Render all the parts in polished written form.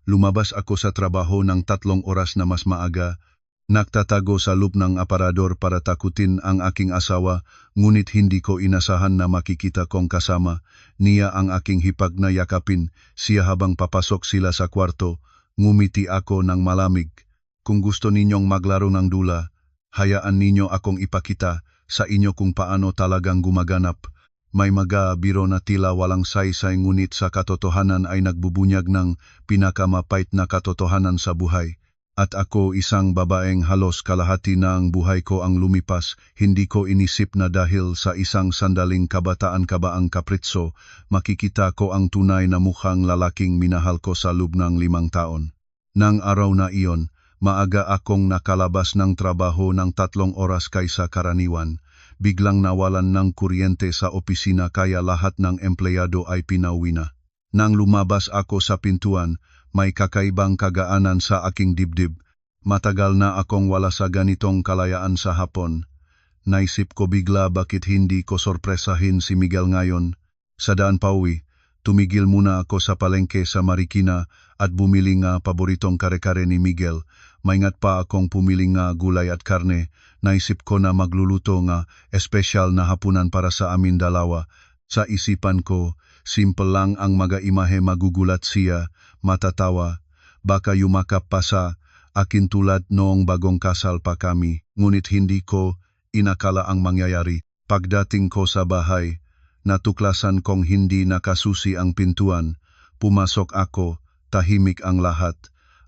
lumabas ako sa trabaho ng 3 oras na mas maaga. Nagtatago sa loob ng aparador para takutin ang aking asawa, ngunit hindi ko inasahan na makikita kong kasama niya ang aking hipag na yakapin siya habang papasok sila sa kwarto. Ngumiti ako ng malamig. Kung gusto ninyong maglaro ng dula, hayaan ninyo akong ipakita sa inyo kung paano talagang gumaganap. May biro na tila walang saysay ngunit sa katotohanan ay nagbubunyag ng pinakamapait na katotohanan sa buhay. At ako, isang babaeng halos kalahati na ang buhay ko ang lumipas, hindi ko inisip na dahil sa isang sandaling kabataan-kabaang kapritso, makikita ko ang tunay na mukhang lalaking minahal ko sa loob ng 5 taon. Nang araw na iyon, maaga akong nakalabas ng trabaho ng 3 oras kaysa karaniwan. Biglang nawalan ng kuryente sa opisina kaya lahat ng empleyado ay pinauwi na. Nang lumabas ako sa pintuan, may kakaibang kagaanan sa aking dibdib. Matagal na akong wala sa ganitong kalayaan sa hapon. Naisip ko bigla bakit hindi ko sorpresahin si Miguel ngayon. Sa daan pauwi, tumigil muna ako sa palengke sa Marikina at bumili nga paboritong kare-kare ni Miguel. Maingat pa akong pumili nga gulay at karne. Naisip ko na magluluto nga espesyal na hapunan para sa amin dalawa. Sa isipan ko, simple lang ang mag-imahe, magugulat siya, matatawa, baka yumakap pa sa akin tulad noong bagong kasal pa kami. Ngunit hindi ko inakala ang mangyayari. Pagdating ko sa bahay, natuklasan kong hindi nakasusi ang pintuan. Pumasok ako, tahimik ang lahat.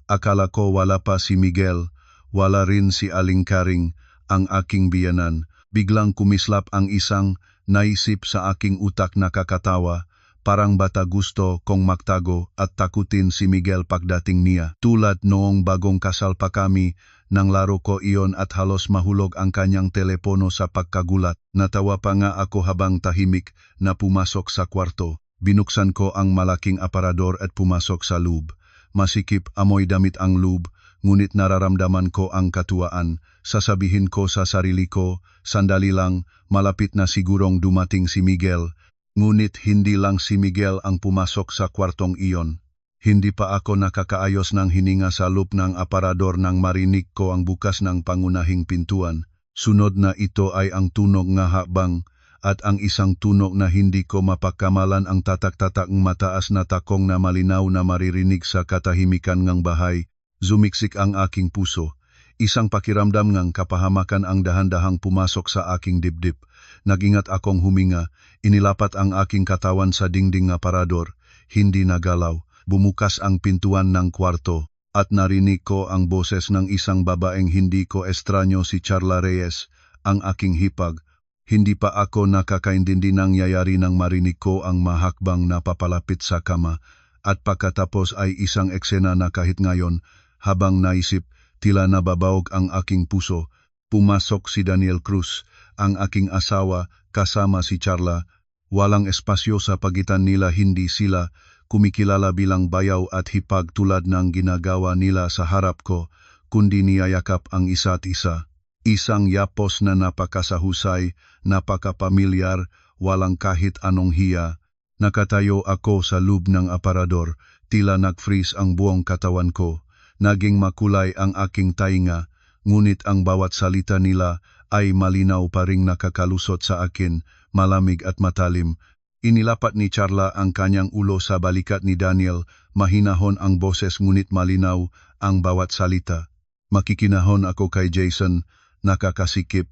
Akala ko wala pa si Miguel, wala rin si Aling Karing, ang aking biyanan. Biglang kumislap ang isang naisip sa aking utak, nakakatawa. Parang bata gusto kong magtago at takutin si Miguel pagdating niya. Tulad noong bagong kasal pa kami, nang laro ko iyon at halos mahulog ang kanyang telepono sa pagkagulat. Natawa pa nga ako habang tahimik na pumasok sa kwarto. Binuksan ko ang malaking aparador at pumasok sa loob. Masikip amoy damit ang loob, ngunit nararamdaman ko ang katuwaan. Sasabihin ko sa sarili ko, sandali lang, malapit na sigurong dumating si Miguel. Ngunit hindi lang si Miguel ang pumasok sa kwartong iyon. Hindi pa ako nakakaayos ng hininga sa loob ng aparador nang marinig ko ang bukas ng pangunahing pintuan. Sunod na ito ay ang tunog ng hakbang at ang isang tunog na hindi ko mapagkamalan, ang tatak-tatak ng mataas na takong na malinaw na maririnig sa katahimikan ng bahay. Zumiksik ang aking puso. Isang pakiramdam ng kapahamakan ang dahan-dahang pumasok sa aking dibdib. Nagingat akong huminga, inilapat ang aking katawan sa dingding ng aparador. Hindi nagalaw. Bumukas ang pintuan ng kwarto at narinig ko ang boses ng isang babaeng hindi ko estranyo, si Charla Reyes, ang aking hipag. Hindi pa ako nakakaintindi ng nangyayari nang marinig ko ang mahakbang na papalapit sa kama. At pagkatapos ay isang eksena na kahit ngayon, habang naisip, tila nababaog ang aking puso. Pumasok si Daniel Cruz, ang aking asawa, kasama si Charla. Walang espasyo sa pagitan nila, hindi sila kumikilala bilang bayaw at hipag tulad ng ginagawa nila sa harap ko, kundi niyayakap ang isa't isa. Isang yapos na napakasahusay, napakapamilyar, walang kahit anong hiya. Nakatayo ako sa loob ng aparador, tila nag-freeze ang buong katawan ko. Naging makulay ang aking tainga, ngunit ang bawat salita nila ay malinaw pa ring nakakalusot sa akin, malamig at matalim. Inilapat ni Charla ang kanyang ulo sa balikat ni Daniel, mahinahon ang boses ngunit malinaw ang bawat salita. Makikinahon ako kay Jason, nakakasikip.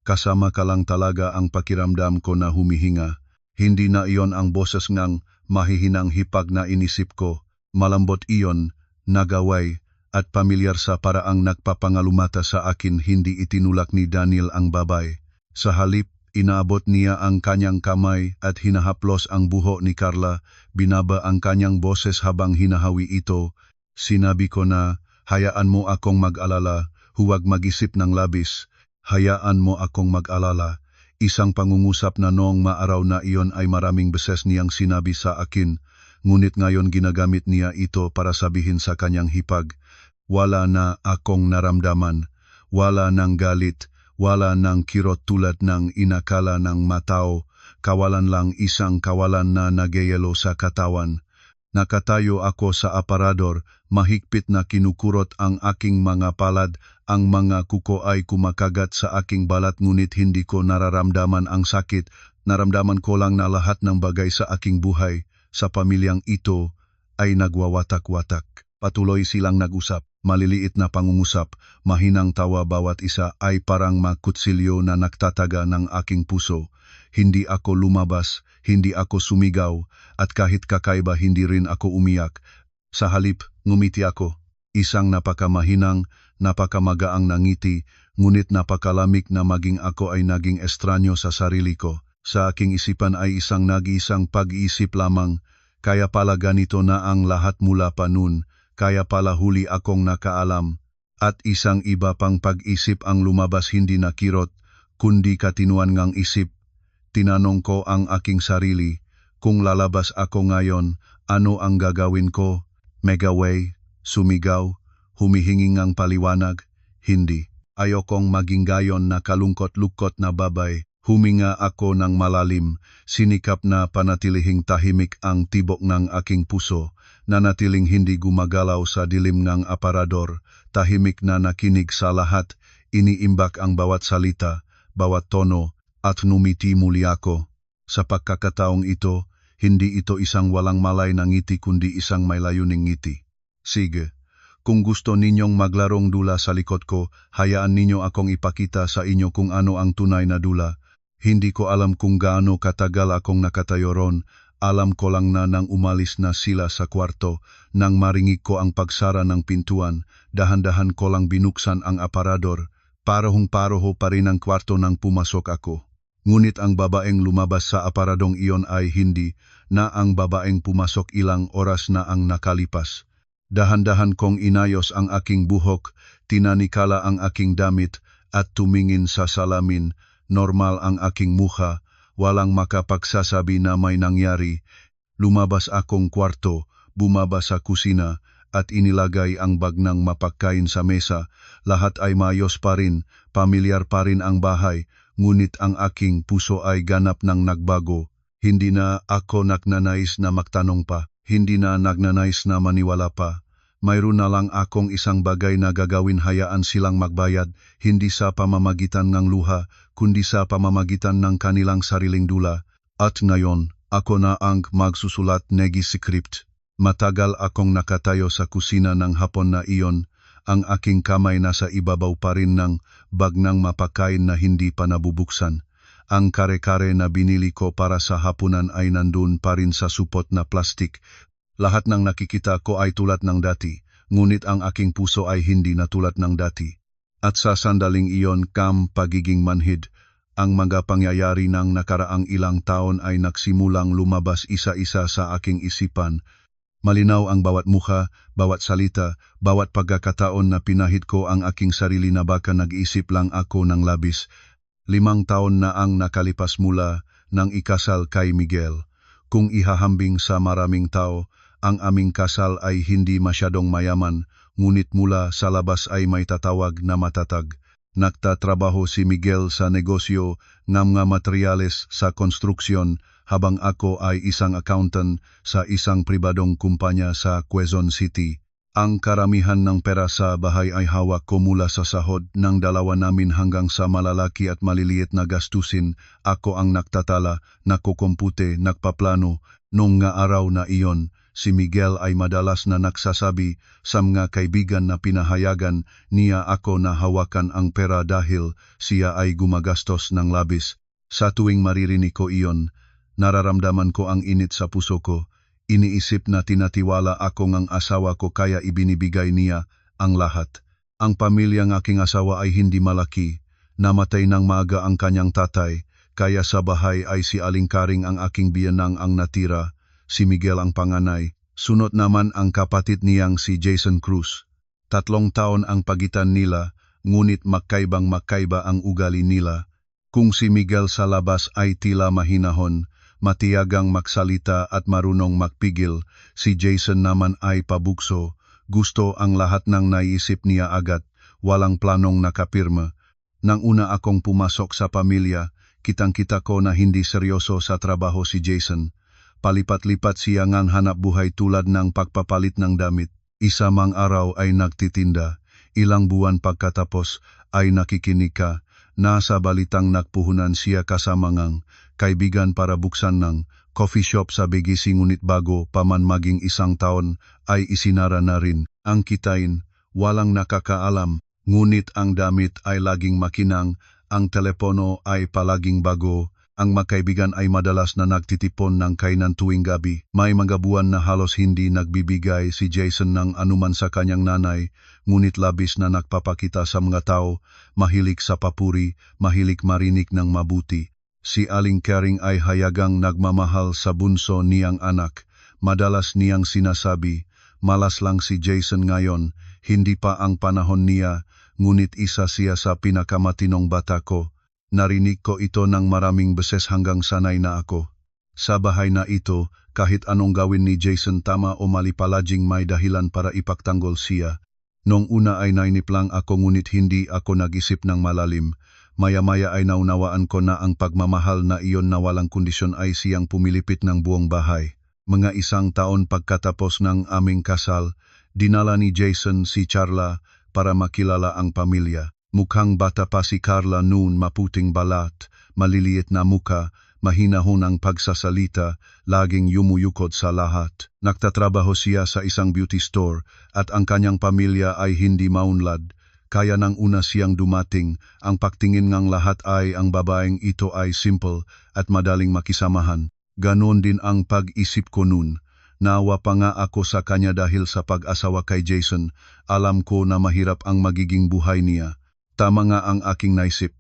Kasama ka lang talaga ang pakiramdam ko na humihinga. Hindi na iyon ang boses ng mahihinang hipag na inisip ko. Malambot iyon, nagaway, at pamilyar sa paraang nagpapangalumata sa akin. Hindi itinulak ni Daniel ang babay. Sa halip, inaabot niya ang kanyang kamay at hinahaplos ang buhok ni Carla. Binaba ang kanyang boses habang hinahawi ito. Sinabi ko na, hayaan mo akong mag-alala, huwag mag-isip ng labis. Hayaan mo akong mag-alala. Isang pangungusap na noong maaraw na iyon ay maraming beses niyang sinabi sa akin, ngunit ngayon ginagamit niya ito para sabihin sa kanyang hipag. Wala na akong naramdaman, wala nang galit, wala nang kirot tulad ng inakala ng matao, kawalan lang, isang kawalan na nagyayelo sa katawan. Nakatayo ako sa aparador, mahigpit na kinukurot ang aking mga palad, ang mga kuko ay kumakagat sa aking balat ngunit hindi ko nararamdaman ang sakit, naramdaman ko lang na lahat ng bagay sa aking buhay, sa pamilyang ito, ay nagwawatak-watak. Patuloy silang nag-usap, maliliit na pangungusap, mahinang tawa bawat isa ay parang makutsilyo na nagtataga ng aking puso. Hindi ako lumabas, hindi ako sumigaw, at kahit kakaiba hindi rin ako umiyak. Sa halip, ngumiti ako. Isang napakamahinang, napakamagaang na ngiti, ngunit napakalamig na maging ako ay naging estranyo sa sarili ko. Sa aking isipan ay isang nag-iisang pag-iisip lamang, kaya pala ganito na ang lahat mula pa noon, kaya pala huli akong nakaalam. At isang iba pang pag-isip ang lumabas hindi na kirot, kundi katinuan ngang isip. Tinanong ko ang aking sarili, kung lalabas ako ngayon, ano ang gagawin ko? Megaway, sumigaw, humihingi ngang paliwanag? Hindi. Ayokong maging gayon na kalungkot-lungkot na babay. Huminga ako ng malalim, sinikap na panatilihing tahimik ang tibok ng aking puso, nanatiling hindi gumagalaw sa dilim ng aparador, tahimik na nakinig sa lahat, iniimbak ang bawat salita, bawat tono, at numiti muli ako. Sa pagkakataong ito, hindi ito isang walang malay na ngiti kundi isang may layuning ngiti. Sige, kung gusto ninyong maglarong dula sa likod ko, hayaan ninyo akong ipakita sa inyo kung ano ang tunay na dula. Hindi ko alam kung gaano katagal akong nakatayo ron, alam ko lang na nang umalis na sila sa kwarto, nang maringig ko ang pagsara ng pintuan, dahan-dahan ko lang binuksan ang aparador, parahong-paroho pa rin ang kwarto nang pumasok ako. Ngunit ang babaeng lumabas sa aparadong iyon ay hindi, na ang babaeng pumasok ilang oras na ang nakalipas. Dahan-dahan kong inayos ang aking buhok, tinanikala ang aking damit, at tumingin sa salamin. Normal ang aking mukha, walang makapagsasabi na may nangyari. Lumabas akong kwarto, bumaba sa kusina, at inilagay ang bag ng mapagkain sa mesa. Lahat ay maayos pa rin, pamilyar pa rin ang bahay, ngunit ang aking puso ay ganap ng nagbago. Hindi na ako nagnanais na magtanong pa, hindi na nagnanais na maniwala pa. Mayroon na lang akong isang bagay na gagawin, hayaan silang magbayad, hindi sa pamamagitan ng luha, kundi sa pamamagitan ng kanilang sariling dula. At ngayon, ako na ang magsusulat ng script. Matagal akong nakatayo sa kusina ng hapon na iyon, ang aking kamay nasa ibabaw pa rin ng bag ng mapakain na hindi pa nabubuksan. Ang kare-kare na binili ko para sa hapunan ay nandun pa rin sa supot na plastik. Lahat ng nakikita ko ay tulad ng dati, ngunit ang aking puso ay hindi na tulad ng dati. At sa sandaling iyon pagiging manhid, ang mga pangyayari ng nakaraang ilang taon ay nagsimulang lumabas isa-isa sa aking isipan. Malinaw ang bawat mukha, bawat salita, bawat pagkakataon na pinahid ko ang aking sarili na baka nag-iisip lang ako ng labis. 5 taon na ang nakalipas mula nang ikasal kay Miguel. Kung ihahambing sa maraming tao, ang aming kasal ay hindi masyadong mayaman, ngunit mula sa labas ay may tatawag na matatag. Nagtatrabaho si Miguel sa negosyo ng mga materyales sa konstruksyon, habang ako ay isang accountant sa isang pribadong kumpanya sa Quezon City. Ang karamihan ng pera sa bahay ay hawak ko mula sa sahod ng dalawa namin hanggang sa malalaki at maliliit na gastusin. Ako ang nagtatala, nakukumpute, nagpaplano. Nung nga araw na iyon, si Miguel ay madalas na nagsasabi sa mga kaibigan na pinahayagan niya ako na hawakan ang pera dahil siya ay gumagastos ng labis. Sa tuwing maririnig ko iyon, nararamdaman ko ang init sa puso ko. Iniisip na tinatiwala ako ng asawa ko kaya ibinibigay niya ang lahat. Ang pamilyang aking asawa ay hindi malaki. Namatay ng maaga ang kanyang tatay, kaya sa bahay ay si Aling Karing ang aking biyanang ang natira. Si Miguel ang panganay. Sunod naman ang kapatid niyang si Jason Cruz. 3 taon ang pagitan nila, ngunit magkaibang-magkaiba ang ugali nila. Kung si Miguel sa labas ay tila mahinahon, matiyagang magsalita at marunong magpigil, si Jason naman ay pabukso, gusto ang lahat ng naisip niya agad, walang planong nakapirma. Nang una akong pumasok sa pamilya, kitang-kita ko na hindi seryoso sa trabaho si Jason. Palipat-lipat siya ngang hanap buhay tulad ng pagpapalit ng damit. Isa mang araw ay nagtitinda. Ilang buwan pagkatapos ay nakikinig ka. Nasa balitang nagpuhunan siya kasama ngang kaibigan para buksan ng coffee shop sa BGC, ngunit bago pa man maging isang taon ay isinara na rin ang kitain. Walang nakakaalam, ngunit ang damit ay laging makinang, ang telepono ay palaging bago. Ang magkaibigan ay madalas na nagtitipon ng kainan tuwing gabi. May mga buwan na halos hindi nagbibigay si Jason ng anuman sa kanyang nanay, ngunit labis na nagpapakita sa mga tao, mahilig sa papuri, mahilig marinig ng mabuti. Si Aling Kering ay hayagang nagmamahal sa bunso niyang anak. Madalas niyang sinasabi, malas lang si Jason ngayon, hindi pa ang panahon niya, ngunit isa siya sa pinakamatinong bata ko. Narinig ko ito ng maraming beses hanggang sanay na ako. Sa bahay na ito, kahit anong gawin ni Jason tama o mali palaging may dahilan para ipagtanggol siya. Nung una ay nainip lang ako ngunit hindi ako nag-isip ng malalim. Maya-maya ay naunawaan ko na ang pagmamahal na iyon na walang kondisyon ay siyang pumilipit ng buong bahay. Mga isang taon pagkatapos ng aming kasal, dinala ni Jason si Carla para makilala ang pamilya. Mukhang bata pa si Carla noon, maputing balat, maliliit na muka, mahinahon ang pagsasalita, laging yumuyukod sa lahat. Nagtatrabaho siya sa isang beauty store at ang kanyang pamilya ay hindi maunlad. Kaya nang una siyang dumating, ang pagtingin ngang lahat ay ang babaeng ito ay simple at madaling makisamahan. Ganon din ang pag-isip ko noon. Nawa pa nga ako sa kanya dahil sa pag-asawa kay Jason. Alam ko na mahirap ang magiging buhay niya. Tama nga ang aking naisip.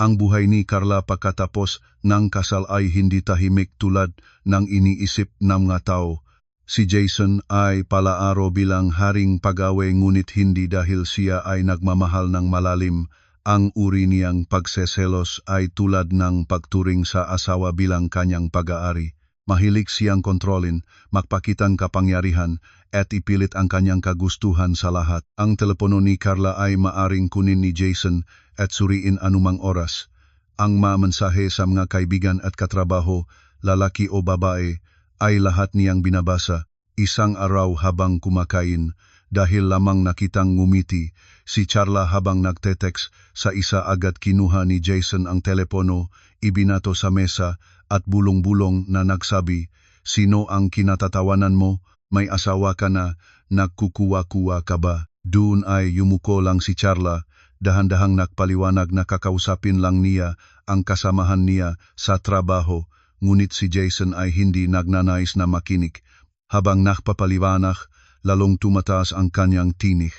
Ang buhay ni Carla pagkatapos ng kasal ay hindi tahimik tulad ng iniisip ng mga tao. Si Jason ay palaaro bilang haring pag-awe ngunit hindi dahil siya ay nagmamahal ng malalim. Ang uri niyang pagseselos ay tulad ng pagturing sa asawa bilang kanyang pag-aari. Mahilig siyang kontrolin, magpakitang kapangyarihan, at ipilit ang kanyang kagustuhan sa lahat. Ang telepono ni Carla ay maaring kunin ni Jason at suriin anumang oras. Ang mensahe sa mga kaibigan at katrabaho, lalaki o babae, ay lahat niyang binabasa. Isang araw habang kumakain, dahil lamang nakitang ngumiti, si Carla habang nagtetext sa isa agad kinuha ni Jason ang telepono, ibinato sa mesa, at bulong-bulong na nagsabi, "Sino ang kinatatawanan mo? May asawa ka na, nagkukuwa-kuwa ka ba?" Doon ay yumuko lang si Carla, dahan-dahang nagpaliwanag na kakausapin lang niya ang kasamahan niya sa trabaho, ngunit si Jason ay hindi nagnanais na makinig. Habang nakpapaliwanag, lalong tumataas ang kanyang tinig.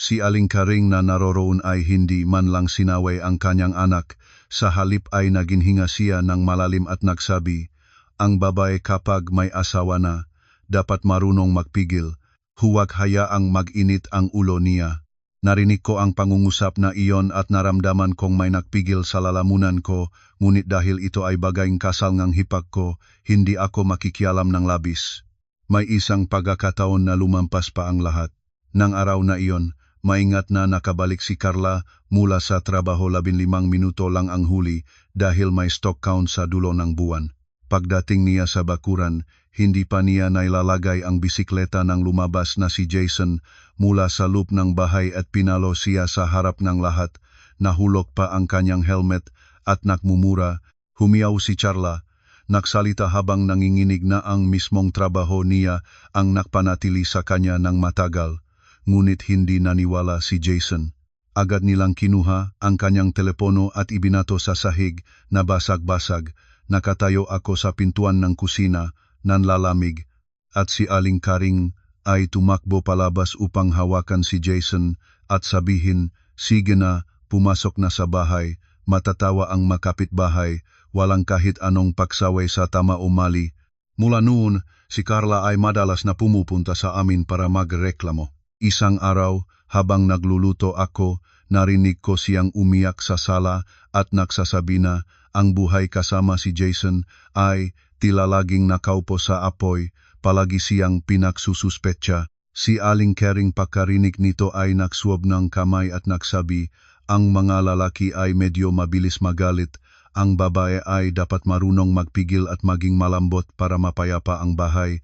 Si Aling Kering na naroroon ay hindi man lang sinaway ang kanyang anak, sa halip ay naginhinga siya ng malalim at nagsabi, "Ang babae kapag may asawa na, dapat marunong magpigil, huwag hayaang mag-init ang ulo niya." Narinig ko ang pangungusap na iyon at naramdaman kong may nagpigil sa lalamunan ko, ngunit dahil ito ay bagayng kasal ngang hipag ko, hindi ako makikialam ng labis. May isang pagkakataon na lumampas pa ang lahat. Nang araw na iyon, maingat na nakabalik si Carla mula sa trabaho 15 minuto lang ang huli dahil may stock count sa dulo ng buwan. Pagdating niya sa bakuran, hindi pa niya nailalagay ang bisikleta nang lumabas na si Jason mula sa loob ng bahay at pinalo siya sa harap ng lahat. Nahulog pa ang kanyang helmet at nakmumura. Humiyaw si Carla. Nagsalita habang nanginginig na ang mismong trabaho niya ang nakpanatili sa kanya ng matagal. Ngunit hindi naniwala si Jason. Agad nilang kinuha ang kanyang telepono at ibinato sa sahig na basag-basag. Nakatayo ako sa pintuan ng kusina, nanlalamig, at si Aling Kering ay tumakbo palabas upang hawakan si Jason at sabihin, "Sige na, pumasok na sa bahay." Matatawa ang makapitbahay, walang kahit anong pagsaway sa tama o mali. Mula noon, si Carla ay madalas na pumupunta sa amin para magreklamo. Isang araw, habang nagluluto ako, narinig ko siyang umiyak sa sala at nagsasabi na ang buhay kasama si Jason ay tila laging nakaupo sa apoy, palagi siyang pinagsususpetsa. Si Aling Kering pagkarinig nito ay nagsuwab ng kamay at nagsabi, "Ang mga lalaki ay medyo mabilis magalit ang babae ay dapat marunong magpigil at maging malambot para mapayapa ang bahay,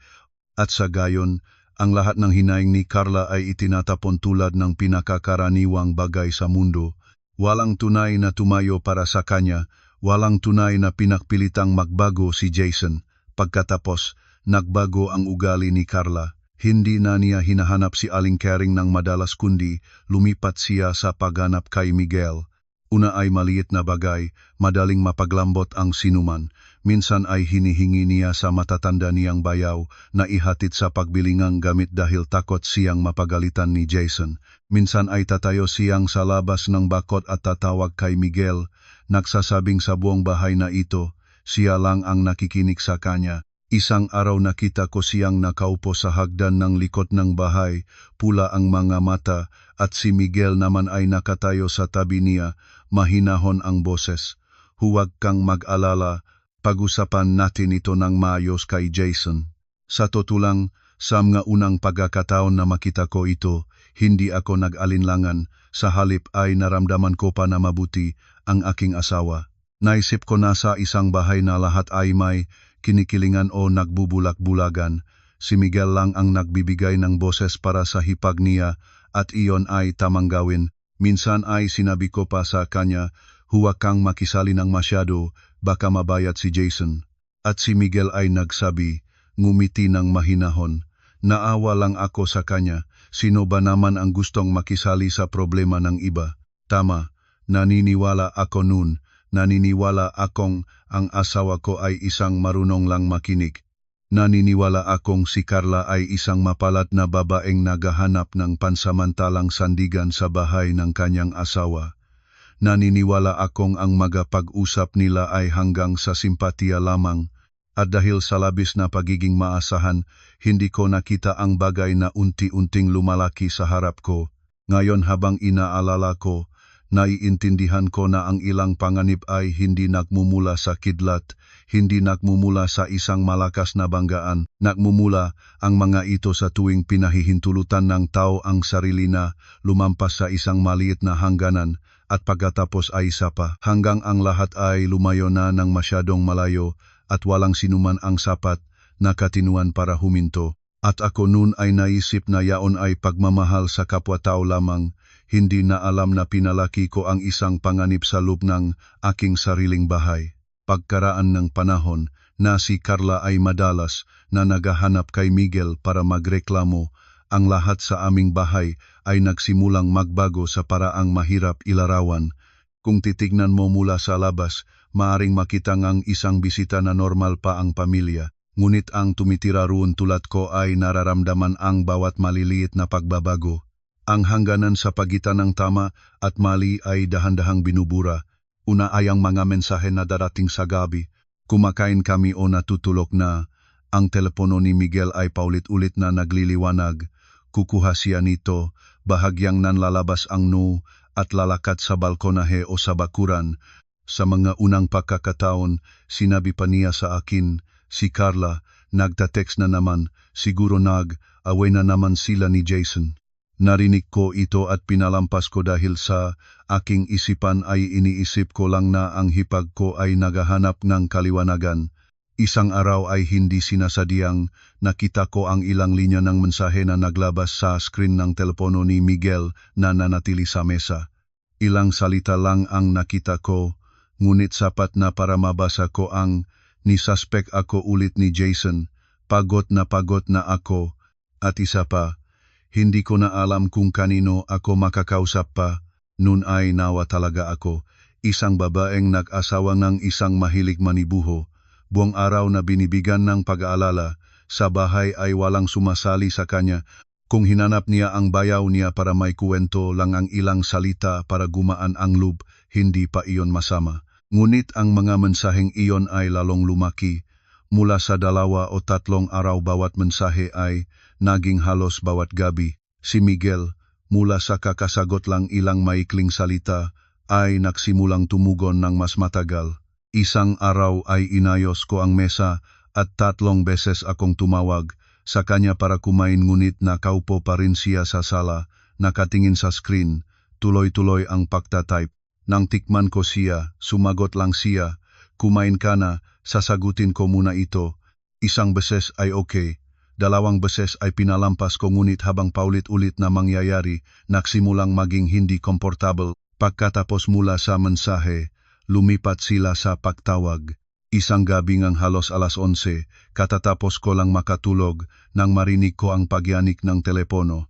at sa gayon, ang lahat ng hinaing ni Carla ay itinatapon tulad ng pinakakaraniwang bagay sa mundo. Walang tunay na tumayo para sa kanya, walang tunay na pinakpilitang magbago si Jason. Pagkatapos, nagbago ang ugali ni Carla. Hindi na niya hinahanap si Aling Kering ng madalas kundi lumipat siya sa paghanap kay Miguel. Una ay maliit na bagay, madaling mapaglambot ang sinuman. Minsan ay hinihingi niya sa matatanda niyang bayaw na ihatid sa pagbilingang gamit dahil takot siyang mapagalitan ni Jason. Minsan ay tatayo siyang sa labas ng bakod at tatawag kay Miguel, nagsasabing sa buong bahay na ito, siya lang ang nakikinig sa kanya. Isang araw nakita ko siyang nakaupo sa hagdan ng likod ng bahay, pula ang mga mata, at si Miguel naman ay nakatayo sa tabi niya, mahinahon ang boses. Huwag kang mag-alala, pag-usapan natin ito ng maayos kay Jason. Sa totoo lang, sa mga unang pagkakataon na makita ko ito, hindi ako nag-alinlangan, sa halip ay naramdaman ko pa na mabuti ang aking asawa. Naisip ko na sa isang bahay na lahat ay may kinikilingan o nagbubulak-bulagan, si Miguel lang ang nagbibigay ng boses para sa hipag niya at iyon ay tamang gawin. Minsan ay sinabi ko pa sa kanya, huwag kang makisali ng masyado, baka mabayat si Jason. At si Miguel ay nagsabi, ngumiti ng mahinahon. Naawa lang ako sa kanya, sino ba naman ang gustong makisali sa problema ng iba? Tama, naniniwala ako noon. Naniniwala akong ang asawa ko ay isang marunong lang makinig. Naniniwala akong si Carla ay isang mapalad na babaeng naghahanap ng pansamantalang sandigan sa bahay ng kanyang asawa. Naniniwala akong ang magapag-usap nila ay hanggang sa simpatiya lamang, at dahil sa labis na pagiging maasahan, hindi ko nakita ang bagay na unti-unting lumalaki sa harap ko. Ngayon habang inaalala ko, naiintindihan ko na ang ilang panganib ay hindi nagmumula sa kidlat, hindi nagmumula sa isang malakas na banggaan, nagmumula ang mga ito sa tuwing pinahihintulutan ng tao ang sarili na lumampas sa isang maliit na hangganan at pagkatapos ay isa pa, hanggang ang lahat ay lumayo na ng masyadong malayo at walang sinuman ang sapat na katinuan para huminto. At ako noon ay naisip na yaon ay pagmamahal sa kapwa-tao lamang, hindi na alam na pinalaki ko ang isang panganib sa loob ng aking sariling bahay. Pagkaraan ng panahon na si Carla ay madalas na naghahanap kay Miguel para magreklamo, ang lahat sa aming bahay ay nagsimulang magbago sa paraang mahirap ilarawan. Kung titignan mo mula sa labas, maaring makita ngang isang bisita na normal pa ang pamilya. Ngunit ang tumitira roon tulad ko ay nararamdaman ang bawat maliliit na pagbabago. Ang hangganan sa pagitan ng tama at mali ay dahan-dahang binubura. Una ay ang mga mensahe na darating sa gabi. Kumakain kami o natutulog na. Ang telepono ni Miguel ay paulit-ulit na nagliliwanag. Kukuha siya nito, bahagyang nanlalabas ang no at lalakad sa balkonahe o sa bakuran. Sa mga unang pagkakataon, sinabi pa niya sa akin, si Carla, nagtatext na naman, siguro nag-away na naman sila ni Jason. Narinig ko ito at pinalampas ko dahil sa aking isipan ay iniisip ko lang na ang hipag ko ay naghahanap ng kaliwanagan. Isang araw ay hindi sinasadyang nakita ko ang ilang linya ng mensahe na naglabas sa screen ng telepono ni Miguel na nanatili sa mesa. Ilang salita lang ang nakita ko, ngunit sapat na para mabasa ko ang nisuspect ako ulit ni Jason, pagod na ako, at isa pa, hindi ko na alam kung kanino ako makakausap pa, nun ay nawa talaga ako, isang babaeng nag-asawa ng isang mahilig manibuho, buong araw na binibigyan ng pag-aalala, sa bahay ay walang sumasali sa kanya, kung hinanap niya ang bayaw niya para may kuwento lang ang ilang salita para gumaan ang loob, hindi pa iyon masama. Ngunit ang mga mensaheng iyon ay lalong lumaki. Mula sa 2 o 3 araw bawat mensahe ay naging halos bawat gabi. Si Miguel, mula sa kakasagot lang ilang maikling salita, ay nagsimulang tumugon ng mas matagal. Isang araw ay inayos ko ang mesa at 3 beses akong tumawag sa kanya para kumain ngunit nakaupo pa rin siya sa sala, nakatingin sa screen, tuloy-tuloy ang pagtatype. Nang tikman ko siya, sumagot lang siya, kumain ka na, sasagutin ko muna ito. Isang beses ay okay, 2 beses ay pinalampas ko ngunit habang paulit-ulit na mangyayari, nagsimulang maging hindi komportable. Pagkatapos mula sa mensahe, lumipat sila sa pagtawag. Isang gabi ngang halos alas 11, katatapos ko lang makatulog nang marinig ko ang pagyanik ng telepono.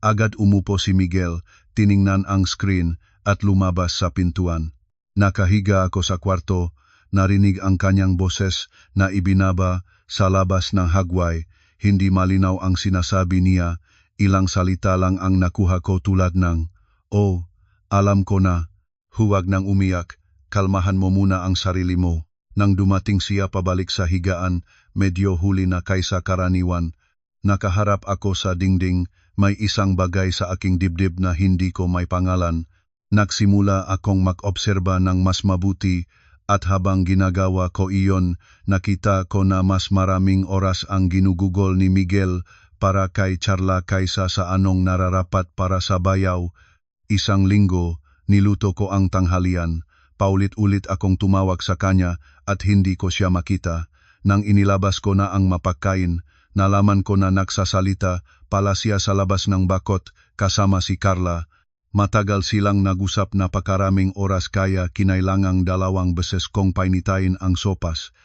Agad umupo si Miguel, tiningnan ang screen at lumabas sa pintuan. Nakahiga ako sa kwarto, narinig ang kanyang boses na ibinaba sa labas ng hagway. Hindi malinaw ang sinasabi niya, ilang salita lang ang nakuha ko tulad ng, "Oh, alam ko na, huwag nang umiyak, kalmahan mo muna ang sarili mo." Nang dumating siya pabalik sa higaan, medyo huli na kaysa karaniwan. Nakaharap ako sa dingding, may isang bagay sa aking dibdib na hindi ko may pangalan. Nagsimula akong mag-obserba ng mas mabuti at habang ginagawa ko iyon, nakita ko na mas maraming oras ang ginugugol ni Miguel para kay Charla kaysa sa anong nararapat para sa bayaw. Isang linggo, niluto ko ang tanghalian. Paulit-ulit akong tumawag sa kanya at hindi ko siya makita. Nang inilabas ko na ang mapagkain, nalaman ko na nagsasalita pala siya sa labas ng bakot kasama si Carla. Matagal silang nag-usap na pakaraming oras kaya kinailangang 2 beses kong painitain ang sopas.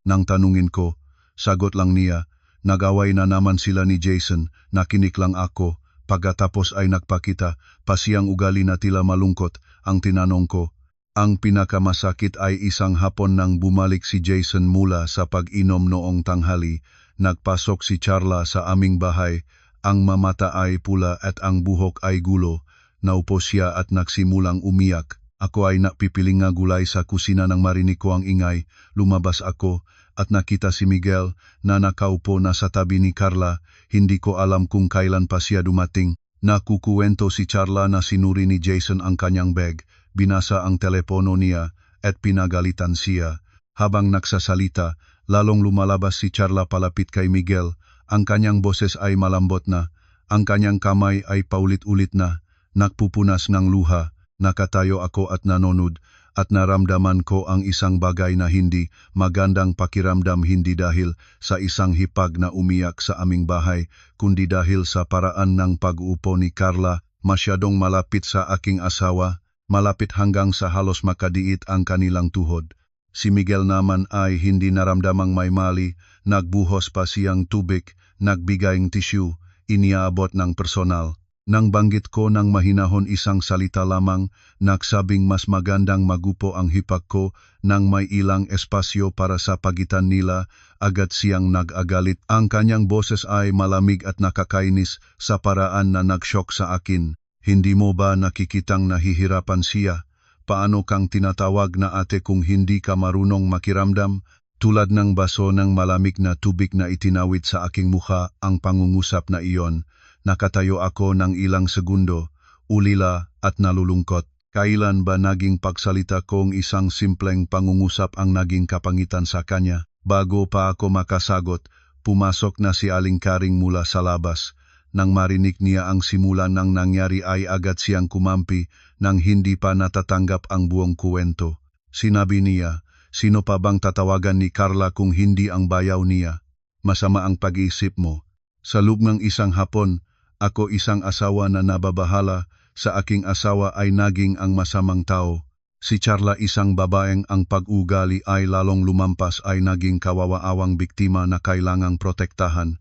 Nang tanungin ko, sagot lang niya, nag-away na naman sila ni Jason, nakinig lang ako. Pagkatapos ay nagpakita, pasiyang ugali na tila malungkot. Ang tinanong ko, ang pinakamasakit ay isang hapon nang bumalik si Jason mula sa pag-inom noong tanghali. Nagpasok si Charla sa aming bahay, ang mamata ay pula at ang buhok ay gulo. Naupo siya at nagsimulang umiyak. Ako ay napipiling nga gulay sa kusina nang marinig ko ang ingay. Lumabas ako at nakita si Miguel na nakaupo na sa tabi ni Carla. Hindi ko alam kung kailan pa siya dumating. Nakukuwento si Charla na sinuri ni Jason ang kanyang bag. Binasa ang telepono niya at pinagalitan siya. Habang nagsasalita, lalong lumalabas si Charla palapit kay Miguel. Ang kanyang boses ay malambot na. Ang kanyang kamay ay paulit-ulit na. Nagpupunas ng luha, nakatayo ako at nanonood at naramdaman ko ang isang bagay na hindi magandang pakiramdam, hindi dahil sa isang hipag na umiyak sa aming bahay, kundi dahil sa paraan ng pag-uupo ni Carla, masyadong malapit sa aking asawa, malapit hanggang sa halos makadiit ang kanilang tuhod. Si Miguel naman ay hindi naramdamang may mali, nagbuhos pa siyang tubig, nagbigay ng tissue, iniabot ng personal. Nang banggit ko ng mahinahon isang salita lamang, nagsabing mas magandang magupo ang hipag ko nang may ilang espasyo para sa pagitan nila, agad siyang nag-agalit. Ang kanyang boses ay malamig at nakakainis sa paraan na nag-shock sa akin. Hindi mo ba nakikitang nahihirapan siya? Paano kang tinatawag na ate kung hindi ka marunong makiramdam? Tulad ng baso ng malamig na tubig na itinawid sa aking mukha ang pangungusap na iyon. Nakatayo ako ng ilang segundo, ulila at nalulungkot. Kailan ba naging pagsalita kong isang simpleng pangungusap ang naging kapangitan sa kanya? Bago pa ako makasagot, pumasok na si Aling Karing mula sa labas. Nang marinig niya ang simula ng nangyari ay agad siyang kumampi nang hindi pa natatanggap ang buong kuwento. Sinabi niya, sino pa bang tatawagan ni Carla kung hindi ang bayaw niya? Masama ang pag-iisip mo. Sa loob ng isang hapon, ako isang asawa na nababahala, sa aking asawa ay naging ang masamang tao. Si Charla isang babaeng ang pag-ugali ay lalong lumampas ay naging kawawa-awang biktima na kailangang protektahan.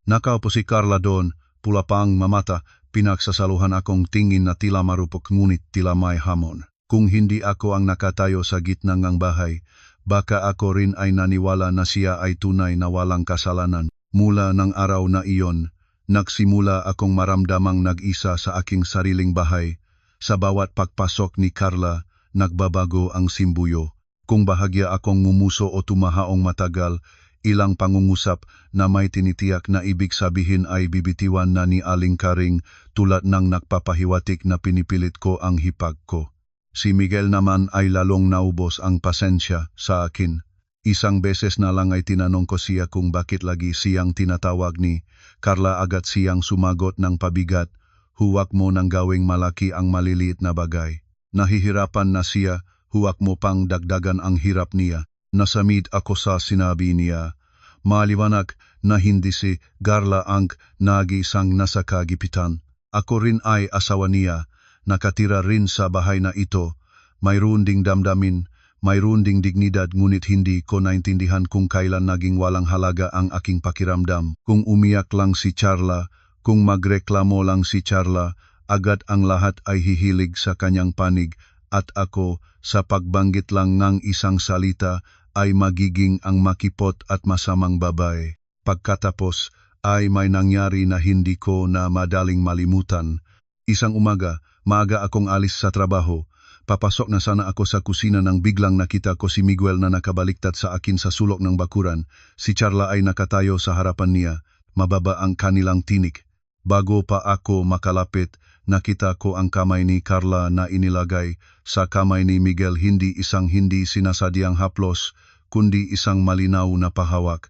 Nakaupo si Carla doon, pula pang mamata, pinagsasaluhan akong tingin na tila marupok ngunit tila may hamon. Kung hindi ako ang nakatayo sa gitna ng bahay, baka ako rin ay naniwala na siya ay tunay na walang kasalanan. Mula ng araw na iyon, nagsimula akong maramdamang nag-isa sa aking sariling bahay. Sa bawat pagpasok ni Carla, nagbabago ang simbuyo. Kung bahagya akong ngumuso o tumahaong matagal, ilang pangungusap na may tinitiyak na ibig sabihin ay bibitiwan na ni Aling Karing tulad ng nagpapahiwatig na pinipilit ko ang hipag ko. Si Miguel naman ay lalong naubos ang pasensya sa akin. Isang beses na lang ay tinanong ko siya kung bakit lagi siyang tinatawag ni Carla, agad siyang sumagot ng pabigat, huwag mo nang gawing malaki ang maliliit na bagay. Nahihirapan na siya, huwag mo pang dagdagan ang hirap niya. Nasamid ako sa sinabi niya. Maliwanag na hindi si Carla ang nag-isang nasa kagipitan. Ako rin ay asawa niya, nakatira rin sa bahay na ito. Mayroon ding damdamin, mayroon ding dignidad, ngunit hindi ko naintindihan kung kailan naging walang halaga ang aking pakiramdam. Kung umiyak lang si Charla, kung magreklamo lang si Charla, agad ang lahat ay hihilig sa kanyang panig at ako, sa pagbanggit lang ng isang salita, ay magiging ang makipot at masamang babae. Pagkatapos ay may nangyari na hindi ko na madaling malimutan. Isang umaga, maaga akong alis sa trabaho. Papasok na sana ako sa kusina nang biglang nakita ko si Miguel na nakabaliktad sa akin sa sulok ng bakuran. Si Charla ay nakatayo sa harapan niya, mababa ang kanilang tinik. Bago pa ako makalapit, nakita ko ang kamay ni Carla na inilagay sa kamay ni Miguel, hindi isang hindi sinasadyang haplos, kundi isang malinaw na pahawak.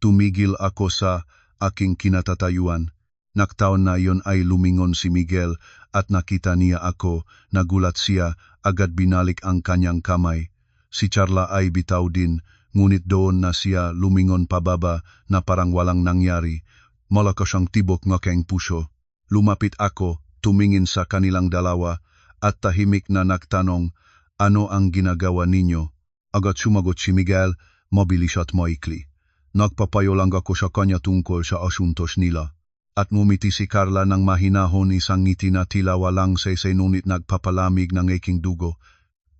Tumigil ako sa aking kinatatayuan. Naktaon na yon ay lumingon si Miguel at nakita niya ako, nagulat siya, agad binalik ang kanyang kamay. Si Charla ay bitaw din, ngunit doon na siya lumingon pababa na parang walang nangyari. Malakas ang tibok ng aking puso. Lumapit ako, tumingin sa kanilang dalawa, at tahimik na nagtanong, ano ang ginagawa ninyo? Agad sumagot si Miguel, mabilis at maikli. Nagpapayo lang ako sa kanya tungkol sa asuntos nila. At ngumiti si Carla ng mahinahon, isang ngiti na tila walang saysay ngunit nagpapalamig ng aking dugo.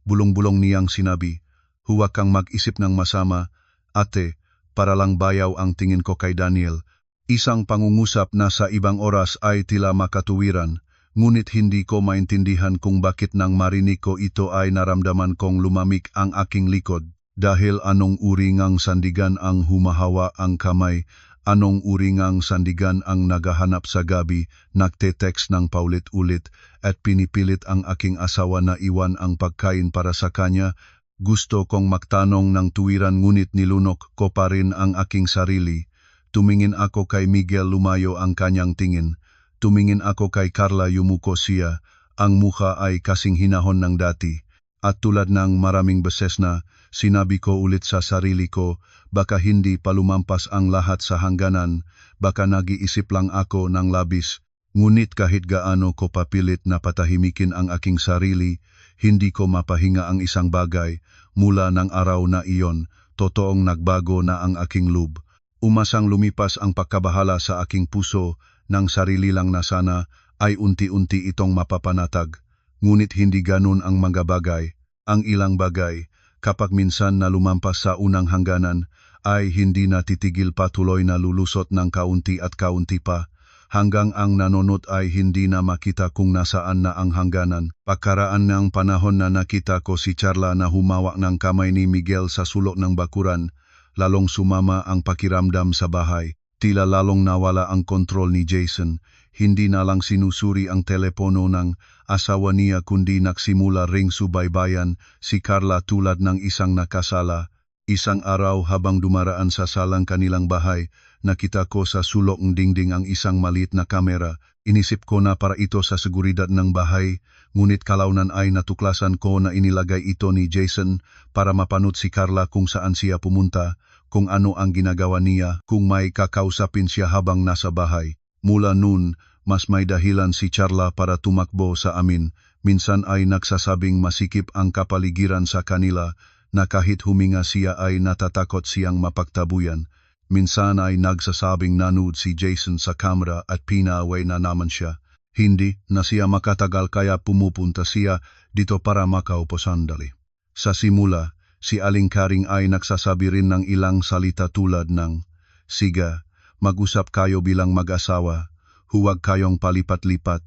Bulong-bulong niyang sinabi, huwag kang mag-isip ng masama, ate, para lang bayaw ang tingin ko kay Daniel. Isang pangungusap na sa ibang oras ay tila makatuwiran, ngunit hindi ko maintindihan kung bakit nang marinig ko ito ay naramdaman kong lumamig ang aking likod. Dahil anong uri ngang sandigan ang humahawa ang kamay, anong uri ngang sandigan ang naghahanap sa gabi, nagte-text ng paulit-ulit at pinipilit ang aking asawa na iwan ang pagkain para sa kanya. Gusto kong magtanong ng tuwiran ngunit nilunok ko pa rin ang aking sarili. Tumingin ako kay Miguel, lumayo ang kanyang tingin. Tumingin ako kay Carla, yumuko siya. Ang mukha ay kasing hinahon ng dati. At tulad ng maraming beses na, sinabi ko ulit sa sarili ko, baka hindi pa lumampas ang lahat sa hangganan, baka nag-iisip lang ako ng labis. Ngunit kahit gaano ko papilit na patahimikin ang aking sarili, hindi ko mapahinga ang isang bagay. Mula ng araw na iyon, totoong nagbago na ang aking loob. Umasang lumipas ang pagkabahala sa aking puso, ng sarili lang na sana ay unti-unti itong mapapanatag. Ngunit hindi ganun ang mga bagay. Ang ilang bagay, kapag minsan na lumampas sa unang hangganan, ay hindi na titigil, patuloy na lulusot ng kaunti at kaunti pa, hanggang ang nanonot ay hindi na makita kung nasaan na ang hangganan. Pagkaraan ng panahon na nakita ko si Charla na humawak ng kamay ni Miguel sa sulok ng bakuran, lalong sumama ang pakiramdam sa bahay. Tila lalong nawala ang kontrol ni Jason. Hindi na lang sinusuri ang telepono ng asawa niya kundi nagsimula ring subaybayan si Carla tulad ng isang nakasala. Isang araw habang dumaraan sa salang kanilang bahay, nakita ko sa sulok ng dingding ang isang maliit na kamera. Inisip ko na para ito sa seguridad ng bahay, ngunit kalaunan ay natuklasan ko na inilagay ito ni Jason para mapanood si Carla kung saan siya pumunta, kung ano ang ginagawa niya, kung may kakausapin siya habang nasa bahay. Mula noon, mas may dahilan si Charla para tumakbo sa amin. Minsan ay nagsasabing masikip ang kapaligiran sa kanila, na kahit huminga siya ay natatakot siyang mapagtabuyan. Minsan ay nagsasabing nanood si Jason sa kamera at pinaaway na naman siya. Hindi na siya makatagal kaya pumupunta siya dito para makaupo sandali. Sa simula, si Aling Karing ay nagsasabi rin ng ilang salita tulad ng, "Siga, mag-usap kayo bilang mag-asawa, huwag kayong palipat-lipat."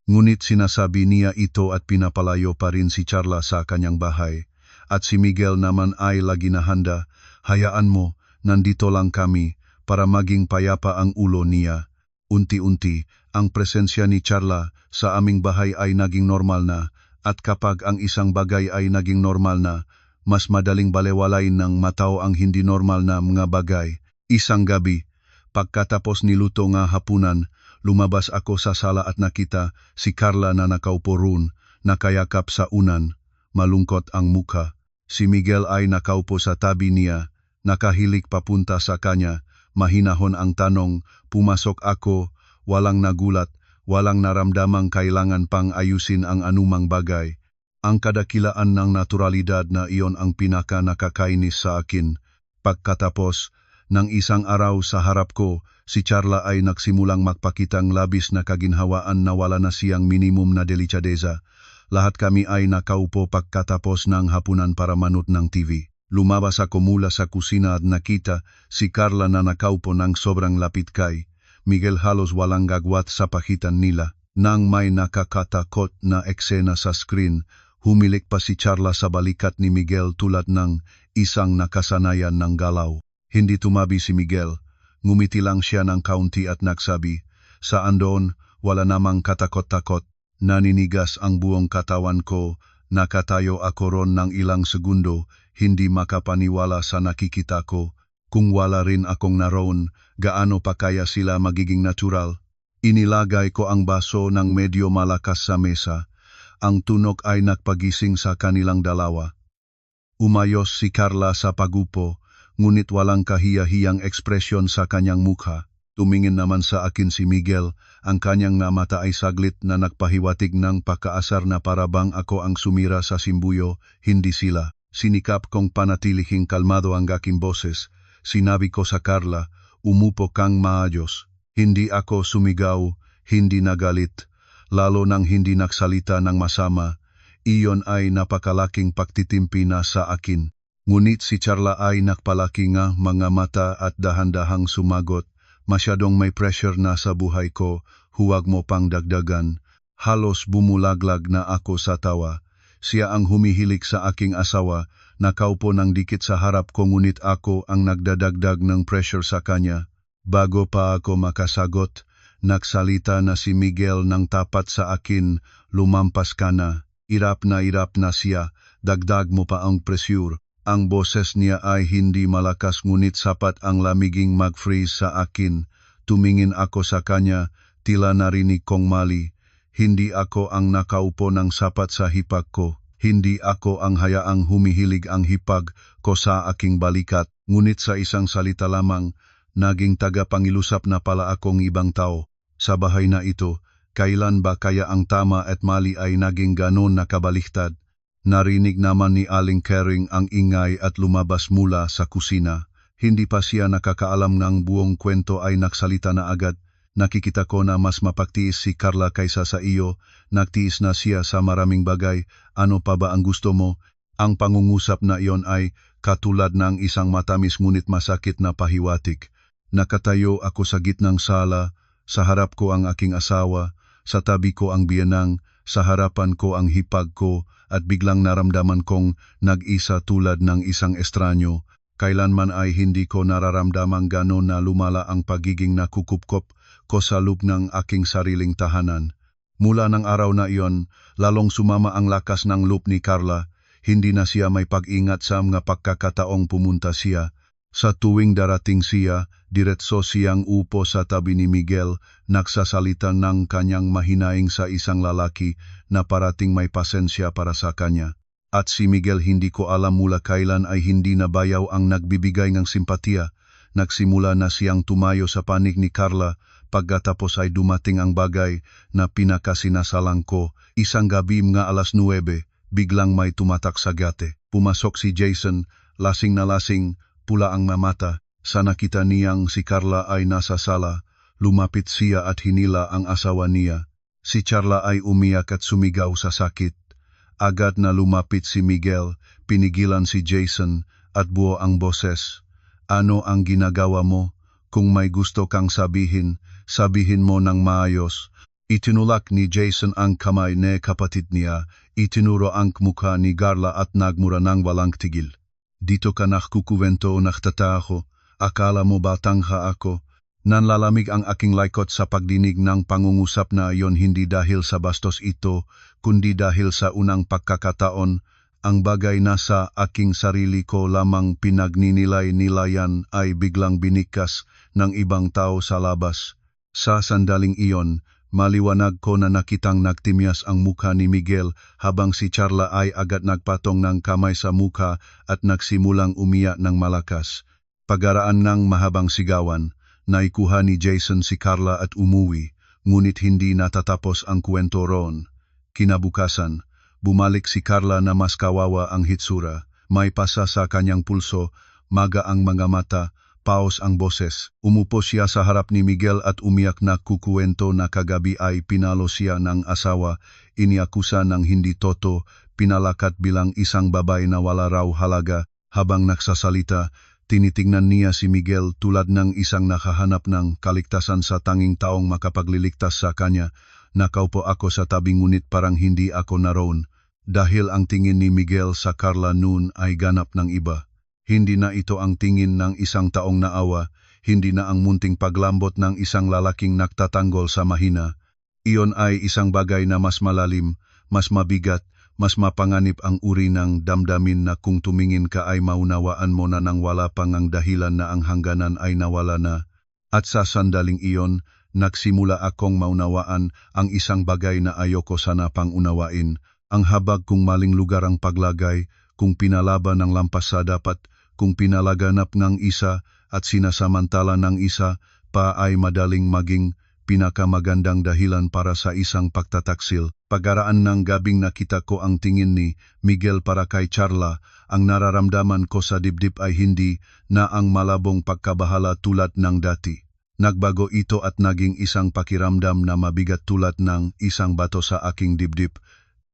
Ngunit sinasabi niya ito at pinapalayo pa rin si Charla sa kanyang bahay. At si Miguel naman ay lagi na handa, "Hayaan mo, nandito lang kami," para maging payapa ang ulo niya. Unti-unti, ang presensya ni Charla sa aming bahay ay naging normal na, at kapag ang isang bagay ay naging normal na, mas madaling balewalain ng matao ang hindi normal na mga bagay. Isang gabi, pagkatapos niluto nga hapunan, lumabas ako sa sala at nakita si Carla na nakaupo roon, nakayakap sa unan, malungkot ang mukha. Si Miguel ay nakaupo sa tabi niya, nakahilik papunta sa kanya, mahinahon ang tanong, pumasok ako, walang nagulat, walang naramdamang kailangan pang ayusin ang anumang bagay. Ang kadakilaan ng naturalidad na iyon ang pinaka nakakainis sa akin. Pagkatapos ng isang araw sa harap ko, si Charla ay nagsimulang magpakitang labis na kaginhawaan na wala na siyang minimum na delikadeza. Lahat kami ay nakaupo pagkatapos ng hapunan para manood ng TV. Lumabas ako mula sa kusina at nakita si Carla na nakaupo ng sobrang lapit kay Miguel, halos walang gagwat sa pagitan nila. Nang may nakakatakot na eksena sa screen, humilik pa si Charla sa balikat ni Miguel tulad ng isang nakasanayan ng galaw. Hindi tumabi si Miguel, ngumiti lang siya ng kaunti at nagsabi, "Saan doon, wala namang katakot-takot." Naninigas ang buong katawan ko, nakatayo ako ron ng ilang segundo, hindi makapaniwala sa nakikita ko. Kung wala rin akong naroon, gaano pa kaya sila magiging natural? Inilagay ko ang baso ng medyo malakas sa mesa. Ang tunog ay nagpagising sa kanilang dalawa. Umayos si Carla sa pagupo, ngunit walang kahiya-hiyang ekspresyon sa kanyang mukha. Tumingin naman sa akin si Miguel, ang kanyang mata ay saglit na nagpahiwatig ng pagkaasar na parabang ako ang sumira sa simbuyo, hindi sila. Sinikap kong panatilihing kalmado ang aking boses. Sinabi ko sa Carla, "Umupo kang maayos." Hindi ako sumigaw, hindi nagalit, lalo nang hindi nagsalita ng masama. Iyon ay napakalaking pagtitimpi na sa akin. Ngunit si Charla ay nagpalaki nga mga mata at dahan-dahang sumagot, "Masyadong may pressure na sa buhay ko, huwag mo pang dagdagan." Halos bumulaglag na ako sa tawa. Siya ang humihilik sa aking asawa, nakaupo ng dikit sa harap ko ngunit ako ang nagdadagdag ng pressure sa kanya. Bago pa ako makasagot, nagsalita na si Miguel ng tapat sa akin, "Lumampas ka na." Irap na siya, "Dagdag mo pa ang pressure." Ang boses niya ay hindi malakas ngunit sapat ang lamiging mag-freeze sa akin. Tumingin ako sa kanya, tila narinig kong mali. Hindi ako ang nakaupo ng sapat sa hipag ko. Hindi ako ang hayaang humihilig ang hipag ko sa aking balikat. Ngunit sa isang salita lamang, naging tagapangilusap na pala akong ibang tao. Sa bahay na ito, kailan ba kaya ang tama at mali ay naging ganon nakabaliktad? Narinig naman ni Aling Kering ang ingay at lumabas mula sa kusina. Hindi pa siya nakakaalam ng buong kwento ay nagsalita na agad. "Nakikita ko na mas mapagtiis si Carla kaysa sa iyo. Nagtiis na siya sa maraming bagay. Ano pa ba ang gusto mo?" Ang pangungusap na iyon ay katulad ng isang matamis ngunit masakit na pahiwatig. Nakatayo ako sa gitnang sala, sa harap ko ang aking asawa, sa tabi ko ang biyanang, sa harapan ko ang hipag ko, at biglang naramdaman kong nag-isa tulad ng isang estranyo. Kailanman ay hindi ko nararamdamang gano'n na lumala ang pagiging nakukupkop ko sa loob ng aking sariling tahanan. Mula ng araw na iyon, lalong sumama ang lakas ng loob ni Carla. Hindi na siya may pag-ingat sa mga pagkakataong pumunta siya. Sa tuwing darating siya, diretso siyang upo sa tabi ni Miguel, nagsasalita ng kanyang mahinaing sa isang lalaki na parating may pasensya para sa kanya. At si Miguel, hindi ko alam mula kailan ay hindi na bayaw ang nagbibigay ng simpatiya. Nagsimula na siyang tumayo sa panig ni Carla, pagkatapos ay dumating ang bagay na pinakasinasalang ko. Isang gabi mga 9:00, biglang may tumatak sa gate. Pumasok si Jason, lasing na lasing, pula ang mamata. Sa nakita niyang si Carla ay nasa sala, lumapit siya at hinila ang asawa niya. Si Charla ay umiyak at sumigaw sa sakit. Agad na lumapit si Miguel, pinigilan si Jason at buo ang boses. "Ano ang ginagawa mo? Kung may gusto kang sabihin, sabihin mo ng maayos." Itinulak ni Jason ang kamay ni kapatid niya, itinuro ang mukha ni Carla at nagmura ng walang tigil. "Dito ka nakukuwento o naktata ako? Akala mo ba tangha ako?" Nanlalamig ang aking laikot sa pagdinig ng pangungusap na iyon, hindi dahil sa bastos ito, kundi dahil sa unang pagkakataon, ang bagay na sa aking sarili ko lamang pinagninilay-nilayan ay biglang binikas ng ibang tao sa labas. Sa sandaling iyon, Maliwanag ko na nakitang nagtimyas ang mukha ni Miguel habang si Charla ay agad nagpatong ng kamay sa mukha at nagsimulang umiyak ng malakas. Pagaraan ng mahabang sigawan, naikuha ni Jason si Carla at umuwi, ngunit hindi natatapos ang kwento roon. Kinabukasan, bumalik si Carla na mas kawawa ang hitsura, may pasa sa kanyang pulso, maga ang mga mata, paos ang boses. Umupo siya sa harap ni Miguel at umiyak na kukuwento na kagabi ay pinalo siya ng asawa, iniakusa ng hindi toto, pinalakat bilang isang babae na wala raw halaga. Habang nagsasalita, tinitingnan niya si Miguel tulad ng isang nakahanap ng kaligtasan sa tanging taong makapagliligtas sa kanya. Nakaupo ako sa tabi ngunit parang hindi ako naroon, dahil ang tingin ni Miguel sa Carla noon ay ganap ng iba. Hindi na ito ang tingin ng isang taong naawa, hindi na ang munting paglambot ng isang lalaking nagtatanggol sa mahina. Iyon ay isang bagay na mas malalim, mas mabigat, mas mapanganib ang uri ng damdamin na kung tumingin ka ay maunawaan mo na nang wala pang ang dahilan na ang hangganan ay nawala na. At sa sandaling iyon, nagsimula akong maunawaan ang isang bagay na ayoko sana pang unawain. Ang habag kung maling lugar ang paglagay, kung pinalaban ng lampas sa dapat, kung pinalaganap ng isa at sinasamantala ng isa pa ay madaling maging pinakamagandang dahilan para sa isang pagtataksil. Pagaraan ng gabing nakita ko ang tingin ni Miguel para kay Charla, ang nararamdaman ko sa dibdib ay hindi na ang malabong pagkabahala tulad ng dati. Nagbago ito at naging isang pakiramdam na mabigat tulad ng isang bato sa aking dibdib.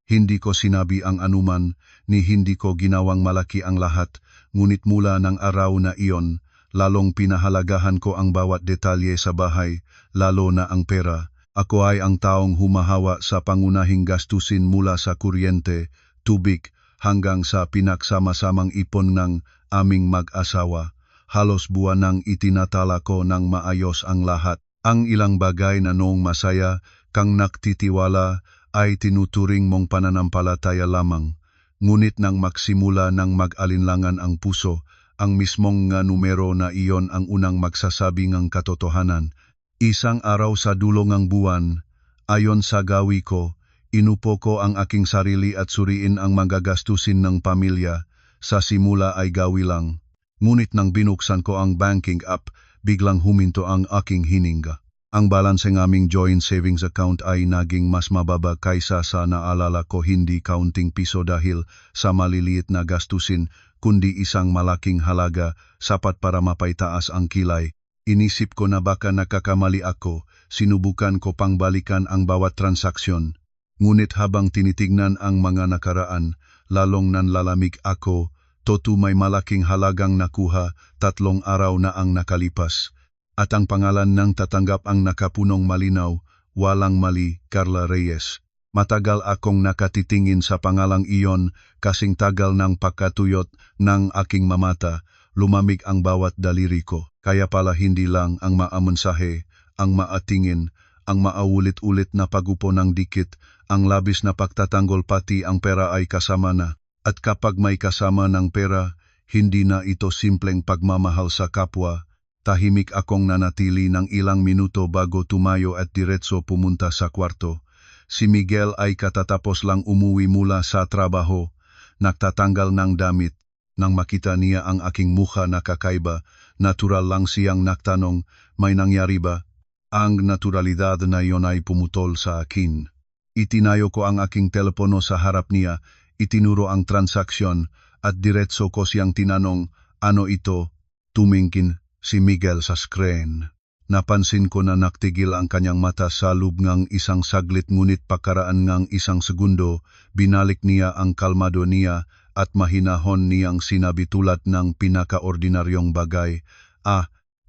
Hindi ko sinabi ang anuman, ni hindi ko ginawang malaki ang lahat, ngunit mula ng araw na iyon, lalong pinahalagahan ko ang bawat detalye sa bahay, lalo na ang pera. Ako ay ang taong humahawa sa pangunahing gastusin mula sa kuryente, tubig, hanggang sa pinagsama-samang ipon ng aming mag-asawa. Halos buwan nang itinatala ko ng maayos ang lahat. Ang ilang bagay na noong masaya, kang naktitiwala, ay tinuturing mong pananampalataya lamang. Ngunit nang magsimula ng mag-alinlangan ang puso, ang mismong nga numero na iyon ang unang magsasabing ang katotohanan. Isang araw sa dulo ng buwan, ayon sa gawi ko, inupo ko ang aking sarili at suriin ang magagastusin ng pamilya. Sa simula ay gawi lang. Ngunit nang binuksan ko ang banking app, biglang huminto ang aking hininga. Ang balance ng aming joint savings account ay naging mas mababa kaysa sa naalala ko, hindi counting piso dahil sa maliliit na gastusin, kundi isang malaking halaga, sapat para mapaitaas ang kilay. Inisip ko na baka nakakamali ako, sinubukan ko pang balikan ang bawat transaksyon. Ngunit habang tinitignan ang mga nakaraan, lalong nanlalamig ako, totu may malaking halagang nakuha, 3 araw na ang nakalipas. At ang pangalan ng tatanggap ang nakapunong malinaw, walang mali, Carla Reyes. Matagal akong nakatitingin sa pangalang iyon, kasing tagal ng pagkatuyot ng aking mamata, lumamig ang bawat daliri ko. Kaya pala hindi lang ang maamonsahe, ang maatingin, ang maaulit-ulit na pagupo ng dikit, ang labis na pagtatanggol pati ang pera ay kasama na. At kapag may kasama ng pera, hindi na ito simpleng pagmamahal sa kapwa. Tahimik akong nanatili ng ilang minuto bago tumayo at diretso pumunta sa kwarto. Si Miguel ay katatapos lang umuwi mula sa trabaho, nagtatanggal ng damit. Nang makita niya ang aking mukha na kakaiba, natural lang siyang nagtanong, may nangyari ba? Ang naturalidad na iyon ay pumutol sa akin. Itinayo ko ang aking telepono sa harap niya, itinuro ang transaksyon, at diretso ko siyang tinanong, ano ito? Tumingin si Miguel sa screen. Napansin ko na naktigil ang kanyang mata sa loob ng isang saglit, ngunit pagkaraan ng isang segundo, binalik niya ang kalmado niya at mahinahon niyang sinabi tulad ng pinakaordinaryong bagay,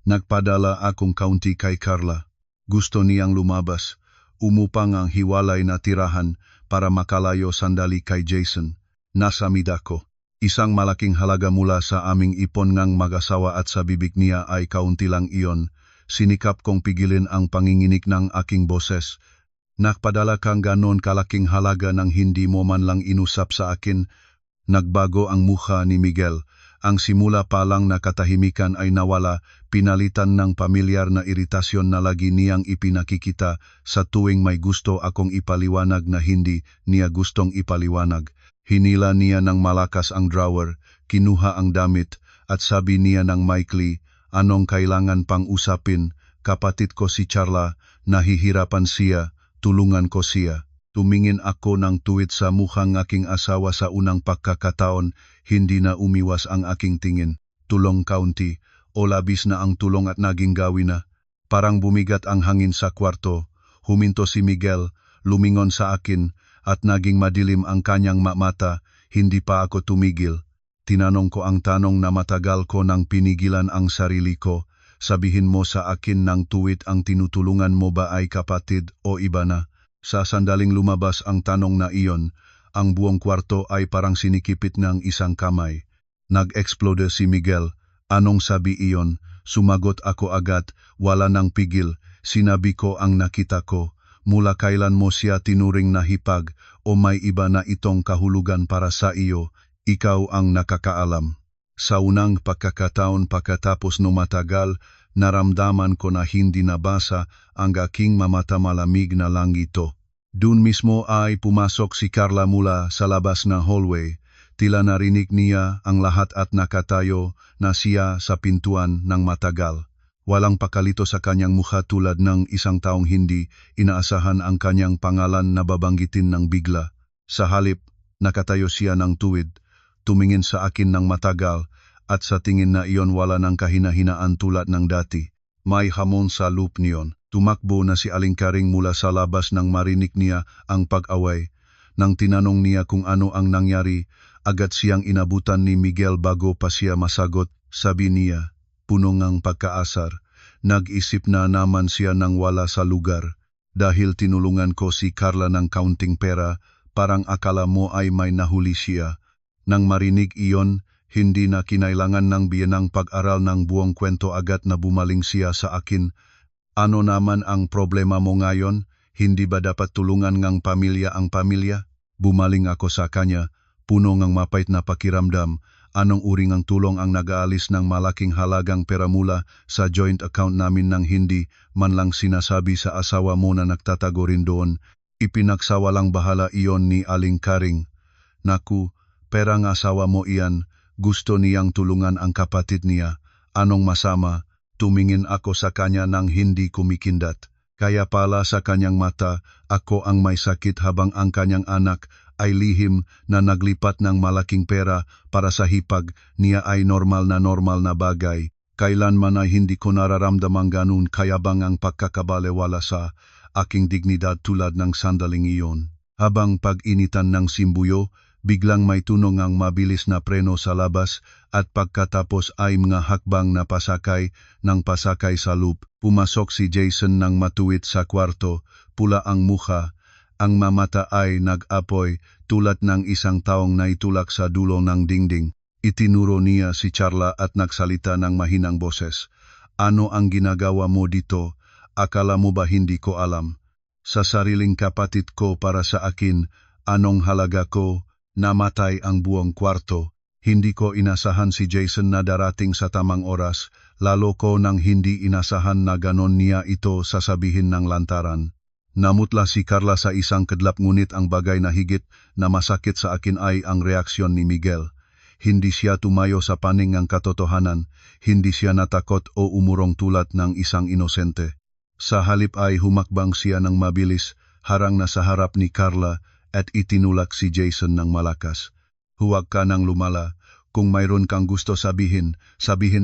nagpadala akong kaunti kay Carla. Gusto niyang lumabas, umupang ang hiwalay na tirahan para makalayo sandali kay Jason. Nasamid ako. Isang malaking halaga mula sa aming ipon ng mag-asawa at sa bibig niya ay kaunti lang iyon. Sinikap kong pigilin ang panginginig ng aking boses. Nakpadala kang ganon kalaking halaga nang hindi mo man lang inusap sa akin. Nagbago ang mukha ni Miguel. Ang simula pa lang na katahimikan ay nawala, pinalitan ng pamilyar na iritasyon na lagi niyang ipinakikita sa tuwing may gusto akong ipaliwanag na hindi niya gustong ipaliwanag. Hinila niya ng malakas ang drawer, kinuha ang damit, at sabi niya ng maikli, "Anong kailangan pang usapin? Kapatid ko si Charla, nahihirapan siya, tulungan ko siya." Tumingin ako ng tuwid sa mukhang aking asawa sa unang pagkakataon, hindi na umiwas ang aking tingin. Tulong kaunti, o labis na ang tulong at naging gawi na. Parang bumigat ang hangin sa kwarto. Huminto si Miguel, lumingon sa akin, at naging madilim ang kanyang mata, hindi pa ako tumigil. Tinanong ko ang tanong na matagal ko nang pinigilan ang sarili ko. Sabihin mo sa akin ng tuwid, ang tinutulungan mo ba ay kapatid o iba na? Sa sandaling lumabas ang tanong na iyon, ang buong kwarto ay parang sinikipit ng isang kamay. Nag-explode si Miguel. "Anong sabi iyon?" Sumagot ako agad, wala nang pigil. Sinabi ko ang nakita ko. "Mula kailan mo siya tinuring na hipag o may iba na itong kahulugan para sa iyo? Ikaw ang nakakaalam." Sa unang pagkakataon pagkatapos ng matagal, naramdaman ko na hindi nabasa ang aking mamata malamig na langito. Doon mismo ay pumasok si Carla mula sa labas na hallway. Tila narinig niya ang lahat at nakatayo na siya sa pintuan ng matagal. Walang pakalito sa kanyang mukha tulad ng isang taong hindi inaasahan ang kanyang pangalan na babanggitin ng bigla. Sa halip, nakatayo siya ng tuwid, tumingin sa akin ng matagal, at sa tingin na iyon wala ng kahina-hinaan tulad ng dati. May hamon sa loop niyon. Tumakbo na si Aling Karing mula sa labas nang marinig niya ang pag-away. Nang tinanong niya kung ano ang nangyari, agad siyang inabutan ni Miguel bago pa siya masagot. Sabi niya, puno ng pagkaasar. Nag-isip na naman siya nang wala sa lugar. Dahil tinulungan ko si Carla ng kaunting pera, parang akala mo ay may nahuli siya. Nang marinig iyon, hindi na kinailangan ng biyenang pag-aral ng buong kwento, agad na bumaling siya sa akin. "Ano naman ang problema mo ngayon? Hindi ba dapat tulungan ng pamilya ang pamilya?" Bumaling ako sa kanya, puno ng mapait na pakiramdam. Anong uring ang tulong ang nag-aalis ng malaking halagang pera mula sa joint account namin nang hindi man lang sinasabi sa asawa mo na nagtatago rin doon? Ipinagsawalang bahala iyon ni Aling Karing. "Naku, pera ng asawa mo iyan. Gusto niyang tulungan ang kapatid niya. Anong masama?" Tumingin ako sa kanya nang hindi kumikindat. Kaya pala sa kanyang mata, ako ang may sakit habang ang kanyang anak ay lihim na naglipat ng malaking pera para sa hipag niya ay normal na bagay. Kailanman ay hindi ko nararamdamang ganun kayabang ang pagkakabalewala sa aking dignidad tulad ng sandaling iyon. Habang pag-initan ng simbuyo, biglang may tunog ang mabilis na preno sa labas at pagkatapos ay mga hakbang na pasakay sa loop. Pumasok si Jason nang matuwid sa kwarto, pula ang mukha. Ang mamata ay nag-apoy tulad ng isang taong naitulak sa dulo ng dingding. Itinuro niya si Charla at nagsalita ng mahinang boses. "Ano ang ginagawa mo dito? Akala mo ba hindi ko alam? Sa sariling kapatid ko para sa akin, anong halaga ko?" Namatay ang buong kwarto. Hindi ko inasahan si Jason na darating sa tamang oras, lalo ko nang hindi inasahan na ganon niya ito sasabihin ng lantaran. Namutla si Carla sa isang kidlap, ngunit ang bagay na higit na masakit sa akin ay ang reaksyon ni Miguel. Hindi siya tumayo sa panig ng katotohanan, hindi siya natakot o umurong tulad ng isang inosente. Sa halip ay humakbang siya ng mabilis, harang na sa harap ni Carla, at itinulak si Jason ng malakas. "Huwag ka nang lumala. Kung mayroon kang gusto sabihin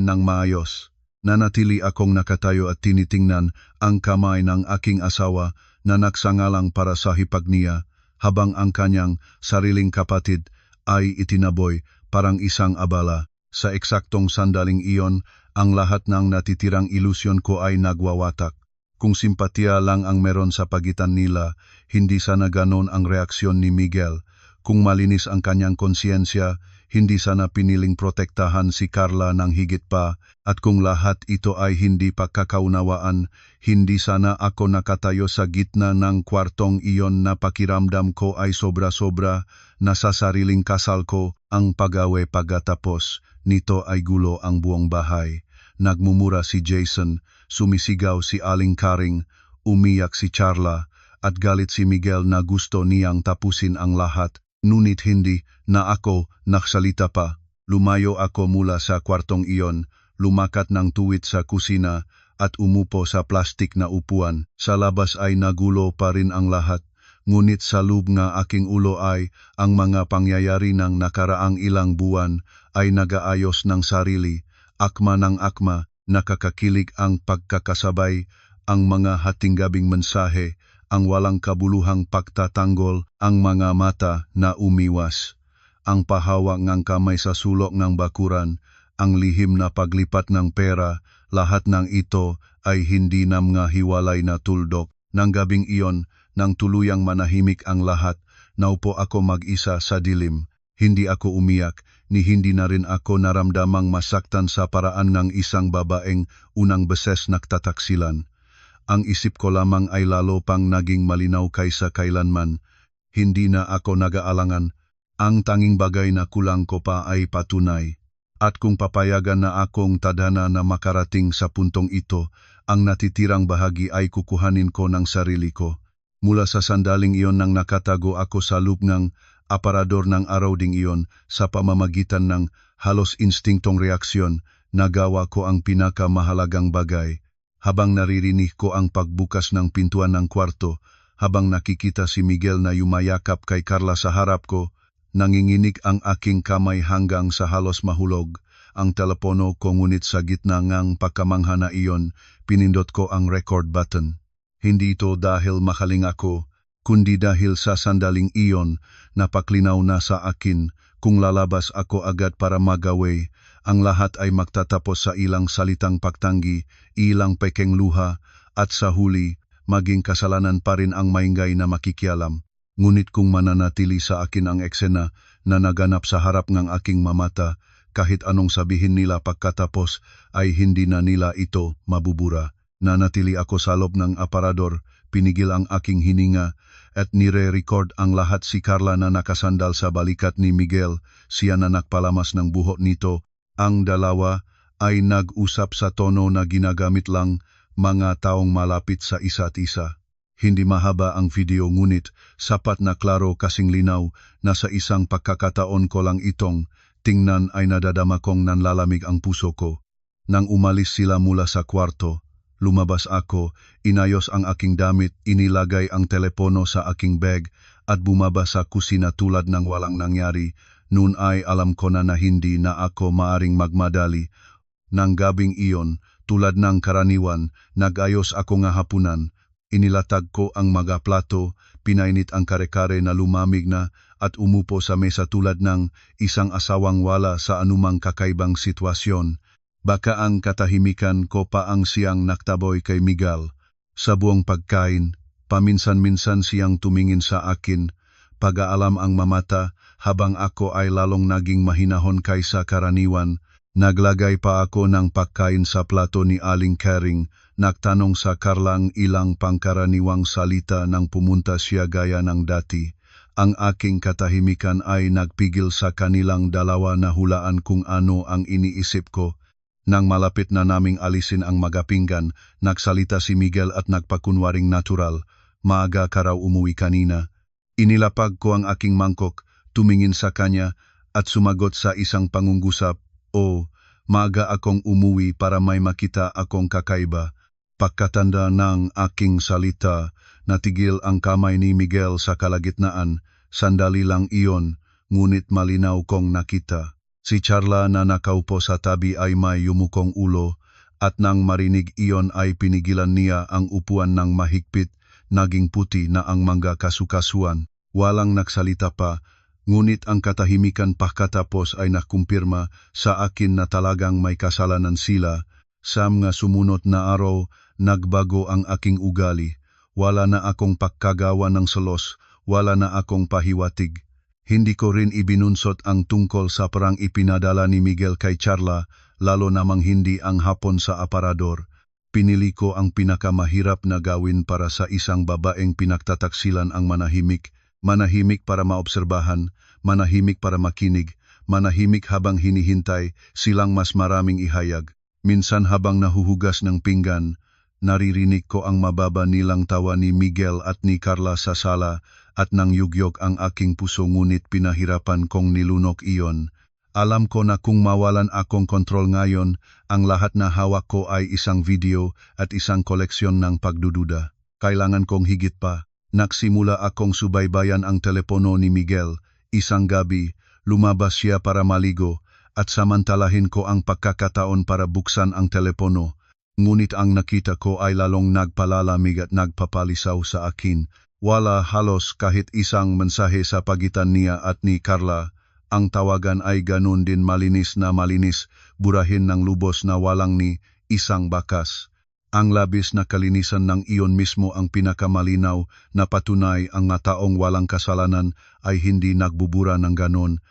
ng maayos." Nanatili akong nakatayo at tinitingnan ang kamay ng aking asawa na nagsangalang para sa hipag niya, habang ang kanyang sariling kapatid ay itinaboy parang isang abala. Sa eksaktong sandaling iyon, ang lahat ng natitirang ilusyon ko ay nagwawatak. Kung simpatiya lang ang meron sa pagitan nila, hindi sana ganon ang reaksyon ni Miguel. Kung malinis ang kanyang konsyensya, hindi sana piniling protektahan si Carla ng higit pa, at kung lahat ito ay hindi pagkakaunawaan, hindi sana ako nakatayo sa gitna ng kwartong iyon na pakiramdam ko ay sobra-sobra na sa sariling kasal ko. Ang pag-awe pagkatapos nito ay gulo ang buong bahay. Nagmumura si Jason, sumisigaw si Aling Karing, umiyak si Charla, at galit si Miguel na gusto niyang tapusin ang lahat. Ngunit hindi na ako naksalita pa. Lumayo ako mula sa kwartong iyon, lumakat ng tuwid sa kusina at umupo sa plastik na upuan. Sa labas ay nagulo pa rin ang lahat. Ngunit sa loob ng aking ulo ay ang mga pangyayari ng nakaraang ilang buwan ay nagaayos ng sarili. Akma ng akma, nakakakilig ang pagkakasabay, ang mga hatinggabing mensahe, ang walang kabuluhang pagtatanggol, ang mga mata na umiwas, ang pahawak ng kamay sa sulok ng bakuran, ang lihim na paglipat ng pera, lahat ng ito ay hindi na mga hiwalay na tuldok. Nang gabing iyon, nang tuluyang manahimik ang lahat, naupo ako mag-isa sa dilim. Hindi ako umiyak, ni hindi na rin ako naramdamang masaktan sa paraan ng isang babaeng unang beses nagtataksilan. Ang isip ko lamang ay lalo pang naging malinaw kaysa kailanman. Hindi na ako nag-aalangan. Ang tanging bagay na kulang ko pa ay patunay. At kung papayagan na akong tadhana na makarating sa puntong ito, ang natitirang bahagi ay kukuhanin ko ng sarili ko. Mula sa sandaling iyon nang nakatago ako sa loob ng aparador ng araw ding iyon, sa pamamagitan ng halos instinktong reaksyon, nagawa ko ang pinakamahalagang bagay. Habang naririnig ko ang pagbukas ng pintuan ng kwarto, habang nakikita si Miguel na yumayakap kay Carla sa harap ko, nanginginig ang aking kamay hanggang sa halos mahulog. Ang telepono ko, ngunit sa gitna ng pagkamangha na iyon, pinindot ko ang record button. Hindi ito dahil makaling ako, kundi dahil sa sandaling iyon, napaklinaw na sa akin, kung lalabas ako agad para mag-away, ang lahat ay magtatapos sa ilang salitang pagtanggi, ilang pekeng luha, at sa huli, maging kasalanan pa rin ang maingay na makikialam. Ngunit kung mananatili sa akin ang eksena na naganap sa harap ng aking mamata, kahit anong sabihin nila pagkatapos, ay hindi na nila ito mabubura. Nanatili ako sa loob ng aparador, pinigil ang aking hininga, at nire-record ang lahat. Si Carla na nakasandal sa balikat ni Miguel, siya na nagpalamas ng buhok nito. Ang dalawa ay nag-usap sa tono na ginagamit lang mga taong malapit sa isa't isa. Hindi mahaba ang video, ngunit sapat na klaro kasing linaw na sa isang pagkakataon ko lang itong tingnan ay nadadama kong nanlalamig ang puso ko. Nang umalis sila mula sa kwarto, lumabas ako, inayos ang aking damit, inilagay ang telepono sa aking bag at bumaba sa kusina tulad ng walang nangyari. Noon ay alam ko na hindi na ako maaring magmadali. Nang gabing iyon, tulad ng karaniwan, nag-ayos ako ng hapunan. Inilatag ko ang mga plato, pinainit ang kare-kare na lumamig na at umupo sa mesa tulad ng isang asawang wala sa anumang kakaibang sitwasyon. Baka ang katahimikan ko pa ang siyang naktaboy kay Miguel. Sa buong pagkain, paminsan-minsan siyang tumingin sa akin, pag-aalam ang mamata, habang ako ay lalong naging mahinahon kaysa karaniwan. Naglagay pa ako ng pagkain sa plato ni Aling Karing, nagtanong sa Carlang ilang pangkaraniwang salita nang pumunta siya gaya ng dati. Ang aking katahimikan ay nagpigil sa kanilang dalawa na hulaan kung ano ang iniisip ko. Nang malapit na naming alisin ang magapinggan, nagsalita si Miguel at nagpakunwaring natural. Maaga ka raw umuwi kanina. Inilapag ko ang aking mangkok, tumingin sa kanya, at sumagot sa isang pangungusap, "O, maaga akong umuwi para may makita akong kakaiba." Pagkatanda ng aking salita, natigil ang kamay ni Miguel sa kalagitnaan. Sandali lang iyon, ngunit malinaw kong nakita. Si Charla na nakaupo sa tabi ay may yumukong ulo, at nang marinig iyon ay pinigilan niya ang upuan ng mahigpit, naging puti na ang mga kasukasuan. Walang nagsalita pa, ngunit ang katahimikan pagkatapos ay nakumpirma sa akin na talagang may kasalanan sila. Sa mga sumunod na araw, nagbago ang aking ugali. Wala na akong pagkagawa ng selos, wala na akong pahiwatig. Hindi ko rin ibinunsot ang tungkol sa perang ipinadala ni Miguel kay Charla, lalo namang hindi ang hapon sa aparador. Pinili ko ang pinakamahirap na gawin para sa isang babaeng pinagtataksilan ang manahimik para maobserbahan, manahimik para makinig, manahimik habang hinihintay silang mas maraming ihayag. Minsan habang nahuhugas ng pinggan, naririnig ko ang mababa nilang tawa ni Miguel at ni Carla sa sala at nang yugyok ang aking puso ngunit pinahirapan kong nilunok iyon. Alam ko na kung mawalan akong kontrol ngayon, ang lahat na hawak ko ay isang video at isang koleksyon ng pagdududa. Kailangan kong higit pa. Nagsimula akong subaybayan ang telepono ni Miguel. Isang gabi, lumabas siya para maligo at samantalahin ko ang pagkakataon para buksan ang telepono. Ngunit ang nakita ko ay lalong nagpalalamig at nagpapalisaw sa akin. Wala halos kahit isang mensahe sa pagitan niya at ni Carla. Ang tawagan ay ganun din malinis, burahin ng lubos na walang ni isang bakas. Ang labis na kalinisan ng iyon mismo ang pinakamalinaw na patunay ang mga taong walang kasalanan ay hindi nagbubura ng ganon.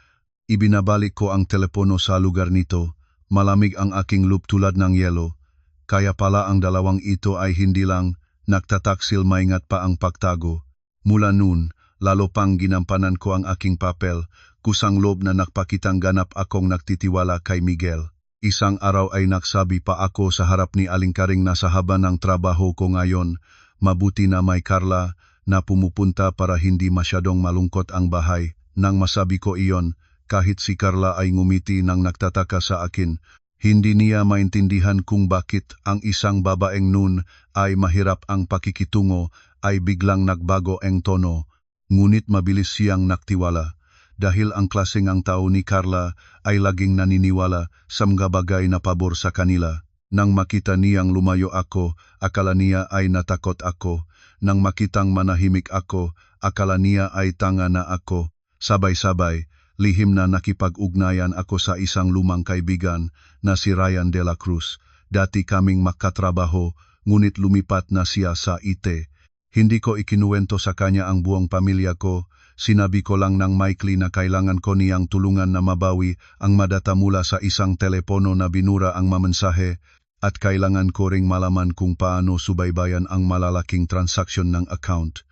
Ibinabalik ko ang telepono sa lugar nito. Malamig ang aking loop tulad ng yelo. Kaya pala ang dalawang ito ay hindi lang nagtataksil, maingat pa ang pagtago. Mula noon, lalo pang ginampanan ko ang aking papel, kusang loob na nakpakitang ganap akong nagtitiwala kay Miguel. Isang araw ay nagsabi pa ako sa harap ni Aling Karing na sa haba ng trabaho ko ngayon, mabuti na may Carla na pumupunta para hindi masyadong malungkot ang bahay. Nang masabi ko iyon, kahit si Carla ay ngumiti nang nagtataka sa akin. Hindi niya maintindihan kung bakit ang isang babaeng noon ay mahirap ang pakikitungo ay biglang nagbago ang tono. Ngunit mabilis siyang naktiwala. Dahil ang klaseng ang tao ni Carla ay laging naniniwala sa mga bagay na pabor sa kanila. Nang makita niyang lumayo ako, akala niya ay natakot ako. Nang makitang manahimik ako, akala niya ay tanga na ako. Sabay-sabay, lihim na nakipag-ugnayan ako sa isang lumang kaibigan na si Ryan de la Cruz. Dati kaming makatrabaho, ngunit lumipat na siya sa IT. Hindi ko ikinuwento sa kanya ang buong pamilya ko. Sinabi ko lang ng maikli na kailangan ko niyang tulungan na mabawi ang madata mula sa isang telepono na binura ang mamensahe at kailangan ko ring malaman kung paano subaybayan ang malalaking transaksyon ng account.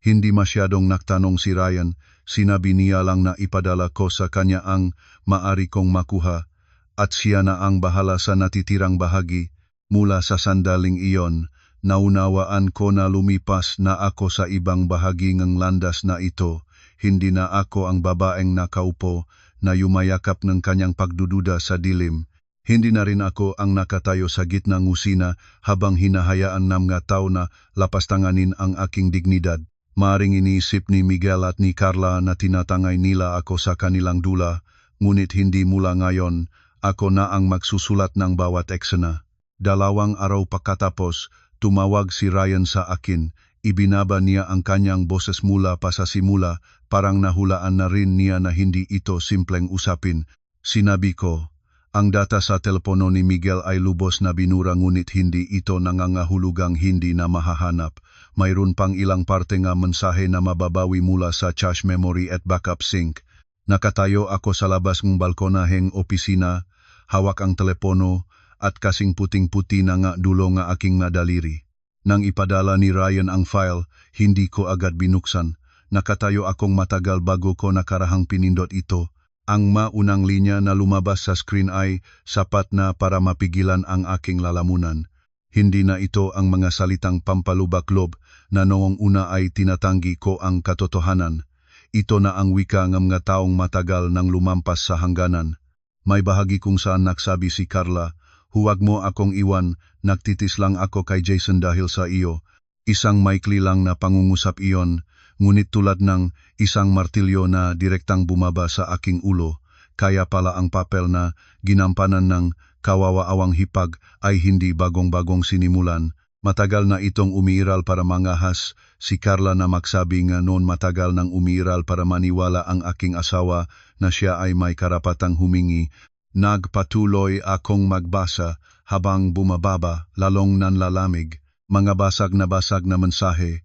Hindi masyadong nagtanong si Ryan, sinabi niya lang na ipadala ko sa kanya ang maari kong makuha at siya na ang bahala sa natitirang bahagi. Mula sa sandaling iyon, naunawaan ko na lumipas na ako sa ibang bahagi ng landas na ito. Hindi na ako ang babaeng nakaupo na yumayakap ng kanyang pagdududa sa dilim. Hindi na rin ako ang nakatayo sa gitna ng usina habang hinahayaan ng mga tao na lapastanganin ang aking dignidad. Maaring iniisip ni Miguel at ni Carla na tinatangay nila ako sa kanilang dula, ngunit hindi mula ngayon, ako na ang magsusulat ng bawat eksena. 2 araw pagkatapos, tumawag si Ryan sa akin. Ibinaba niya ang kanyang boses mula pa sa simula, parang nahulaan na rin niya na hindi ito simpleng usapin. Sinabi ko, ang data sa telepono ni Miguel ay lubos na binura ngunit hindi ito nangangahulugang hindi na mahahanap. Mayroon pang ilang parte nga mensahe na mababawi mula sa cache memory at backup sync. Nakatayo ako sa labas ng balkonaheng opisina, hawak ang telepono at kasing puting-puti na nga dulo nga aking nadaliri. Nang ipadala ni Ryan ang file, hindi ko agad binuksan. Nakatayo akong matagal bago ko nakarahang pinindot ito. Ang maunang linya na lumabas sa screen ay sapat na para mapigilan ang aking lalamunan. Hindi na ito ang mga salitang pampalubak-lob na noong una ay tinatanggi ko ang katotohanan. Ito na ang wika ng mga taong matagal nang lumampas sa hangganan. May bahagi kung saan nagsabi si Carla, "Huwag mo akong iwan, nagtitis lang ako kay Jason dahil sa iyo." Isang maikli lang na pangungusap iyon, ngunit tulad ng isang martilyo na direktang bumaba sa aking ulo, kaya pala ang papel na ginampanan ng kawawa-awang hipag ay hindi bagong-bagong sinimulan. Matagal na itong umiiral para mangahas, si Carla na magsabi nga noon matagal nang umiiral para maniwala ang aking asawa na siya ay may karapatang humingi. Nagpatuloy akong magbasa habang bumababa, lalong nanlalamig, mga basag na mensahe.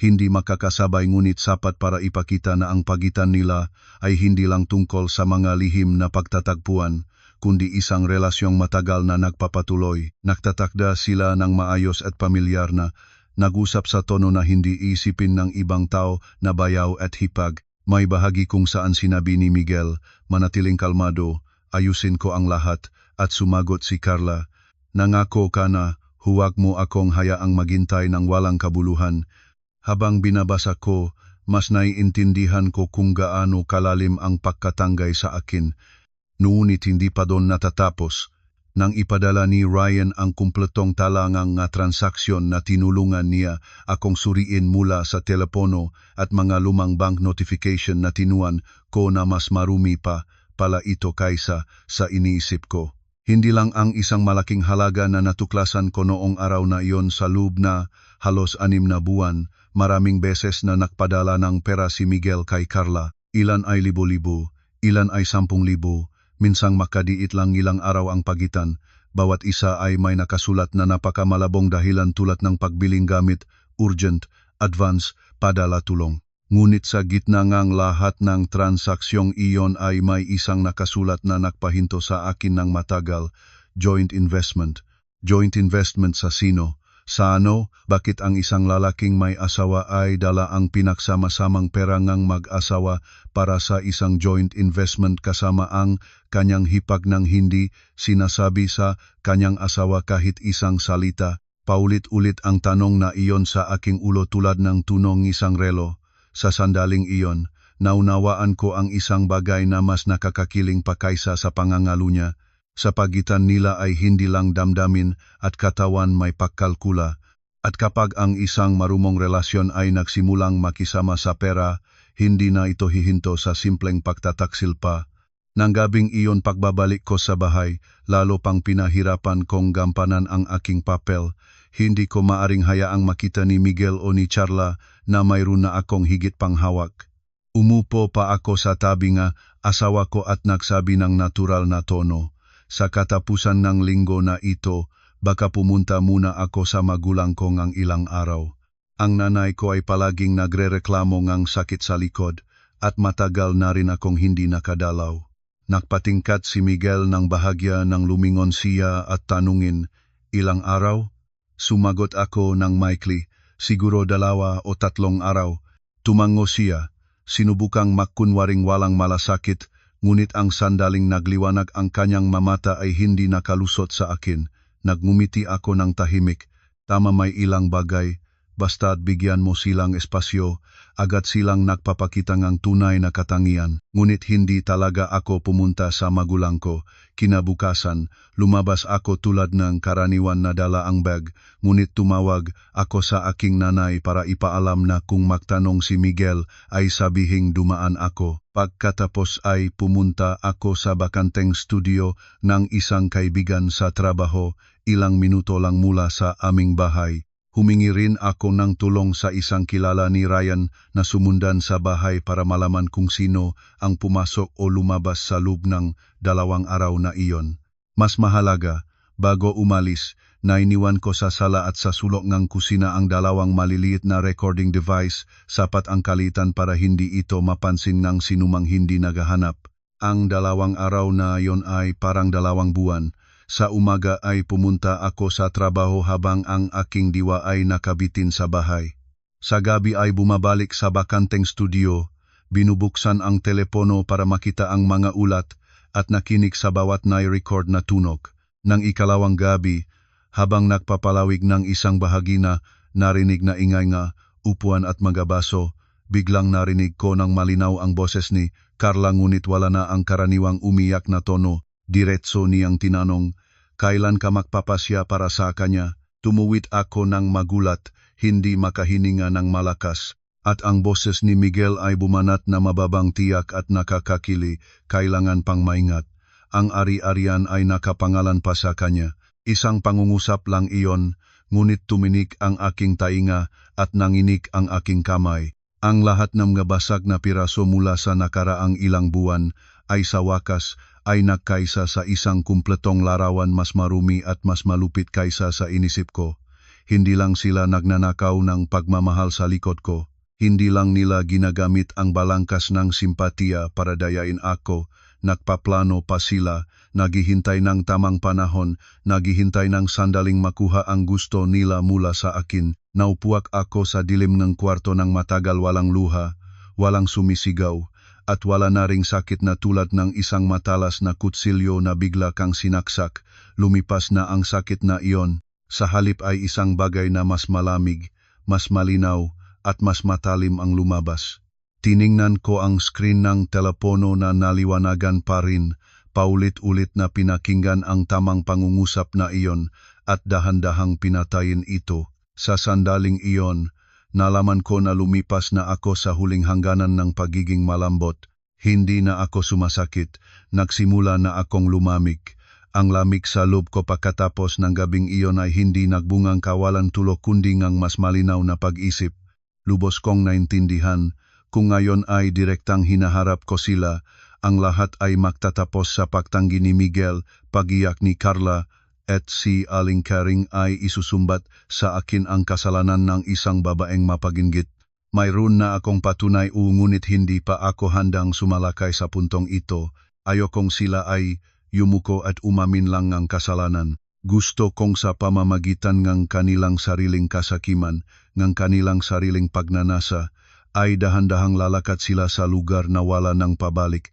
hindi makakasabay ngunit sapat para ipakita na ang pagitan nila ay hindi lang tungkol sa mga lihim na pagtatagpuan, kundi isang relasyong matagal na nagpapatuloy. Nagtatakda sila ng maayos at pamilyar na nag-usap sa tono na hindi isipin ng ibang tao na bayaw at hipag. May bahagi kung saan sinabi ni Miguel, manatiling kalmado, ayusin ko ang lahat, at sumagot si Carla, nangako ka na, huwag mo akong hayaang maghintay ng walang kabuluhan. Habang binabasa ko, mas naiintindihan ko kung gaano kalalim ang pagkatanggay sa akin. Ngunit hindi pa doon natatapos. Nang ipadala ni Ryan ang kumpletong talangang transaksyon na tinulungan niya akong suriin mula sa telepono at mga lumang bank notification na tinuan ko na mas marumi pa pala ito kaysa sa iniisip ko. Hindi lang ang isang malaking halaga na natuklasan ko noong araw na iyon sa loob na halos 6 na buwan. Maraming beses na nakpadala ng pera si Miguel kay Carla. Ilan ay 1,000, ilan ay 10,000, minsang makadiit lang ilang araw ang pagitan. Bawat isa ay may nakasulat na napakamalabong dahilan tulad ng pagbiling gamit, urgent, advance, padala tulong. Ngunit sa gitna ngang lahat ng transaksyong iyon ay may isang nakasulat na nagpahinto sa akin ng matagal, joint investment. Joint investment sa sino? Sa ano, bakit ang isang lalaking may asawa ay dala ang pinagsama-samang pera ngang mag-asawa para sa isang joint investment kasama ang kanyang hipag ng hindi sinasabi sa kanyang asawa kahit isang salita? Paulit-ulit ang tanong na iyon sa aking ulo tulad ng tunong isang relo. Sa sandaling iyon, naunawaan ko ang isang bagay na mas nakakakiling pa kaysa sa pangangalo niya. Sa pagitan nila ay hindi lang damdamin at katawan may pagkalkula. At kapag ang isang marumong relasyon ay nagsimulang makisama sa pera, hindi na ito hihinto sa simpleng pagtataksil pa. Nang gabing iyon pagbabalik ko sa bahay, lalo pang pinahirapan kong gampanan ang aking papel. Hindi ko maaring hayaang makita ni Miguel o ni Carla na mayroon na akong higit pang hawak. Umupo pa ako sa tabi nga asawa ko at nagsabi ng natural na tono. Sa katapusan ng linggo na ito, baka pumunta muna ako sa magulang ko ngang ilang araw. Ang nanay ko ay palaging nagrereklamo ngang sakit sa likod at matagal na rin akong hindi nakadalaw. Nagpatingkat si Miguel ng bahagya nang lumingon siya at tanungin, ilang araw? Sumagot ako ng maikli, siguro 2 o 3 araw. Tumango siya, sinubukang makunwaring walang malasakit, ngunit ang sandaling nagliwanag ang kanyang mamata ay hindi nakalusot sa akin. Nagngumiti ako ng tahimik. Tama, may ilang bagay, basta't bigyan mo silang espasyo, agad silang nagpapakita ng tunay na katangian. Ngunit hindi talaga ako pumunta sa magulang ko. Kinabukasan, lumabas ako tulad ng karaniwan na dala ang bag, ngunit tumawag ako sa aking nanay para ipaalam na kung magtanong si Miguel ay sabihing dumaan ako. Pagkatapos ay pumunta ako sa bakanteng studio ng isang kaibigan sa trabaho, ilang minuto lang mula sa aming bahay. Humingi rin ako ng tulong sa isang kilala ni Ryan na sumundan sa bahay para malaman kung sino ang pumasok o lumabas sa loob ng 2 araw na iyon. Mas mahalaga, bago umalis, nainiwan ko sa sala at sa sulok ng kusina ang 2 maliliit na recording device, sapat ang kalitan para hindi ito mapansin ng sinumang hindi naghahanap. Ang 2 araw na iyon ay parang 2 buwan. Sa umaga ay pumunta ako sa trabaho habang ang aking diwa ay nakabitin sa bahay. Sa gabi ay bumabalik sa bakanteng studio, binubuksan ang telepono para makita ang mga ulat at nakinig sa bawat nai-record na tunog. Nang ikalawang gabi, habang nagpapalawig ng isang bahagi na narinig na ingay nga, upuan at mga baso, biglang narinig ko ng malinaw ang boses ni Carla ngunit wala na ang karaniwang umiyak na tono. Diretso niyang tinanong, kailan ka magpapasya para sa kanya? Tumuwit ako ng magulat, hindi makahininga ng malakas. At ang boses ni Miguel ay bumanat na mababang tiyak at nakakakili, kailangan pang maingat. Ang ari-arian ay nakapangalan pa sa kanya. Isang pangungusap lang iyon, ngunit tuminik ang aking tainga at nanginik ang aking kamay. Ang lahat ng mga basag na piraso mula sa nakaraang ilang buwan ay sa wakas ay nagkaisa sa isang kumpletong larawan mas marumi at mas malupit kaysa sa inisip ko. Hindi lang sila nagnanakaw ng pagmamahal sa likod ko. Hindi lang nila ginagamit ang balangkas ng simpatiya para dayain ako. Nagpaplano pa sila, naghihintay ng tamang panahon, naghihintay ng sandaling makuha ang gusto nila mula sa akin. Naupuak ako sa dilim ng kwarto ng matagal, walang luha, walang sumisigaw, at wala na ring sakit na tulad ng isang matalas na kutsilyo na bigla kang sinaksak. Lumipas na ang sakit na iyon. Sa halip ay isang bagay na mas malamig, mas malinaw, at mas matalim ang lumabas. Tiningnan ko ang screen ng telepono na naliwanagan pa rin, paulit-ulit na pinakinggan ang tamang pangungusap na iyon at dahan-dahang pinatayin ito. Sa sandaling iyon, nalaman ko na lumipas na ako sa huling hangganan ng pagiging malambot. Hindi na ako sumasakit, nagsimula na akong lumamig. Ang lamig sa loob ko pagkatapos ng gabing iyon ay hindi nagbungang kawalan tulo kundi ngang mas malinaw na pag-isip. Lubos kong naintindihan, kung ngayon ay direktang hinaharap ko sila, ang lahat ay magtatapos sa pagtanggi ni Miguel, pagiyak ni Carla, at si Aling Karing ay isusumbat sa akin ang kasalanan ng isang babaeng mapaginggit. Mayroon na akong patunay ngunit hindi pa ako handang sumalakay sa puntong ito. Ayokong sila ay yumuko at umamin lang ng kasalanan. Gusto kong sa pamamagitan ng kanilang sariling kasakiman, ng kanilang sariling pagnanasa, ay dahan-dahang lalakad sila sa lugar na wala ng pabalik.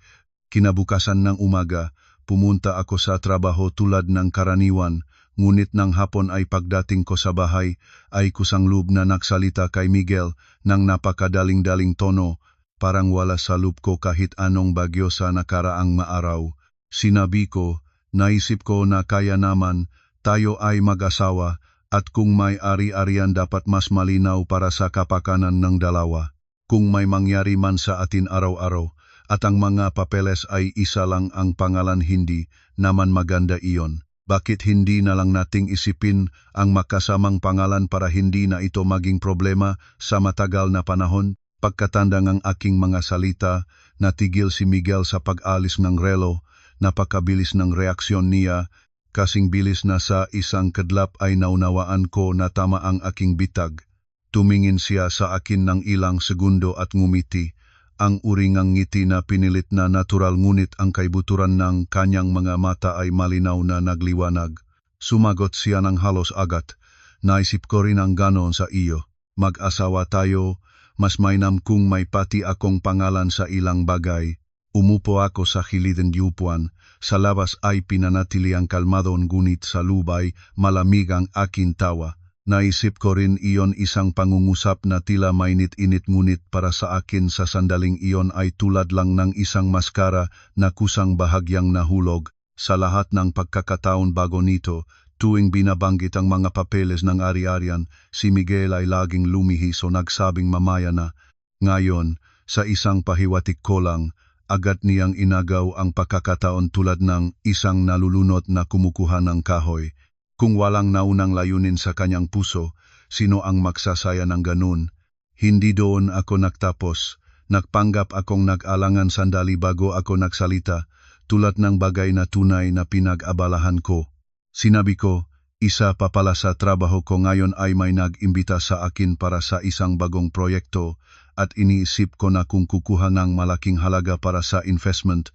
Kinabukasan ng umaga, pumunta ako sa trabaho tulad ng karaniwan, ngunit ng hapon ay pagdating ko sa bahay, ay kusang loob na nagsalita kay Miguel ng napakadaling-daling tono, parang wala sa loob ko kahit anong bagyo sa nakaraang maaraw. Sinabi ko, naisip ko na kaya naman, tayo ay mag-asawa, at kung may ari-arian dapat mas malinaw para sa kapakanan ng dalawa. Kung may mangyari man sa atin araw-araw, at ang mga papeles ay isa lang ang pangalan, hindi naman maganda iyon. Bakit hindi na lang nating isipin ang makasamang pangalan para hindi na ito maging problema sa matagal na panahon? Pagkatanda ng aking mga salita, natigil si Miguel sa pag-alis ng relo. Napakabilis ng reaksyon niya, kasing bilis na sa isang kadlap ay naunawaan ko na tama ang aking bitag. Tumingin siya sa akin ng ilang segundo at ngumiti. Ang uri ng ngiti na pinilit na natural ngunit ang kaibuturan ng kanyang mga mata ay malinaw na nagliwanag. Sumagot siya ng halos agad. Naisip ko rin ang ganon sa iyo. Mag-asawa tayo, mas mainam kung may pati akong pangalan sa ilang bagay. Umupo ako sa gilid ng upuan. Sa labas ay pinanatili ang kalmado ngunit sa lubay malamig ang aking tawa. Naisip ko rin iyon isang pangungusap na tila mainit-init ngunit para sa akin sa sandaling iyon ay tulad lang ng isang maskara na kusang bahagyang nahulog. Sa lahat ng pagkakataon bago nito, tuwing binabanggit ang mga papeles ng ari-arian, si Miguel ay laging lumihis o nagsabing mamaya na. Ngayon, sa isang pahiwatig ko lang, agad niyang inagaw ang pagkakataon tulad ng isang nalulunot na kumukuha ng kahoy. Kung walang naunang layunin sa kanyang puso, sino ang magsasaya ng ganun? Hindi doon ako nagtapos. Nagpanggap akong nag-alangan sandali bago ako nagsalita, tulad ng bagay na tunay na pinag-abalahan ko. Sinabi ko, isa pa pala sa trabaho ko ngayon ay may nag-imbita sa akin para sa isang bagong proyekto, at iniisip ko na kung kukuha ng malaking halaga para sa investment,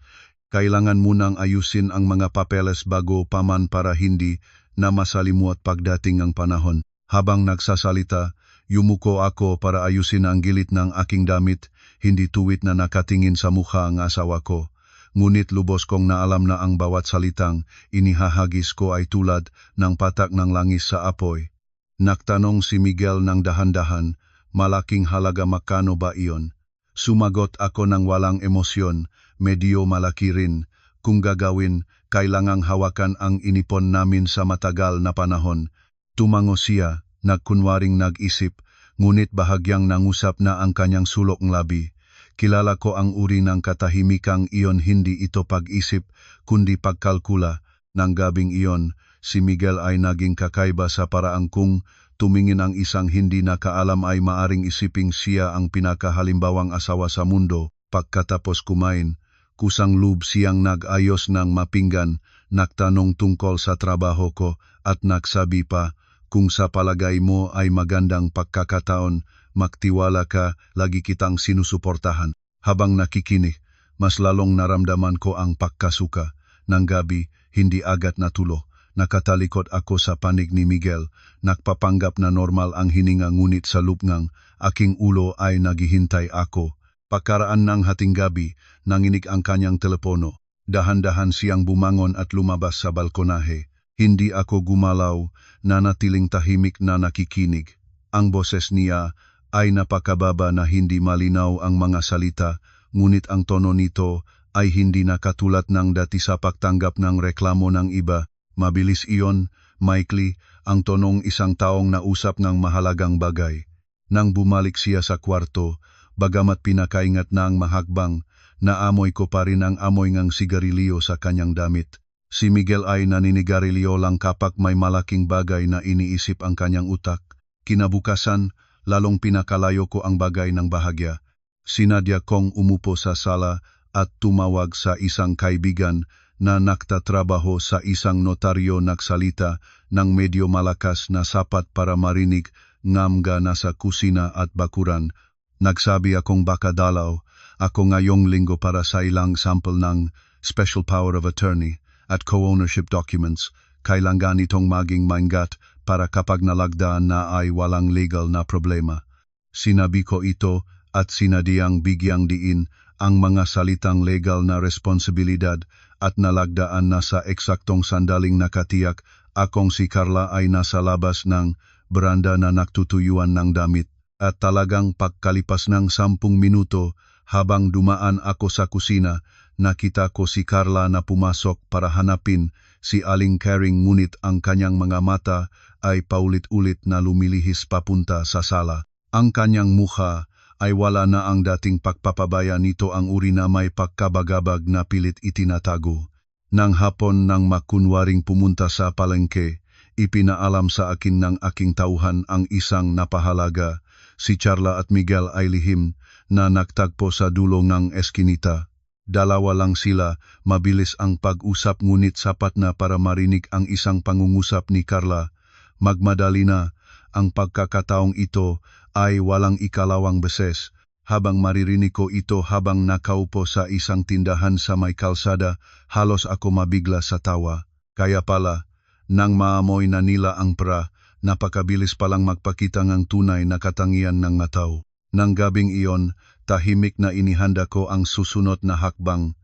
kailangan munang ayusin ang mga papeles bago pa man para hindi na masalimuot pagdating ng panahon. Habang nagsasalita, yumuko ako para ayusin ang gilid ng aking damit, hindi tuwid na nakatingin sa mukha ang asawa ko. Ngunit lubos kong naalam na ang bawat salitang inihahagis ko ay tulad ng patak ng langis sa apoy. Nagtanong si Miguel ng dahan-dahan, malaking halaga makano ba iyon? Sumagot ako ng walang emosyon, medyo malaki rin. Kung gagawin, kailangang hawakan ang inipon namin sa matagal na panahon. Tumango siya, nagkunwaring nag-isip, ngunit bahagyang nangusap na ang kanyang sulok ng labi. Kilala ko ang uri ng katahimikang iyon, hindi ito pag-isip, kundi pagkalkula. Nang gabing iyon, si Miguel ay naging kakaiba sa paraang kung tumingin ang isang hindi nakaalam ay maaring isiping siya ang pinakahalimbawang asawa sa mundo. Pagkatapos kumain, kusang loob siyang nag-ayos ng mapinggan, nagtanong tungkol sa trabaho ko at nagsabi pa, Kung sa palagay mo ay magandang pagkakataon, magtiwala ka, lagi kitang sinusuportahan. Habang nakikinig, mas lalong naramdaman ko ang pagkasuka. Nang gabi, hindi agad natulo. Nakatalikod ako sa panig ni Miguel. Nagpapanggap na normal ang hininga ngunit sa lupngang aking ulo ay naghihintay ako. Pagkaraan ng hating gabi, nanginig ang kanyang telepono. Dahan-dahan siyang bumangon at lumabas sa balkonahe. Hindi ako gumalaw, nanatiling tahimik na nakikinig. Ang boses niya ay napakababa na hindi malinaw ang mga salita, ngunit ang tono nito ay hindi na katulad ng dati sa pagtanggap ng reklamo ng iba. Mabilis iyon, maikli, ang tonong isang taong nausap ng mahalagang bagay. Nang bumalik siya sa kwarto, bagamat pinakaingat na ang mahakbang, naamoy ko pa rin ang amoy ng sigarilyo sa kanyang damit. Si Miguel ay naninigarilyo lang kapag may malaking bagay na iniisip ang kanyang utak. Kinabukasan, lalong pinakalayo ko ang bagay ng bahagya. Sinadya kong umupo sa sala at tumawag sa isang kaibigan na nagtatrabaho sa isang notaryo nagsalita ng medyo malakas na sapat para marinig ngamga nasa kusina at bakuran. Nagsabi akong baka dalaw ako ngayong linggo para sa ilang sample ng Special Power of Attorney at co-ownership documents. Kailangan itong maging maingat para kapag nalagdaan na ay walang legal na problema. Sinabi ko ito at sinadyang bigyang diin ang mga salitang legal na responsibilidad at nalagdaan na sa eksaktong sandaling nakatiyak akong si Carla ay nasa labas ng beranda na nagtutuyuan ng damit. At talagang pagkalipas ng 10 minuto habang dumaan ako sa kusina, nakita ko si Carla na pumasok para hanapin si Aling Kering ngunit ang kanyang mga mata ay paulit-ulit na lumilihis papunta sa sala. Ang kanyang mukha ay wala na ang dating pagpapabaya nito ang uri na may pagkabagabag na pilit itinatago. Nang hapon nang makunwaring pumunta sa palengke, ipinaalam sa akin ng aking tauhan ang isang napahalaga. Si Carla at Miguel ay lihim na nagtagpo sa dulo ng eskinita. Dalawa lang sila, mabilis ang pag-usap ngunit sapat na para marinig ang isang pangungusap ni Carla. Magmadali na, ang pagkakataong ito ay walang ikalawang beses. Habang maririnig ko ito habang nakaupo sa isang tindahan sa may kalsada, halos ako mabigla sa tawa. Kaya pala, nang maamoy na nila ang pra, napakabilis palang magpakita ng tunay na katangian ng ngataw. Nang gabing iyon, tahimik na inihanda ko ang susunod na hakbang.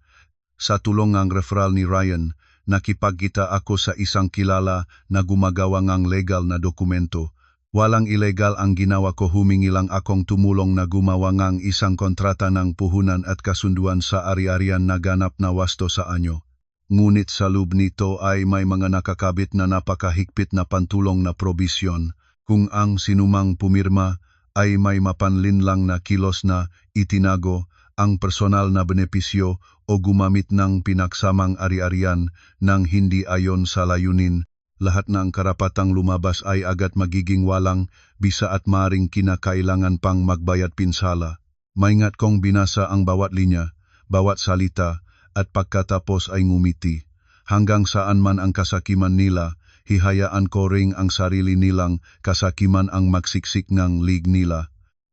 Sa tulong ng referral ni Ryan, nakipagkita ako sa isang kilala na gumagawa ng legal na dokumento. Walang ilegal ang ginawa ko, humingi lang akong tumulong na gumawa ng isang kontrata ng puhunan at kasunduan sa ari-arian na ganap na wasto sa anyo. Ngunit sa loob nito ay may mga nakakabit na napakahigpit na pantulong na probisyon. Kung ang sinumang pumirma ay may mapanlinlang na kilos na itinago ang personal na benepisyo o gumamit ng pinaksamang ari-arian nang hindi ayon sa layunin, lahat ng karapatang lumabas ay agad magiging walang bisa at maring kinakailangan pang magbayad pinsala. Maingat kong binasa ang bawat linya, bawat salita, at pagkatapos ay ngumiti. Hanggang saan man ang kasakiman nila, hihayaan ko ring ang sarili nilang kasakiman ang magsiksik ng lig nila.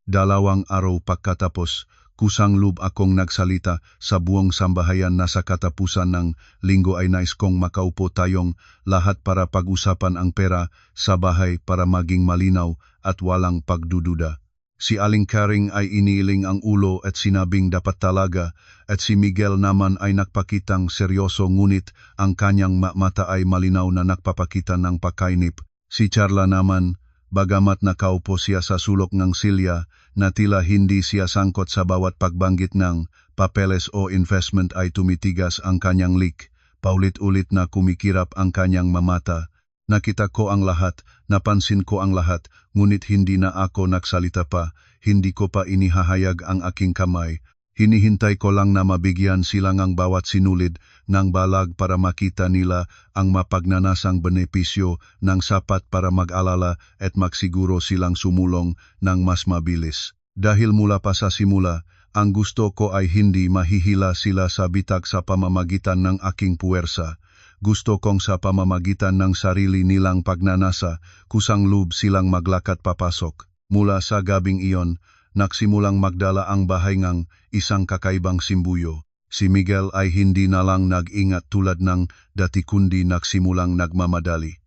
2 araw pagkatapos, kusang loob akong nagsalita sa buong sambahayan na sa katapusan ng linggo ay nais kong makaupo tayong lahat para pag-usapan ang pera sa bahay para maging malinaw at walang pagdududa. Si Aling Kering ay iniiling ang ulo at sinabing dapat talaga at si Miguel naman ay nagpakitang seryoso ngunit ang kanyang mata ay malinaw na nagpapakita ng pagkainip. Si Carla naman, bagamat nakaupo siya sa sulok ng silya na tila hindi siya sangkot sa bawat pagbanggit ng papeles o investment ay tumitigas ang kanyang lik. Paulit-ulit na kumikirap ang kanyang mamata. Nakita ko ang lahat, napansin ko ang lahat, ngunit hindi na ako nagsalita pa, hindi ko pa inihahayag ang aking kamay. Hinihintay ko lang na mabigyan sila ng bawat sinulid ng balag para makita nila ang mapagnanasang benepisyo ng sapat para mag-alala at magsiguro silang sumulong ng mas mabilis. Dahil mula pa sa simula, ang gusto ko ay hindi mahihila sila sa bitak sa pamamagitan ng aking puwersa. Gusto kong sa pamamagitan ng sarili nilang pagnanasa, kusang loob silang maglakad papasok. Mula sa gabing iyon, nagsimulang magdala ang bahay ngang isang kakaibang simbuyo. Si Miguel ay hindi na lang nag-ingat tulad ng dati kundi nagsimulang nagmamadali.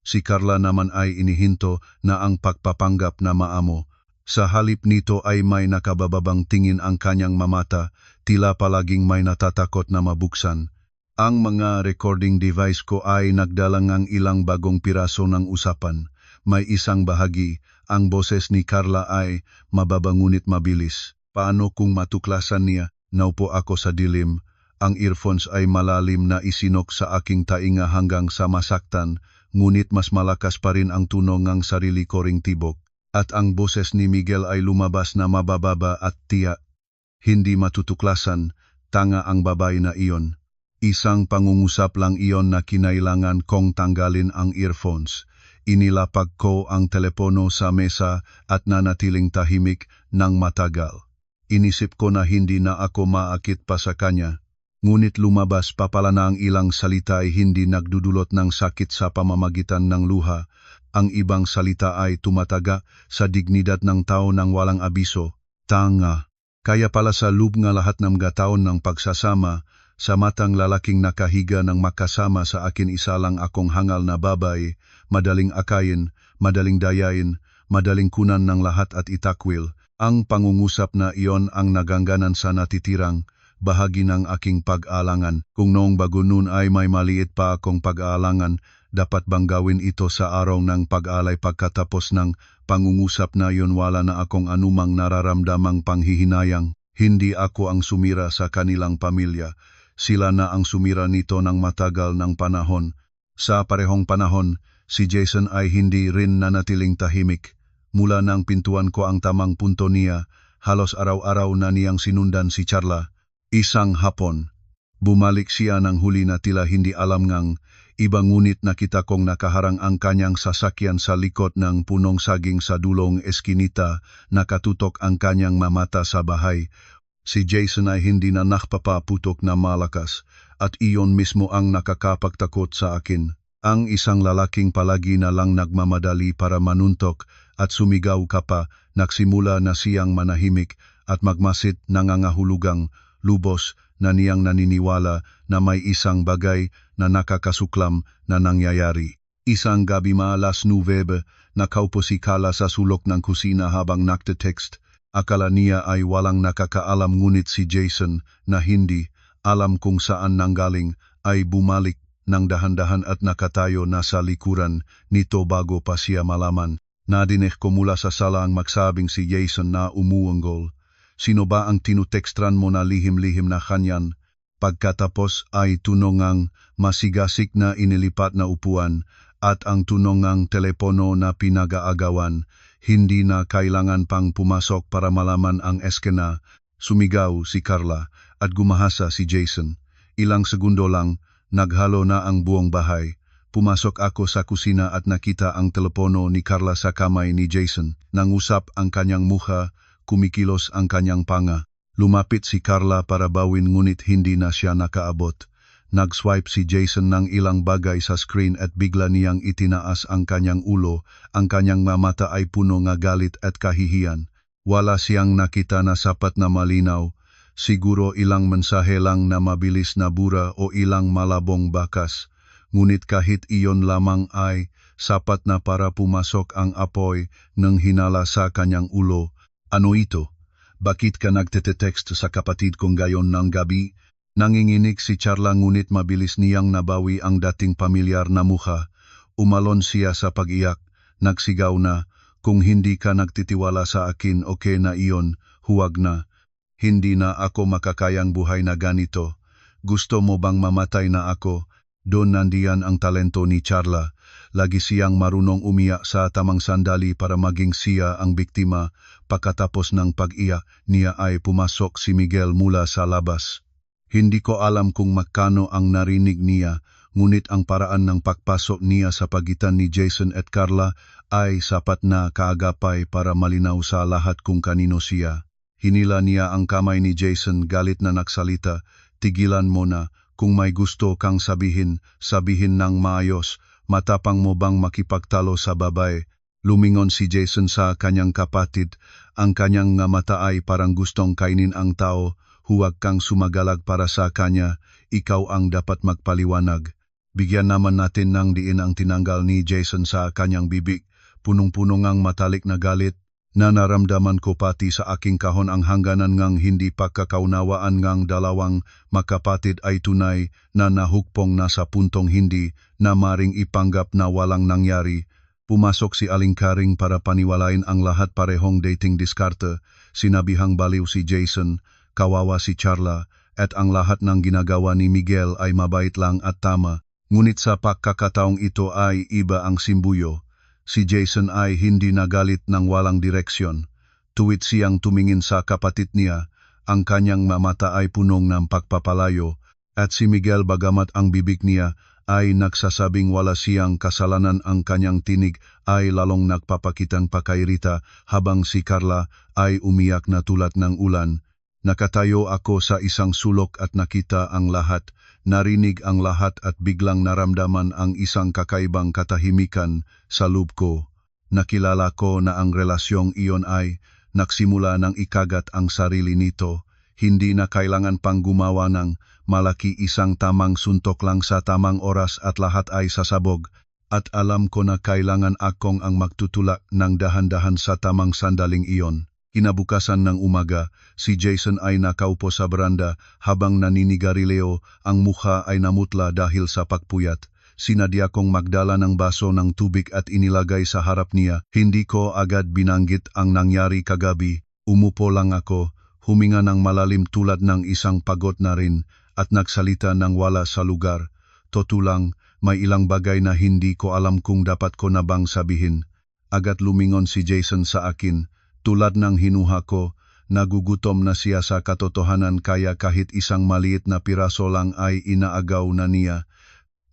Si Carla naman ay inihinto na ang pagpapanggap na maamo. Sa halip nito ay may nakabababang tingin ang kanyang mamata, tila palaging may natatakot na mabuksan. Ang mga recording device ko ay nagdala ng ilang bagong piraso ng usapan. May isang bahagi, ang boses ni Carla ay mababa ngunit mabilis. Paano kung matuklasan niya? Naupo ako sa dilim. Ang earphones ay malalim na isinok sa aking tainga hanggang sa masaktan, ngunit mas malakas pa rin ang tunog ng sarili ko ring tibok. At ang boses ni Miguel ay lumabas na mabababa at tiyak. Hindi matutuklasan, tanga ang babae na iyon. Isang pangungusap lang iyon na kinailangan kong tanggalin ang earphones. Inilapag ko ang telepono sa mesa at nanatiling tahimik ng matagal. Inisip ko na hindi na ako maakit pa sa kanya. Ngunit lumabas pa pala na ang ilang salita ay hindi nagdudulot ng sakit sa pamamagitan ng luha. Ang ibang salita ay tumataga sa dignidad ng tao nang walang abiso. Tanga. Kaya pala sa loob nga lahat ng gataon ng pagsasama, sa matang lalaking nakahiga ng makasama sa akin isa lang akong hangal na babae, madaling akayin, madaling dayain, madaling kunan ng lahat at itakwil. Ang pangungusap na iyon ang nagangganan sa natitirang bahagi ng aking pag-aalangan. Kung noong bago noon ay may maliit pa akong pag-aalangan, dapat bang gawin ito sa araw ng pag-alay pagkatapos ng pangungusap na yun wala na akong anumang nararamdamang panghihinayang. Hindi ako ang sumira sa kanilang pamilya. Sila na ang sumira nito ng matagal ng panahon. Sa parehong panahon, si Jason ay hindi rin nanatiling tahimik. Mula nang pintuan ko ang tamang punto niya, halos araw-araw na niyang sinundan si Carla. Isang hapon, bumalik siya ng huli na tila hindi alam ngang iba ngunit nakita kong nakaharang ang kanyang sasakyan sa likod ng punong saging sa dulong eskinita, nakatutok ang kanyang mamata sa bahay. Si Jason ay hindi na nakpapaputok na malakas at iyon mismo ang nakakapagtakot sa akin. Ang isang lalaking palagi na lang nagmamadali para manuntok at sumigaw ka pa, nagsimula na siyang manahimik at magmasid nangangahulugang lubos na niyang naniniwala na may isang bagay na nakakasuklam na nangyayari. Isang gabi maalas 9, nakaupo si Carla sa sulok ng kusina habang nagte-text. Akala niya ay walang nakakaalam ngunit si Jason na hindi alam kung saan nanggaling ay bumalik ng dahan-dahan at nakatayo na sa likuran nito bago pa siya malaman. Nadinig ko mula sa sala ang magsabing si Jason na umuunggol. Sino ba ang tinutextran mo na lihim-lihim na kanyan? Pagkatapos ay tunongang masigasik na inilipat na upuan at ang tunongang telepono na pinag-aagawan. Hindi na kailangan pang pumasok para malaman ang eskena. Sumigaw si Carla at gumahasa si Jason. Ilang segundo lang, naghalo na ang buong bahay. Pumasok ako sa kusina at nakita ang telepono ni Carla sa kamay ni Jason. Nangusap ang kanyang mukha, kumikilos ang kanyang panga. Lumapit si Carla para bawin ngunit hindi na siya nakaabot. Nag-swipe si Jason ng ilang bagay sa screen at bigla niyang itinaas ang kanyang ulo. Ang kanyang mamata ay puno ng galit at kahihiyan. Wala siyang nakita na sapat na malinaw. Siguro ilang mensahe lang na mabilis na bura o ilang malabong bakas. Ngunit kahit iyon lamang ay sapat na para pumasok ang apoy ng hinala sa kanyang ulo. Ano ito? Bakit ka nagte-text sa kapatid kong gayon ng gabi? Nanginginig si Carla ngunit mabilis niyang nabawi ang dating pamilyar na mukha. Umalon siya sa pag-iyak, nagsigaw na, kung hindi ka nagtitiwala sa akin okay na iyon, huwag na. Hindi na ako makakayang buhay na ganito. Gusto mo bang mamatay na ako? Doon nandiyan ang talento ni Carla. Lagi siyang marunong umiyak sa tamang sandali para maging siya ang biktima. Pagkatapos ng pag-iyak niya ay pumasok si Miguel mula sa labas. Hindi ko alam kung magkano ang narinig niya, ngunit ang paraan ng pagpasok niya sa pagitan ni Jason at Carla ay sapat na kaagapay para malinaw sa lahat kung kanino siya. Hinila niya ang kamay ni Jason galit na nagsalita, tigilan mo na, Kung may gusto kang sabihin, sabihin ng maayos. Matapang mo bang makipagtalo sa babae? Lumingon si Jason sa kanyang kapatid. Ang kanyang nga mata ay parang gustong kainin ang tao. Huwag kang sumagalag para sa kanya. Ikaw ang dapat magpaliwanag. Bigyan naman natin ng diin ang tinanggal ni Jason sa kanyang bibig. Punong-puno ngang matalik na galit. Na naramdaman ko pati sa aking kahon ang hangganan ngang hindi pagkakaunawaan ngang dalawang makapatid ay tunay na nahukpong na sa puntong hindi na maring ipanggap na walang nangyari. Pumasok si Aling Karing para paniwalain ang lahat parehong dating diskarte. Sinabihang baliw si Jason, kawawa si Charla, at ang lahat ng ginagawa ni Miguel ay mabait lang at tama. Ngunit sa pagkakataong ito ay iba ang simbuyo. Si Jason ay hindi nagalit ng walang direksyon. Tuwid siyang tumingin sa kapatid niya, ang kanyang mamata ay punong ng pagpapalayo, at si Miguel bagamat ang bibig niya ay nagsasabing wala siyang kasalanan, ang kanyang tinig ay lalong nagpapakitang pakairita habang si Carla ay umiyak na tulad ng ulan. Nakatayo ako sa isang sulok at nakita ang lahat, narinig ang lahat at biglang naramdaman ang isang kakaibang katahimikan sa loob ko. Nakilala ko na ang relasyong iyon ay nagsimula ng ikagat ang sarili nito. Hindi na kailangan pang gumawa ng malaki, isang tamang suntok lang sa tamang oras at lahat ay sasabog. At alam ko na kailangan akong ang magtutulak ng dahan-dahan sa tamang sandaling iyon. Kinabukasan ng umaga, si Jason ay nakaupo sa beranda habang naninigarilyo, ang mukha ay namutla dahil sa pagpuyat. Sinadya kong magdala ng baso ng tubig at inilagay sa harap niya. Hindi ko agad binanggit ang nangyari kagabi. Umupo lang ako, huminga ng malalim tulad ng isang pagod na rin, at nagsalita ng wala sa lugar. Totoo lang, may ilang bagay na hindi ko alam kung dapat ko na bang sabihin. Agad lumingon si Jason sa akin. Tulad ng hinuha ko, nagugutom na siya sa katotohanan kaya kahit isang maliit na piraso lang ay inaagaw na niya.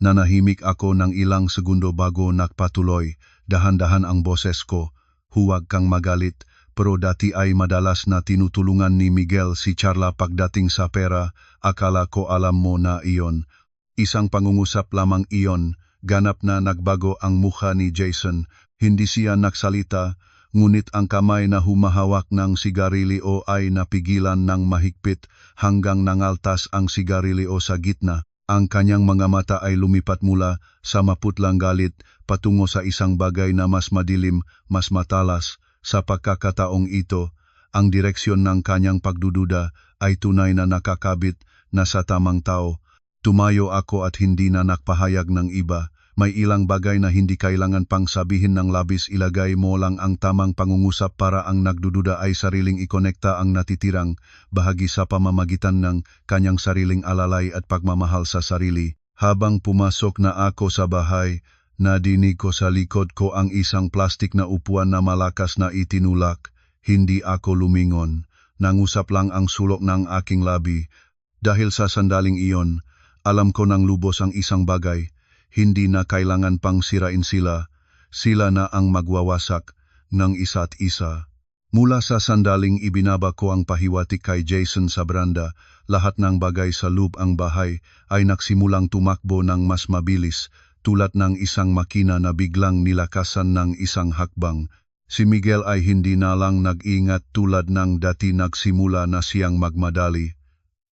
Nanahimik ako ng ilang segundo bago nagpatuloy. Dahan-dahan ang boses ko. Huwag kang magalit, pero dati ay madalas na tinutulungan ni Miguel si Charla pagdating sa pera. Akala ko alam mo na iyon. Isang pangungusap lamang iyon. Ganap na nagbago ang mukha ni Jason. Hindi siya nagsalita. Ngunit ang kamay na humahawak ng sigarilyo ay napigilan ng mahigpit hanggang nangaltas ang sigarilyo sa gitna. Ang kanyang mga mata ay lumipat mula sa maputlang galit patungo sa isang bagay na mas madilim, mas matalas. Sa pagkakataong ito, ang direksyon ng kanyang pagdududa ay tunay na nakakabit na sa tamang tao. Tumayo ako at hindi na nakpahayag ng iba. May ilang bagay na hindi kailangan pang sabihin ng labis, ilagay mo lang ang tamang pangungusap para ang nagdududa ay sariling ikonekta ang natitirang bahagi sa pamamagitan ng kanyang sariling alalay at pagmamahal sa sarili. Habang pumasok na ako sa bahay, nadinig ko sa likod ko ang isang plastik na upuan na malakas na itinulak. Hindi ako lumingon. Nangusap lang ang sulok ng aking labi. Dahil sa sandaling iyon, alam ko ng lubos ang isang bagay. Hindi na kailangan pang sirain sila. Sila na ang magwawasak ng isa't isa. Mula sa sandaling ibinaba ko ang pahiwatig kay Jason sa beranda. Lahat ng bagay sa loob ang bahay ay nagsimulang tumakbo ng mas mabilis, tulad ng isang makina na biglang nilakasan ng isang hakbang. Si Miguel ay hindi na lang nag-ingat tulad ng dati, nagsimula na siyang magmadali.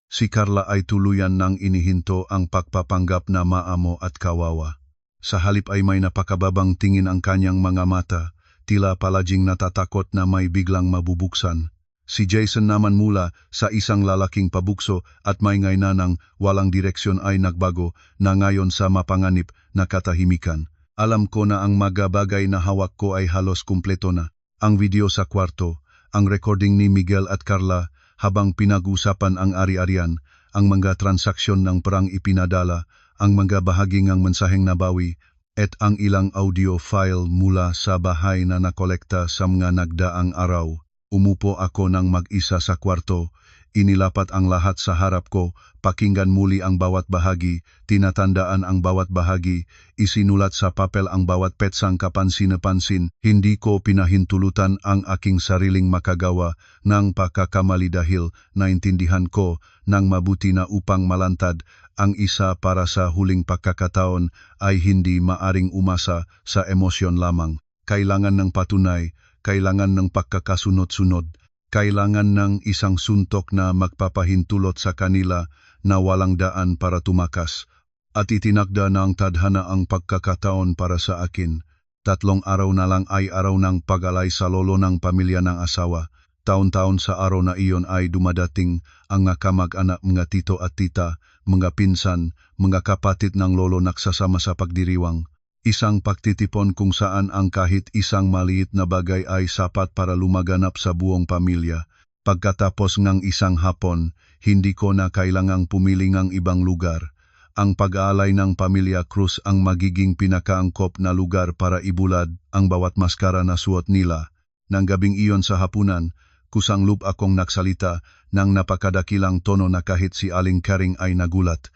Si Carla ay tuluyan nang inihinto ang pagpapanggap na maamo at kawawa. Sa halip ay may napakababang tingin ang kanyang mga mata, tila palaging natatakot na may biglang mabubuksan. Si Jason naman mula sa isang lalaking pabukso at may ngaina ng walang direksyon ay nagbago na ngayon sa mapanganib na katahimikan. Alam ko na ang mga bagay na hawak ko ay halos kumpleto na. Ang video sa kwarto, ang recording ni Miguel at Carla, habang pinag-usapan ang ari-arian, ang mga transaksyon ng perang ipinadala, ang mga bahaging ng mensaheng nabawi, at ang ilang audio file mula sa bahay na nakolekta sa mga nagdaang araw. Umupo ako ng mag-isa sa kwarto, inilapat ang lahat sa harap ko, pakinggan muli ang bawat bahagi, tinatandaan ang bawat bahagi, isinulat sa papel ang bawat petsang kapansin-pansin. Hindi ko pinahintulutan ang aking sariling makagawa ng pagkakamali dahil naintindihan ko ng mabuti na upang malantad Ang isa para sa huling pagkakataon ay hindi maaring umasa sa emosyon lamang. Kailangan ng patunay, kailangan ng pagkakasunod-sunod, kailangan ng isang suntok na magpapahintulot sa kanila na walang daan para tumakas. At itinakda ng tadhana ang pagkakataon para sa akin. 3 araw na lang ay araw ng pag-alay sa lolo ng pamilya ng asawa. Taon-taon sa araw na iyon ay dumadating ang mga kamag-anak, mga tito at tita, mga pinsan, mga kapatid ng lolo nagsasama sa pagdiriwang. Isang pagtitipon kung saan ang kahit isang maliit na bagay ay sapat para lumaganap sa buong pamilya. Pagkatapos ng isang hapon, hindi ko na kailangang pumili ng ibang lugar. Ang pag-aalay ng pamilya Cruz ang magiging pinakaangkop na lugar para ibulad ang bawat maskara na suot nila. Nang gabing iyon sa hapunan, kusang-loob akong nagsalita ng napakadakilang tono na kahit si Aling Karing ay nagulat.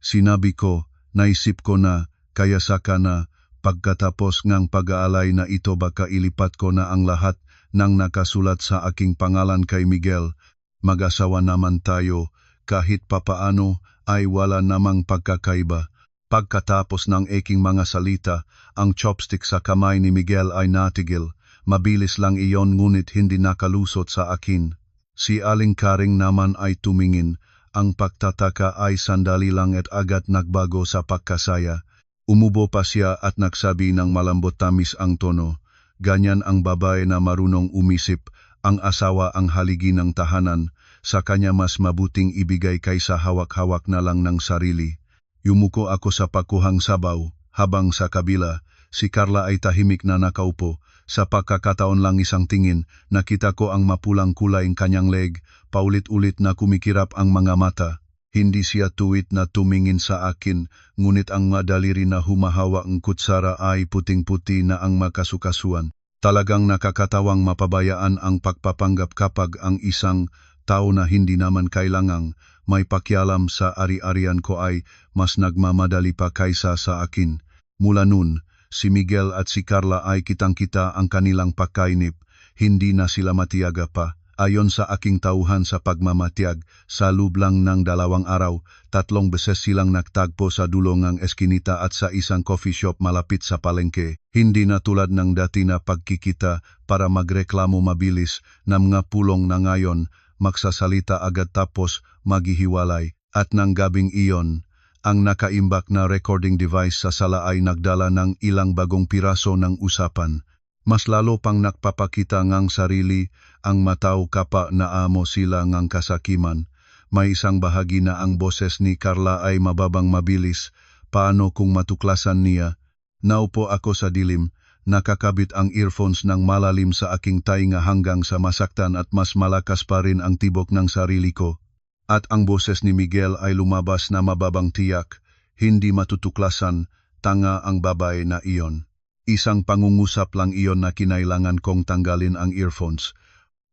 Sinabi ko, naisip ko na, kaya saka na, pagkatapos ng pag-aalay na ito baka ilipat ko na ang lahat ng nakasulat sa aking pangalan kay Miguel. Mag-asawa naman tayo, kahit papaano ay wala namang pagkakaiba. Pagkatapos ng aking mga salita, ang chopstick sa kamay ni Miguel ay natigil. Mabilis lang iyon ngunit hindi nakalusot sa akin. Si Aling Karing naman ay tumingin. Ang pagtataka ay sandali lang at agad nagbago sa pagkasaya. Umubo pa siya at nagsabi ng malambot tamis ang tono. Ganyan ang babae na marunong umisip. Ang asawa ang haligi ng tahanan. Sa kanya mas mabuting ibigay kaysa hawak-hawak na lang ng sarili. Yumuko ako sa pakuhang sabaw. Habang sa kabila, si Carla ay tahimik na nakaupo. Sa pagkakataon lang isang tingin, nakita ko ang mapulang kulay ng kanyang leg, paulit-ulit na kumikirap ang mga mata. Hindi siya tuwid na tumingin sa akin, ngunit ang madaliri na humahawa ang kutsara ay puting-puti na ang makasukasuan. Talagang nakakatawang mapabayaan ang pagpapanggap kapag ang isang tao na hindi naman kailangang may pakialam sa ari-arian ko ay mas nagmamadali pa kaysa sa akin. Mula nun, si Miguel at si Carla ay kitang-kita ang kanilang pagkainip, hindi na sila matiyaga pa. Ayon sa aking tauhan sa pagmamatiyag, sa loob lang ng 2 araw, 3 beses silang nagtagpo sa dulo ng eskinita at sa isang coffee shop malapit sa palengke. Hindi na tulad ng dati na pagkikita para magreklamo mabilis na mga pulong na ngayon, magsasalita agad tapos maghihiwalay. At nang gabing iyon, ang nakaimbak na recording device sa sala ay nagdala ng ilang bagong piraso ng usapan. Mas lalo pang nakpapakita ngang sarili ang matao kapa na amo sila ngang kasakiman. May isang bahagi na ang boses ni Carla ay mababang mabilis. Paano kung matuklasan niya? Naupo ako sa dilim, nakakabit ang earphones ng malalim sa aking tainga hanggang sa masaktan at mas malakas pa rin ang tibok ng sarili ko. At ang boses ni Miguel ay lumabas na mababang tiyak, hindi matutuklasan, tanga ang babae na iyon. Isang pangungusap lang iyon na kinailangan kong tanggalin ang earphones.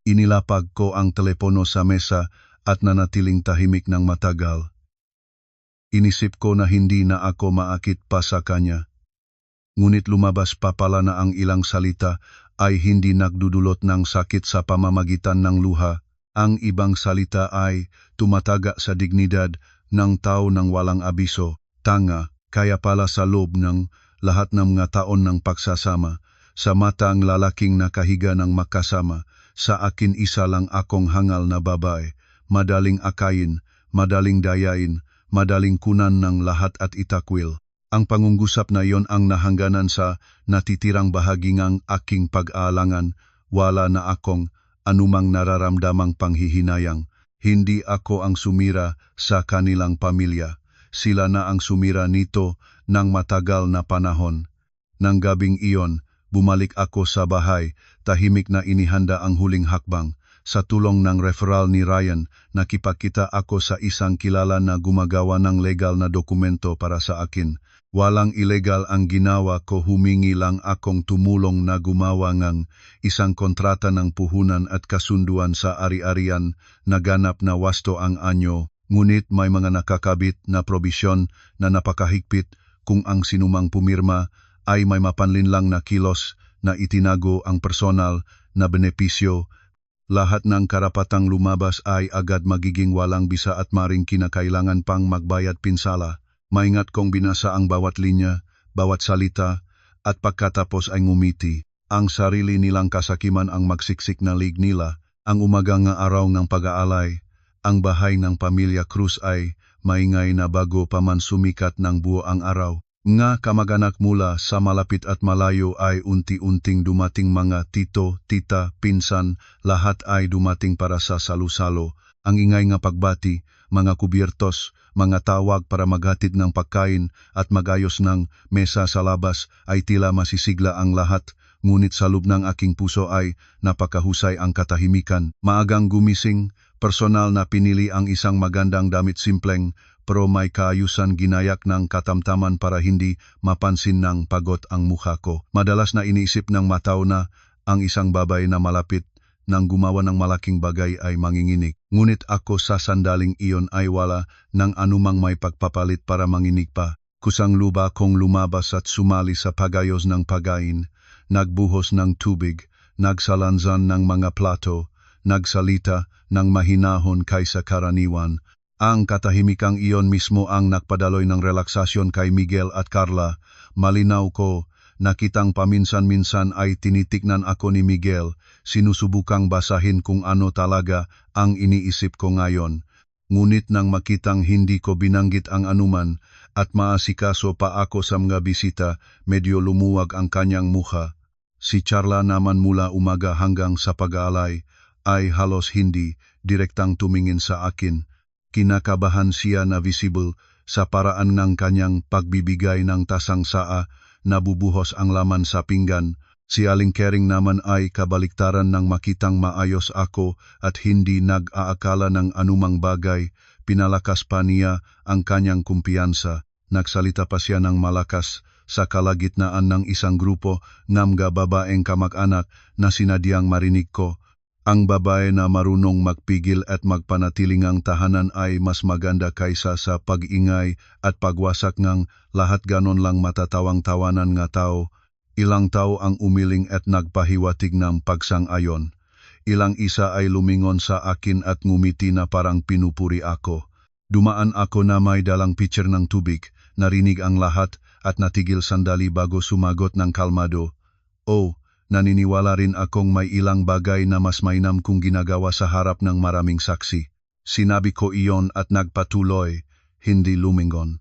Inilapag ko ang telepono sa mesa at nanatiling tahimik ng matagal. Inisip ko na hindi na ako maakit pa sa kanya. Ngunit lumabas pa pala na ang ilang salita ay hindi nagdudulot ng sakit sa pamamagitan ng luha. Ang ibang salita ay tumataga sa dignidad ng tao ng walang abiso. Tanga, kaya pala sa loob ng lahat ng mga taon ng pagsasama, sa mata ang lalaking nakahiga ng makasama, sa akin isa lang akong hangal na babae, madaling akayin, madaling dayain, madaling kunan ng lahat at itakwil. Ang pangungusap na iyon ang nahangganan sa natitirang bahagi ng aking pag-aalangan, wala na akong anumang nararamdamang panghihinayang. Hindi ako ang sumira sa kanilang pamilya. Sila na ang sumira nito ng matagal na panahon. Nang gabing iyon, bumalik ako sa bahay, tahimik na inihanda ang huling hakbang. Sa tulong ng referral ni Ryan, nakipagkita ako sa isang kilala na gumagawa ng legal na dokumento para sa akin. Walang ilegal ang ginawa ko, humingi lang akong tumulong na gumawa ng isang kontrata ng puhunan at kasunduan sa ari-arian na ganap na wasto ang anyo. Ngunit may mga nakakabit na probisyon na napakahigpit kung ang sinumang pumirma ay may mapanlinlang na kilos na itinago ang personal na benepisyo lahat ng karapatang lumabas ay agad magiging walang bisa at maring kinakailangan pang magbayad pinsala. Maingat kong binasa ang bawat linya, bawat salita, at pagkatapos ay ngumiti. Ang sarili nilang kasakiman ang magsiksik na lig nila, ang umagang nga araw ng pag-aalay, ang bahay ng pamilya Cruz ay maingay na bago pa man sumikat ng buo ang araw. Nga kamag-anak mula sa malapit at malayo ay unti-unting dumating mga tito, tita, pinsan, lahat ay dumating para sa salu-salo. Ang ingay nga pagbati, mga kubyertos, mga tawag para maghatid ng pagkain at magayos ng mesa sa labas ay tila masisigla ang lahat. Ngunit sa loob ng aking puso ay napakahusay ang katahimikan. Maagang gumising, personal na pinili ang isang magandang damit simpleng, pero may kaayusan ginayak ng katamtaman para hindi mapansin ng pagod ang mukha ko. Madalas na iniisip ng matao na ang isang babae na malapit nang gumawa ng malaking bagay ay manginginig. Ngunit ako sa sandaling iyon ay wala ng anumang may pagpapalit para manginig pa. Kusang luba kong lumabas at sumali sa pagayos ng pagkain, nagbuhos ng tubig, nagsalanzan ng mga plato, nagsalita ng mahinahon kaysa karaniwan. Ang katahimikang iyon mismo ang nagpadaloy ng relaksasyon kay Miguel at Carla. Malinaw ko, nakitang paminsan-minsan ay tinitignan ako ni Miguel, sinusubukang basahin kung ano talaga ang iniisip ko ngayon. Ngunit nang makitang hindi ko binanggit ang anuman at maasikaso pa ako sa mga bisita, medyo lumuwag ang kanyang mukha. Si Carla naman mula umaga hanggang sa pag-aalay ay halos hindi direktang tumingin sa akin. Kinakabahan siya na visible sa paraan ng kanyang pagbibigay ng tasang saa na bubuhos ang laman sa pinggan. Si Aling Kering naman ay kabaliktaran ng makitang maayos ako at hindi nag-aakala ng anumang bagay. Pinalakas pa niya ang kanyang kumpiyansa. Nagsalita pa siya ng malakas sa kalagitnaan ng isang grupo ng mga babaeng kamag-anak na sinadyang marinig ko. Ang babae na marunong magpigil at magpanatiling ang tahanan ay mas maganda kaysa sa pag-ingay at pagwasak ng lahat ganon lang matatawang tawanan nga tao. Ilang tao ang umiling at nagpahiwatig ng pagsang-ayon. Ilang isa ay lumingon sa akin at ngumiti na parang pinupuri ako. Dumaan ako na may dalang pitcher ng tubig, narinig ang lahat at natigil sandali bago sumagot ng kalmado. Oh, naniniwala rin akong may ilang bagay na mas mainam kung ginagawa sa harap ng maraming saksi. Sinabi ko iyon at nagpatuloy, hindi lumingon.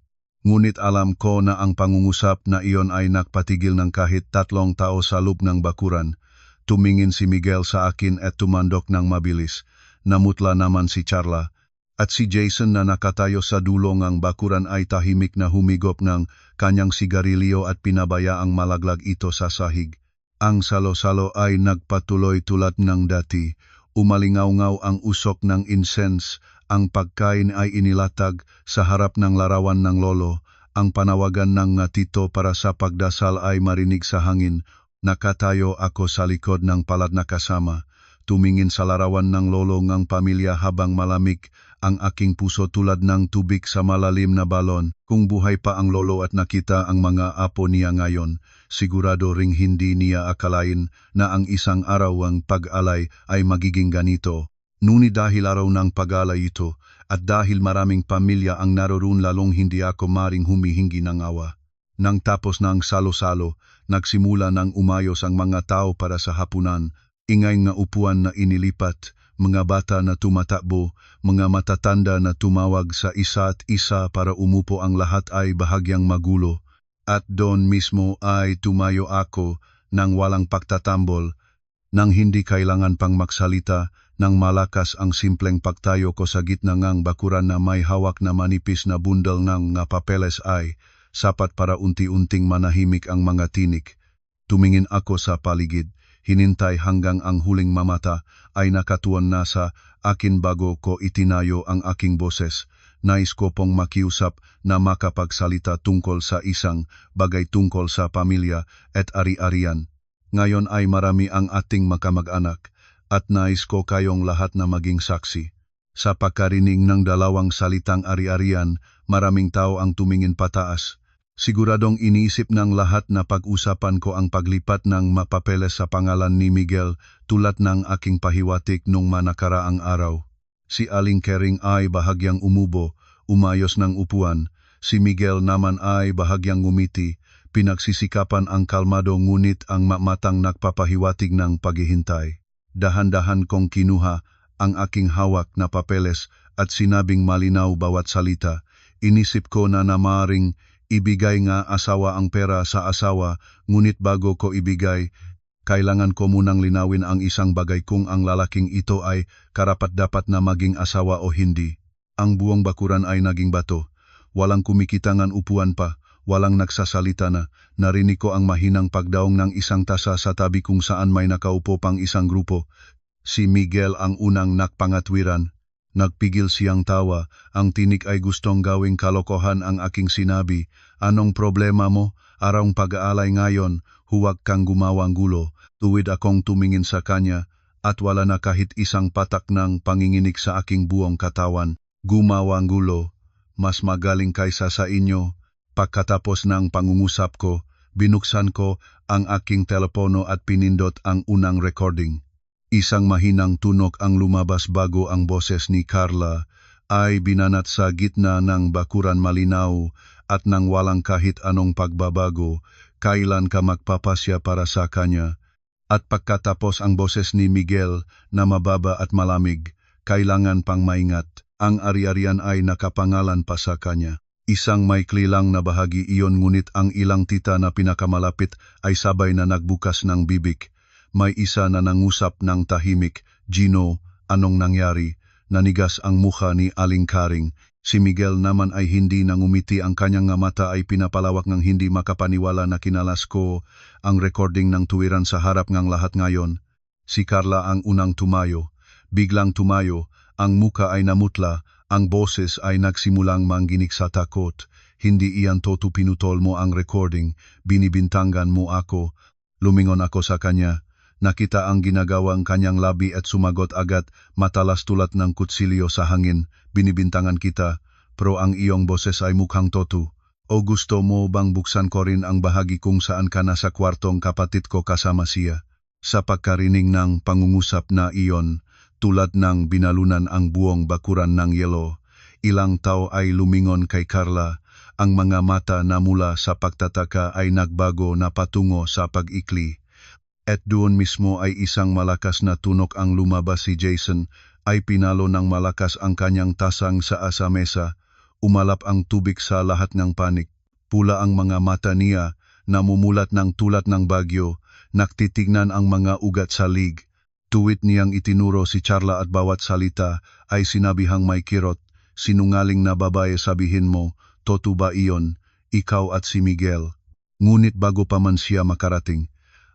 Ngunit alam ko na ang pangungusap na iyon ay nagpatigil ng kahit 3 tao sa loob ng bakuran. Tumingin si Miguel sa akin at tumandok ng mabilis. Namutla naman si Carla. At si Jason na nakatayo sa dulo ng bakuran ay tahimik na humigop ng kanyang sigarilyo at pinabayaang malaglag ito sa sahig. Ang salo-salo ay nagpatuloy tulad ng dati. Umalingaw-ngaw ang usok ng incense. Ang pagkain ay inilatag sa harap ng larawan ng lolo. Ang panawagan ng tito para sa pagdasal ay marinig sa hangin. Nakatayo ako sa likod ng palad na kasama. Tumingin sa larawan ng lolo ng pamilya habang malamig ang aking puso tulad ng tubig sa malalim na balon. Kung buhay pa ang lolo at nakita ang mga apo niya ngayon, sigurado ring hindi niya akalain na ang isang araw ang pag-alay ay magiging ganito. Ngunit dahil araw ng pag-alay ito at dahil maraming pamilya ang naroon lalong hindi ako maring humihingi ng awa. Nang tapos ng salo-salo, nagsimula ng umayos ang mga tao para sa hapunan. Ingay nga upuan na inilipat, mga bata na tumatakbo, mga matatanda na tumawag sa isa't isa para umupo ang lahat ay bahagyang magulo. At doon mismo ay tumayo ako nang walang pagtatambol, nang hindi kailangan pang magsalita, nang malakas ang simpleng pagtayo ko sa gitna ng bakuran na may hawak na manipis na bundle ng papeles ay sapat para unti-unting manahimik ang mga tinik. Tumingin ako sa paligid. Hinintay hanggang ang huling mamata ay nakatuon na sa akin bago ko itinayo ang aking boses. Nais ko pong makiusap na makapagsalita tungkol sa isang bagay tungkol sa pamilya at ari-arian. Ngayon ay marami ang ating makamag-anak at nais ko kayong lahat na maging saksi. Sa pagkarinig ng dalawang salitang ari-arian, maraming tao ang tumingin pataas. Siguradong iniisip ng lahat na pag-usapan ko ang paglipat ng mapapeles sa pangalan ni Miguel tulad ng aking pahiwatig nung manakaraang araw. Si Aling Kering ay bahagyang umubo, umayos ng upuan. Si Miguel naman ay bahagyang ngumiti, pinagsisikapan ang kalmado ngunit ang matang nagpapahiwatig ng paghihintay. Dahan-dahan kong kinuha ang aking hawak na papeles at sinabing malinaw bawat salita. Inisip ko na maaaring ibigay nga asawa ang pera sa asawa, ngunit bago ko ibigay, kailangan ko munang linawin ang isang bagay kung ang lalaking ito ay karapat-dapat na maging asawa o hindi. Ang buong bakuran ay naging bato. Walang kumikitangan upuan pa, walang nagsasalita na. Narinig ko ang mahinang pagdaong ng isang tasa sa tabi kung saan may nakaupo pang isang grupo. Si Miguel ang unang nakpangatwiran. Nagpigil siyang tawa, ang tinik ay gustong gawing kalokohan ang aking sinabi. Anong problema mo? Araw pag-aalay ngayon, huwag kang gumawang gulo. Tuwid akong tumingin sa kanya, at wala na kahit isang patak ng panginginig sa aking buong katawan. Gumawang gulo, mas magaling kaysa sa inyo. Pagkatapos ng pangungusap ko, binuksan ko ang aking telepono at pinindot ang unang recording. Isang mahinang tunog ang lumabas bago ang boses ni Carla ay binanat sa gitna ng bakuran malinaw at nang walang kahit anong pagbabago, kailan ka magpapasya para sa kanya. At pagkatapos ang boses ni Miguel na mababa at malamig, kailangan pang maingat, ang ari-arian ay nakapangalan pa sa kanya. Isang maikli lang na bahagi iyon ngunit ang ilang tita na pinakamalapit ay sabay na nagbukas ng bibig. May isa na nangusap ng tahimik, Gino, anong nangyari? Nanigas ang mukha ni Aling Kering. Si Miguel naman ay hindi nangumiti, ang kanyang mata ay pinapalawak ng hindi makapaniwala na kinalas ko ang recording ng tuwiran sa harap ng lahat ngayon. Si Carla ang unang tumayo. Biglang tumayo, ang muka ay namutla, ang boses ay nagsimulang mangginig sa takot. Hindi iyan toto, pinutol mo ang recording, binibintangan mo ako. Lumingon ako sa kanya. Nakita ang ginagawang kanyang labi at sumagot agad, matalas tulad ng kutsilyo sa hangin. Binibintangan kita, pero ang iyong boses ay mukhang toto. O gusto mo bang buksan ko rin ang bahagi kung saan ka nasa kwartong kapatid ko kasama siya? Sa pagkarinig ng pangungusap na iyon, tulad ng binalunan ang buong bakuran ng yelo, ilang tao ay lumingon kay Carla. Ang mga mata na mula sa pagtataka ay nagbago na patungo sa pag-ikli. At doon mismo ay isang malakas na tunog ang lumabas. Si Jason ay pinalo ng malakas ang kanyang tasang sa mesa. Umalap ang tubig sa lahat ng panik. Pula ang mga mata niya, namumulat ng tulad ng bagyo, naktitignan ang mga ugat sa lig. Tuwid niyang itinuro si Carla at bawat salita ay sinabihang may kirot. Sinungaling na babae, sabihin mo, toto ba iyon, ikaw at si Miguel? Ngunit bago pa man siya makarating,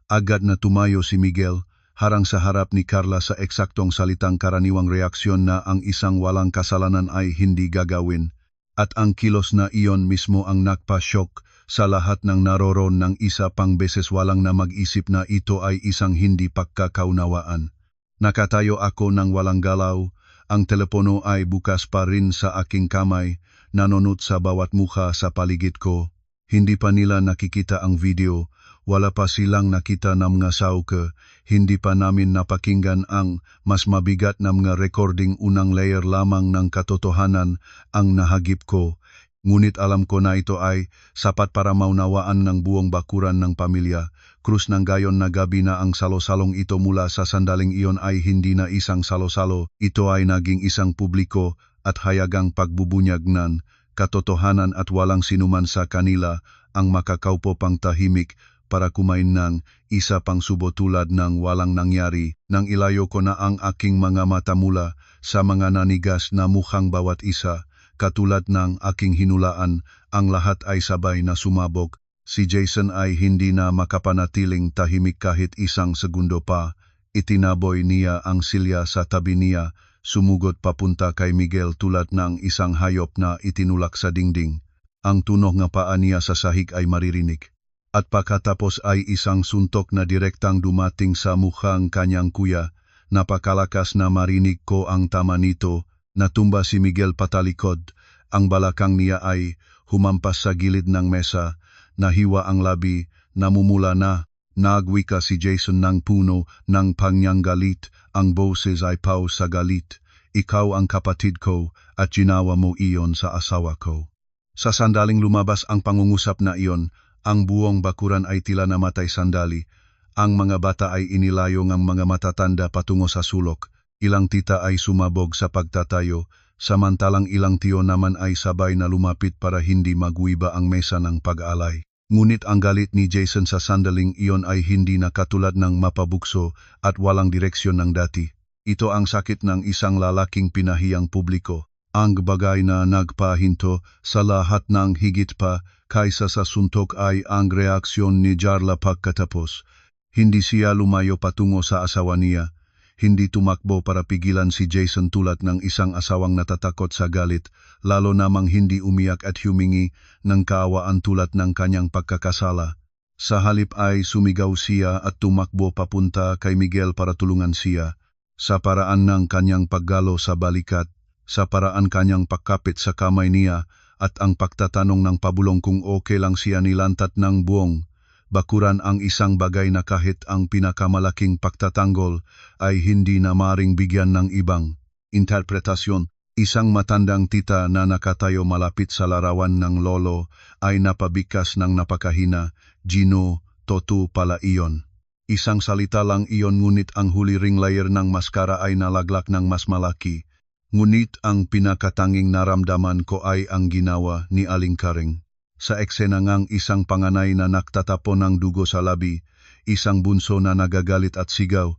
agad na tumayo si Miguel, harang sa harap ni Carla sa eksaktong salitang karaniwang reaksyon na ang isang walang kasalanan ay hindi gagawin. At ang kilos na iyon mismo ang nagpa-shock sa lahat ng naroon ng isa pang beses. Walang na mag-isip na ito ay isang hindi pagkakaunawaan. Nakatayo ako ng walang galaw, ang telepono ay bukas pa rin sa aking kamay, nanunot sa bawat mukha sa paligid ko. Hindi pa nila nakikita ang video. Wala pa silang nakita ng mga sauke, hindi pa namin napakinggan ang mas mabigat na mga recording. Unang layer lamang ng katotohanan ang nahagip ko, ngunit alam ko na ito ay sapat para maunawaan ng buong bakuran ng pamilya. Krus ng gayon na gabi na ang salo-salong ito. Mula sa sandaling iyon ay hindi na isang salo-salo, ito ay naging isang publiko at hayagang pagbubunyag ng katotohanan at walang sinuman sa kanila ang makakaupo pang tahimik para kumain ng isa pang subo tulad ng walang nangyari. Nang ilayo ko na ang aking mga mata mula sa mga nanigas na mukhang bawat isa, katulad ng aking hinulaan, ang lahat ay sabay na sumabog. Si Jason ay hindi na makapanatiling tahimik kahit isang segundo pa. Itinaboy niya ang silya sa tabi niya, sumugot papunta kay Miguel tulad ng isang hayop na itinulak sa dingding. Ang tunog ng paa niya sa sahig ay maririnig. At pagkatapos ay isang suntok na direktang dumating sa mukhang kanyang kuya. Napakalakas na marinig ko ang tama nito. Natumba si Miguel patalikod. Ang balakang niya ay humampas sa gilid ng mesa, nahiwa ang labi, namumula na. Nagwika si Jason ng puno ng pangyanggalit, ang boses ay pause sa galit. Ikaw ang kapatid ko at ginawa mo iyon sa asawa ko. Sa sandaling lumabas ang pangungusap na iyon, ang buong bakuran ay tila namatay sandali. Ang mga bata ay inilayo ng mga matatanda patungo sa sulok. Ilang tita ay sumabog sa pagtatayo, samantalang ilang tiyo naman ay sabay na lumapit para hindi magwiba ang mesa ng pag-alay. Ngunit ang galit ni Jason sa sandaling iyon ay hindi na katulad ng mapabukso at walang direksyon ng dati. Ito ang sakit ng isang lalaking pinahiyang publiko. Ang bagay na nagpahinto sa lahat ng higit pa kaysa sa suntok ay ang reaksyon ni Jarla pagkatapos. Hindi siya lumayo patungo sa asawa niya. Hindi tumakbo para pigilan si Jason tulad ng isang asawang natatakot sa galit, lalo namang hindi umiyak at humingi ng kaawaan tulad ng kanyang pagkakasala. Sa halip ay sumigaw siya at tumakbo papunta kay Miguel para tulungan siya. Sa paraan ng kanyang paggalo sa balikat, sa paraan kanyang pagkapit sa kamay niya at ang pagtatanong ng pabulong kung okay lang siya nilantat ng buong bakuran ang isang bagay na kahit ang pinakamalaking pagtatanggol ay hindi na maring bigyan ng ibang interpretasyon. Isang matandang tita na nakatayo malapit sa larawan ng lolo ay napabikas ng napakahina, Gino, totu pala iyon. Isang salita lang iyon ngunit ang huli ring layer ng maskara ay nalaglak ng mas malaki. Ngunit ang pinakatanging naramdaman ko ay ang ginawa ni Aling Karing. Sa eksena ngang isang panganay na nagtatapon ng dugo sa labi, isang bunso na nagagalit at sigaw,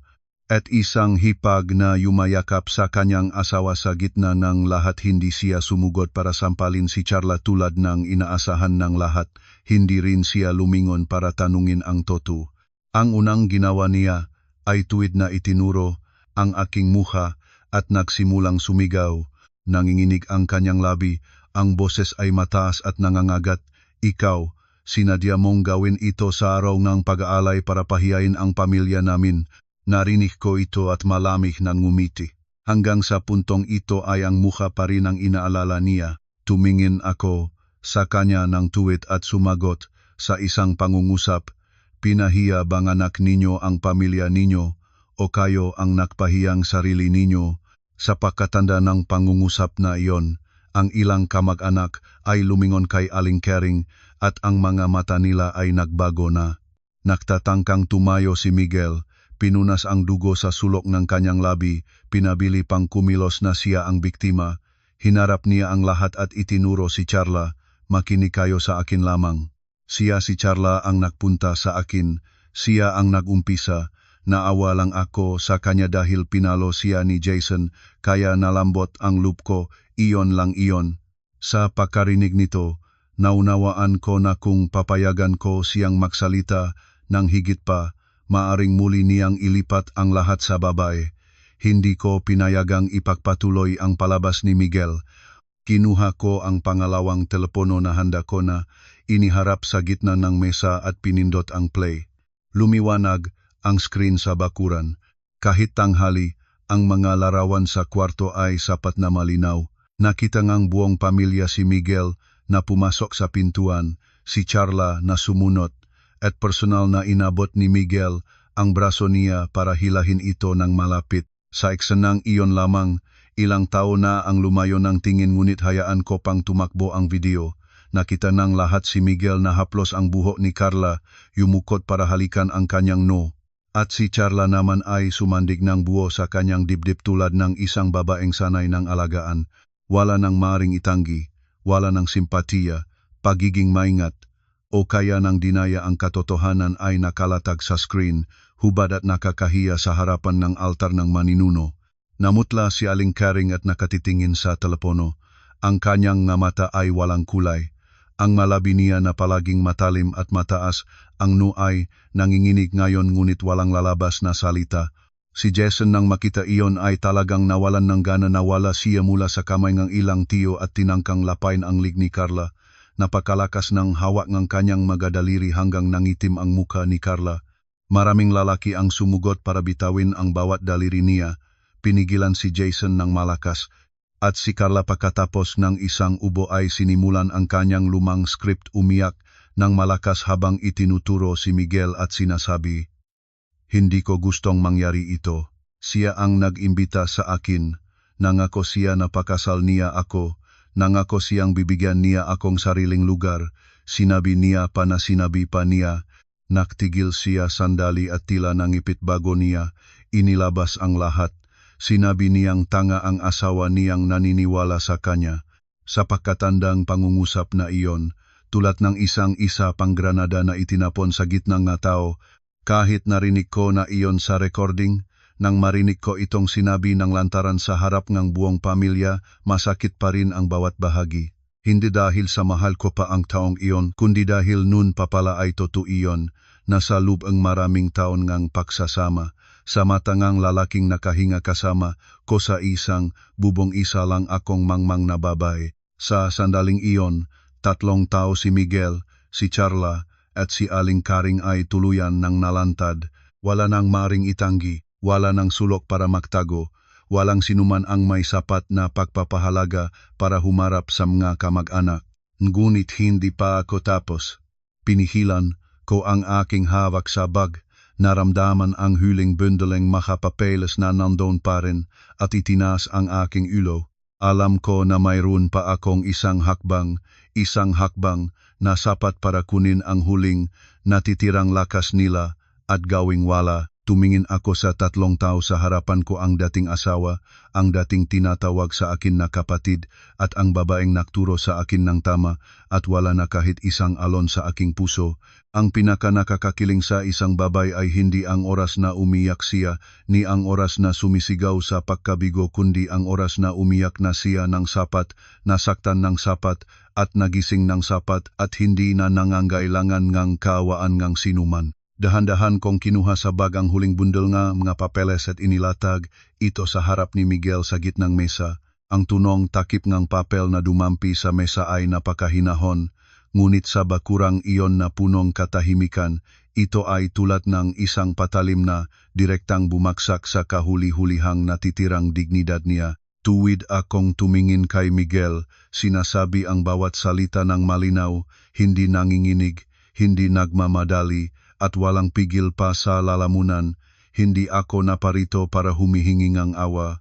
at isang hipag na yumayakap sa kanyang asawa sa gitna ng lahat. Hindi siya sumugod para sampalin si Charla tulad ng inaasahan ng lahat, hindi rin siya lumingon para tanungin ang totu. Ang unang ginawa niya ay tuwid na itinuro ang aking mukha at nagsimulang sumigaw. Nanginginig ang kanyang labi, ang boses ay mataas at nangangagat. Ikaw, sinadya mong gawin ito sa araw ng pag-aalay para pahiyain ang pamilya namin. Narinig ko ito at malamig na ngumiti. Hanggang sa puntong ito ay ang mukha pa rin ang inaalala niya. Tumingin ako sa kanya ng tuwid at sumagot sa isang pangungusap. Pinahiya bang anak ninyo ang pamilya ninyo o kayo ang nakpahiyang sarili ninyo? Sa pagkatanda ng pangungusap na iyon, ang ilang kamag-anak ay lumingon kay Aling Karing at ang mga mata nila ay nagbago na. Nagtatangkang tumayo si Miguel, pinunas ang dugo sa sulok ng kanyang labi, pinabili pang kumilos na siya ang biktima. Hinarap niya ang lahat at itinuro si Charla, makinig kayo sa akin lamang. Siya si Charla ang nagpunta sa akin, siya ang nagumpisa. Naawa lang ako sa kanya dahil pinalo siya ni Jason, kaya nalambot ang loob ko, iyon lang iyon. Sa pagkarinig nito, naunawaan ko na kung papayagan ko siyang magsalita ng higit pa, maaring muli niyang ilipat ang lahat sa babae. Hindi ko pinayagang ipagpatuloy ang palabas ni Miguel. Kinuha ko ang pangalawang telepono na handa ko na, iniharap sa gitna ng mesa at pinindot ang play. Lumiwanag ang screen sa bakuran. Kahit tanghali, ang mga larawan sa kwarto ay sapat na malinaw. Nakita ngang buong pamilya si Miguel na pumasok sa pintuan, si Charla na sumunod, at personal na inabot ni Miguel ang braso niya para hilahin ito ng malapit. Sa eksenang iyon lamang, ilang tao na ang lumayo ng tingin ngunit hayaan ko pang tumakbo ang video. Nakita ng lahat si Miguel na haplos ang buhok ni Carla, yumukot para halikan ang kanyang no. At si Charla naman ay sumandig ng buo sa kanyang dibdib tulad ng isang babaeng sanay ng alagaan. Wala nang maring itanggi, wala ng simpatiya, pagiging maingat, o kaya nang dinaya ang katotohanan ay nakalatag sa screen, hubad at nakakahiya sa harapan ng altar ng maninuno. Namutla si Aling Karing at nakatitingin sa telepono. Ang kanyang nga mata ay walang kulay. Ang malabi niya na palaging matalim at mataas, ang no ay nanginginig ngayon ngunit walang lalabas na salita. Si Jason nang makita iyon ay talagang nawalan ng gana. Nawala siya mula sa kamay ng ilang tiyo at tinangkang lapain ang lig ni Carla. Napakalakas ng hawak ng kanyang magadaliri hanggang nangitim ang muka ni Carla. Maraming lalaki ang sumugot para bitawin ang bawat daliri niya. Pinigilan si Jason ng malakas. At si Carla pagkatapos ng isang ubo ay sinimulan ang kanyang lumang script, umiyak ng malakas habang itinuturo si Miguel at sinasabi, "Hindi ko gustong mangyari ito. Siya ang nag-imbita sa akin. Nangako siya na pakasal niya ako. Nangako siyang bibigyan niya akong sariling lugar. Sinabi niya pa na sinabi pa niya." Naktigil siya sandali at tila nangipit bago niya inilabas ang lahat. Sinabi niyang tanga ang asawa niyang naniniwala sa kanya. Sa pagkatandang pangungusap na iyon, tulad ng isang isa pang granada na itinapon sa gitnang na tao, kahit narinig ko na iyon sa recording, nang marinig ko itong sinabi ng lantaran sa harap ng buong pamilya, masakit pa rin ang bawat bahagi. Hindi dahil sa mahal ko pa ang taong iyon, kundi dahil nun pa pala ay totoo iyon, nasa loob ang maraming taon ngang pagsasama. Sa matangang lalaking nakahinga kasama ko sa isang bubong, isa lang akong mangmang na babae. Sa sandaling iyon, 3 tao, si Miguel, si Carla, at si Aling Karing ay tuluyan ng nalantad. Wala nang maring itanggi, wala nang sulok para magtago, walang sinuman ang may sapat na pagpapahalaga para humarap sa mga kamag-anak. Ngunit hindi pa ako tapos. Pinihilan ko ang aking hawak sa bag. Naramdaman ang huling bundeling makapapeles na nandoon pa rin at itinaas ang aking ulo. Alam ko na mayroon pa akong isang hakbang na sapat para kunin ang huling natitirang lakas nila at gawing wala. Tumingin ako sa 3 tao sa harapan ko, ang dating asawa, ang dating tinatawag sa akin na kapatid, at ang babaeng nakturo sa akin ng tama, at wala na kahit isang alon sa aking puso. Ang pinaka-nakakakiling sa isang babae ay hindi ang oras na umiyak siya, ni ang oras na sumisigaw sa pagkabigo, kundi ang oras na umiyak na siya ng sapat, nasaktan ng sapat, at nagising ng sapat, at hindi na nangangailangan ngang kaawaan ngang sinuman. Dahan-dahan kong kinuha sa bag ang huling bundol nga mga papeles at inilatag ito sa harap ni Miguel sa gitnang mesa. Ang tunong takip ngang papel na dumampi sa mesa ay napakahinahon, ngunit sa bakurang iyon na punong katahimikan, ito ay tulad ng isang patalim na direktang bumaksak sa kahuli-hulihang natitirang dignidad niya. Tuwid akong tumingin kay Miguel, sinasabi ang bawat salita ng malinaw, hindi nanginginig, hindi nagmamadali, at walang pigil pa sa lalamunan. Hindi ako naparito para humihingi ng awa.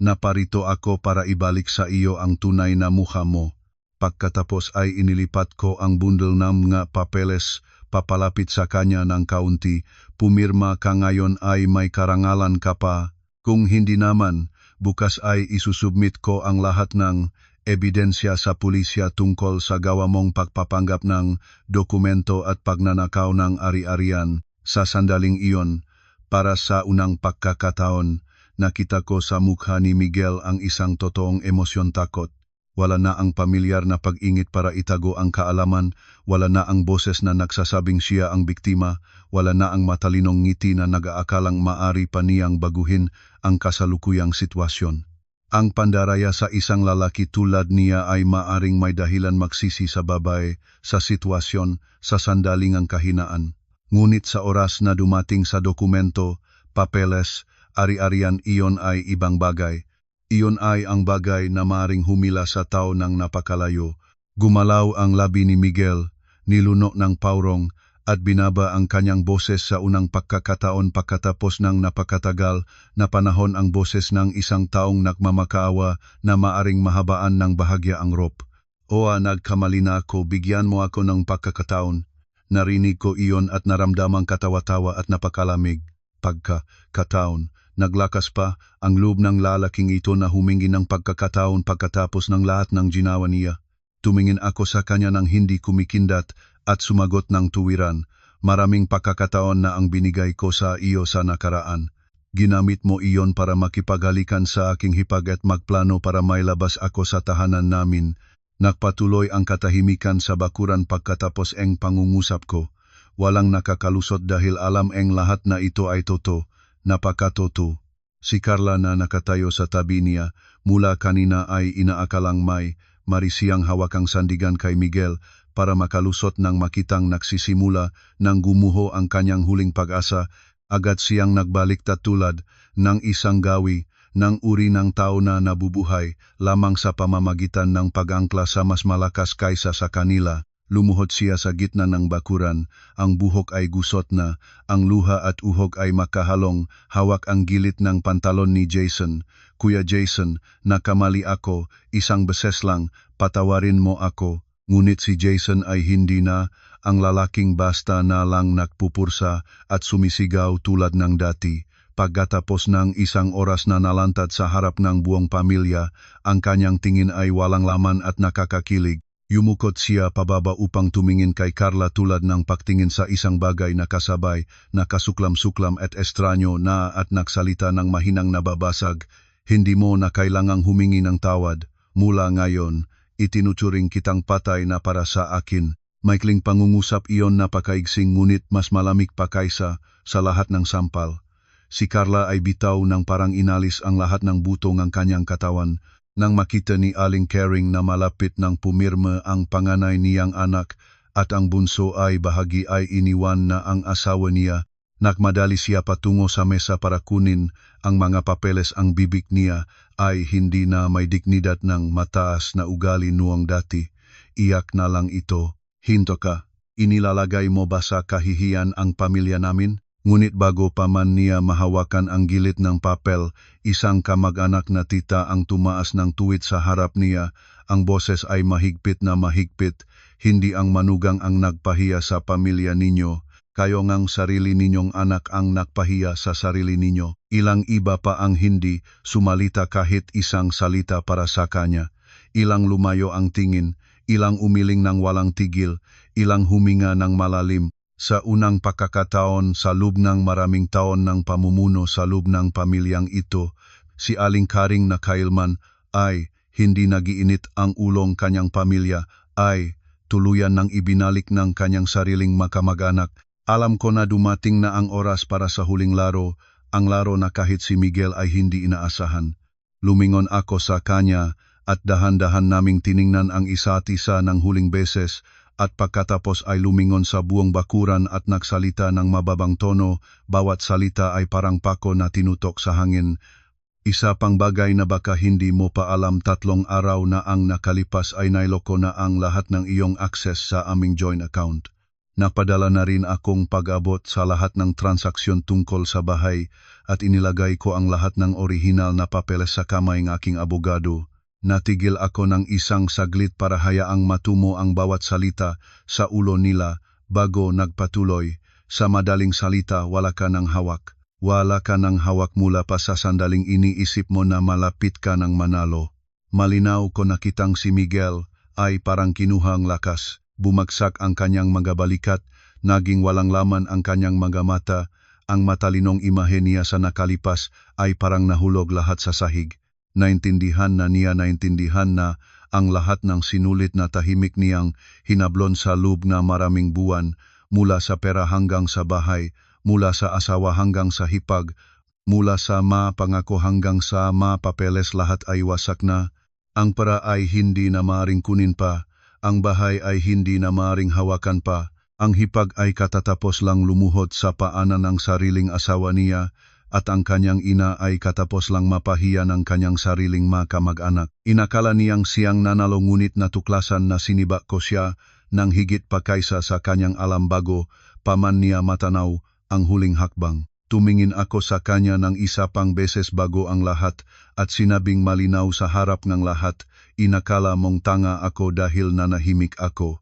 Naparito ako para ibalik sa iyo ang tunay na mukha mo. Pagkatapos ay inilipat ko ang bundle ng mga papeles papalapit sa kanya ng kaunti. Pumirma ka ngayon, ay may karangalan ka pa. Kung hindi naman, bukas ay isusubmit ko ang lahat ng ebidensya sa pulisya tungkol sa gawa mong pagpapanggap ng dokumento at pagnanakaw ng ari-arian. Sa sandaling iyon, para sa unang pagkakataon, nakita ko sa mukha ni Miguel ang isang totoong emosyon, takot. Wala na ang pamilyar na pag-ingit para itago ang kaalaman, wala na ang boses na nagsasabing siya ang biktima, wala na ang matalinong ngiti na nag-aakalang maari pa niyang baguhin ang kasalukuyang sitwasyon. Ang pandaraya sa isang lalaki tulad niya ay maaring may dahilan magsisi sa babae, sa sitwasyon, sa sandaling ang kahinaan. Ngunit sa oras na dumating sa dokumento, papeles, ari-arian, iyon ay ibang bagay. Iyon ay ang bagay na maaring humila sa tao ng napakalayo. Gumalaw ang labi ni Miguel, niluno ng paurong, at binaba ang kanyang boses sa unang pagkakataon pagkatapos ng napakatagal na panahon, ang boses ng isang taong nagmamakaawa na maaring mahabaan ng bahagya ang rope. "Oa, nagkamali na ako, bigyan mo ako ng pagkakataon." Narinig ko iyon at naramdamang katawa-tawa at napakalamig. Pagkakataon. Naglakas pa ang loob ng lalaking ito na humingi ng pagkakataon pagkatapos ng lahat ng ginawa niya. Tumingin ako sa kanya ng hindi kumikindat at sumagot ng tuwiran. "Maraming pagkakataon na ang binigay ko sa iyo sa nakaraan. Ginamit mo iyon para makipaghalikan sa aking hipag at magplano para mailabas ako sa tahanan namin." Nagpatuloy ang katahimikan sa bakuran pagkatapos ang pangungusap ko. Walang nakakalusot dahil alam ang lahat na ito ay totoo, napakatotoo. Si Carla na nakatayo sa tabi niya mula kanina ay inaakalang may marisiyang hawakang sandigan kay Miguel para makalusot nang makitang nagsisimula nang gumuho ang kanyang huling pag-asa. Agad siyang nagbaliktad tulad ng isang gawi ng uri ng tao na nabubuhay lamang sa pamamagitan ng pag-angkla sa mas malakas kaysa sa kanila. Lumuhod siya sa gitna ng bakuran, ang buhok ay gusot na, ang luha at uhog ay makahalong, hawak ang gilid ng pantalon ni Jason. Kuya Jason, nakamali ako, isang beses lang, patawarin mo ako. Ngunit si Jason ay hindi na, ang lalaking basta na lang nagpupursa at sumisigaw tulad ng dati. Pagkatapos ng isang oras na nalantad sa harap ng buong pamilya, ang kanyang tingin ay walang laman at nakakakilig. Yumukot siya pababa upang tumingin kay Carla tulad ng pagtingin sa isang bagay na kasabay, na kasuklam-suklam at estranyo na at nagsalita ng mahinang nababasag. Hindi mo na kailangang humingi ng tawad. Mula ngayon, itinuturing kitang patay na para sa akin. Maikling pangungusap iyon na pakaigsing ngunit mas malamig pa kaysa sa lahat ng sampal. Si Carla ay bitaw ng parang inalis ang lahat ng buto ng kanyang katawan. Nang makita ni Aling Kering na malapit ng pumirma ang panganay niyang anak at ang bunso ay bahagi ay iniwan na ang asawa niya, nagmadali siya patungo sa mesa para kunin ang mga papeles. Ang bibig niya ay hindi na may dignidad ng mataas na ugali noong dati. Iyak na lang ito. Hinto ka, inilalagay mo ba sa kahihiyan ang pamilya namin? Ngunit bago pa man niya mahawakan ang gilid ng papel, isang kamag-anak na tita ang tumaas ng tuwid sa harap niya. Ang boses ay mahigpit na mahigpit. Hindi ang manugang ang nagpahiya sa pamilya ninyo. Kayo ngang sarili ninyong anak ang nagpahiya sa sarili ninyo. Ilang iba pa ang hindi sumalita kahit isang salita para sa kanya. Ilang lumayo ang tingin, ilang umiling ng walang tigil, ilang huminga ng malalim. Sa unang pagkakataon sa loob ng maraming taon ng pamumuno sa loob ng pamilyang ito, si Aling Kering na kailman ay hindi nagiinit ang ulong kanyang pamilya, ay tuluyan ng ibinalik ng kanyang sariling makamag-anak. Alam ko na dumating na ang oras para sa huling laro, ang laro na kahit si Miguel ay hindi inaasahan. Lumingon ako sa kanya at dahan-dahan naming tiningnan ang isa't isa ng huling beses. At pagkatapos ay lumingon sa buong bakuran at nagsalita ng mababang tono, bawat salita ay parang pako na tinutok sa hangin. Isa pang bagay na baka hindi mo pa alam, 3 araw na ang nakalipas ay nailoko na ang lahat ng iyong access sa aming joint account. Napadala na rin akong pag-abot sa lahat ng transaksyon tungkol sa bahay at inilagay ko ang lahat ng orihinal na papeles sa kamay ng aking abogado. Natigil ako ng isang saglit para hayaang matumo ang bawat salita sa ulo nila bago nagpatuloy. Sa madaling salita, wala ka ng hawak. Wala ka ng hawak mula pa sa sandaling iniisip mo na malapit ka ng manalo. Malinaw ko nakitang si Miguel ay parang kinuhang lakas. Bumagsak ang kanyang mga balikat, naging walang laman ang kanyang mga mata. Ang matalinong imahe niya sa nakalipas ay parang nahulog lahat sa sahig. Naintindihan na ang lahat ng sinulit na tahimik niyang hinablon sa loob na maraming buwan, mula sa pera hanggang sa bahay, mula sa asawa hanggang sa hipag, mula sa pangako hanggang sa papeles, lahat ay wasak na. Ang pera ay hindi na maaring kunin pa, ang bahay ay hindi na maaring hawakan pa, ang hipag ay katatapos lang lumuhod sa paanan ng sariling asawa niya, at ang kanyang ina ay katapos lang mapahiya ng kanyang sariling makamag-anak. Inakala niyang siyang nanalo, ngunit natuklasan na siniba ko siya ng higit pa kaysa sa kanyang alam bago pa man niya matanaw ang huling hakbang. Tumingin ako sa kanya ng isa pang beses bago ang lahat at sinabing malinaw sa harap ng lahat, inakala mong tanga ako dahil nanahimik ako.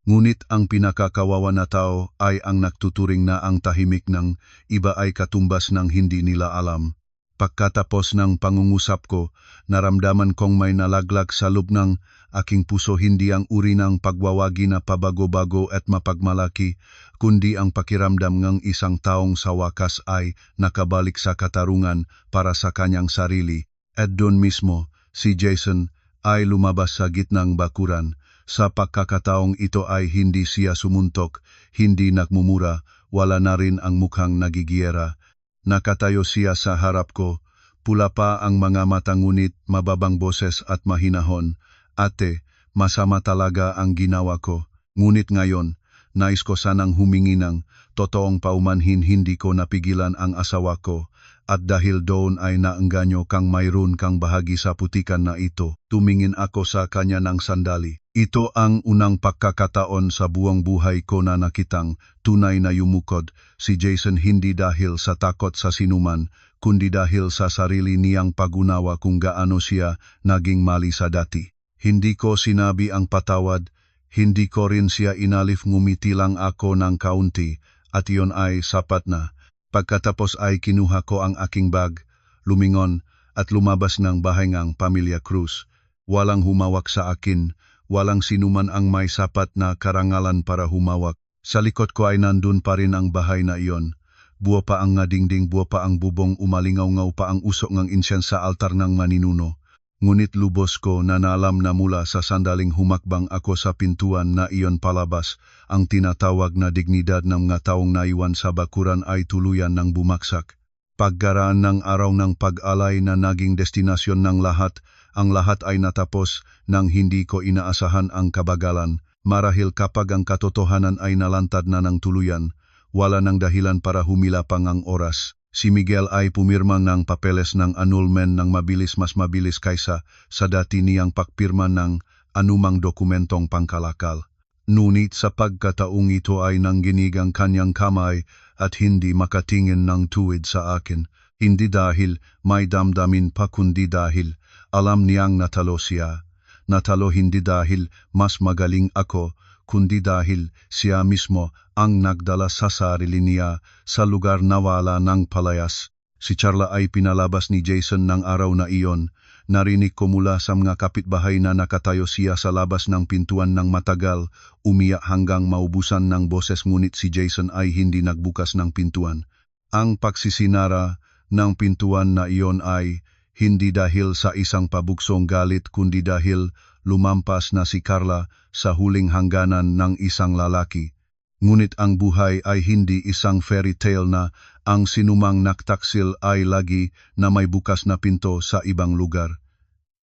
Ngunit ang pinakakawawa na tao ay ang nagtuturing na ang tahimik ng iba ay katumbas ng hindi nila alam. Pagkatapos ng pangungusap ko, naramdaman kong may nalaglag sa loob ng aking puso, hindi ang uri ng pagwawagi na pabago-bago at mapagmalaki, kundi ang pakiramdam ng isang taong sa wakas ay nakabalik sa katarungan para sa kanyang sarili. At doon mismo, si Jason ay lumabas sa gitnang bakuran. Sa pagkakataong ito ay hindi siya sumuntok, hindi nagmumura, wala na rin ang mukhang nagigiyera. Nakatayo siya sa harap ko, pula pa ang mga mata ngunit mababang boses at mahinahon. Ate, masama talaga ang ginawa ko. Ngunit ngayon, nais ko sanang humingi ng totoong paumanhin, hindi ko napigilan ang asawa ko. at dahil doon ay naengganyo kang mayroon kang bahagi sa putikan na ito. Tumingin ako sa kanya ng sandali. Ito ang unang pagkakataon sa buong buhay ko na nakitang tunay na yumukod si Jason, hindi dahil sa takot sa sinuman, kundi dahil sa sarili niyang pag-unawa kung gaano siya naging mali sa dati. Hindi ko sinabi ang patawad, hindi ko rin siya inalif, ngumiti lang ako ng kaunti at iyon ay sapat na. Pagkatapos ay kinuha ko ang aking bag, lumingon at lumabas ng bahay ng Pamilya Cruz. Walang humawak sa akin, walang sinuman ang may sapat na karangalan para humawak. Sa likod ko ay nandun pa rin ang bahay na iyon. Buo pa ang nga dingding, buo pa ang bubong, umalingaw-ngaw pa ang usok ng insyens sa altar ng maninuno. Ngunit lubos ko na naalam na mula sa sandaling humakbang ako sa pintuan na iyon palabas, ang tinatawag na dignidad ng mga taong naiwan sa bakuran ay tuluyan ng bumaksak. Pagkaraan ng araw ng pag-alay na naging destinasyon ng lahat, ang lahat ay natapos nang hindi ko inaasahan ang kabagalan. Marahil kapag ang katotohanan ay nalantad na ng tuluyan, wala nang dahilan para humila pang ang oras. Si Miguel ay pumirma ng papeles ng annulment ng mas mabilis kaysa sa dati niyang pagpirma ng anumang dokumentong pangkalakal. Ngunit sa pagkataong ito ay nangginig ang kanyang kamay at hindi makatingin ng tuwid sa akin. Hindi dahil may damdamin pa, kundi dahil alam niyang natalo siya. Natalo hindi dahil mas magaling ako, kundi dahil siya mismo ang nagdala sa sarili niya sa lugar na wala ng palayas. Si Charla ay pinalabas ni Jason ng araw na iyon. Narinig ko mula sa mga kapitbahay na nakatayo siya sa labas ng pintuan ng matagal, umiyak hanggang maubusan ng boses, ngunit si Jason ay hindi nagbukas ng pintuan. Ang pagsisinara ng pintuan na iyon ay hindi dahil sa isang pabuksong galit, kundi dahil lumampas na si Carla sa huling hangganan ng isang lalaki. Ngunit ang buhay ay hindi isang fairy tale na ang sinumang naktaksil ay lagi na may bukas na pinto sa ibang lugar.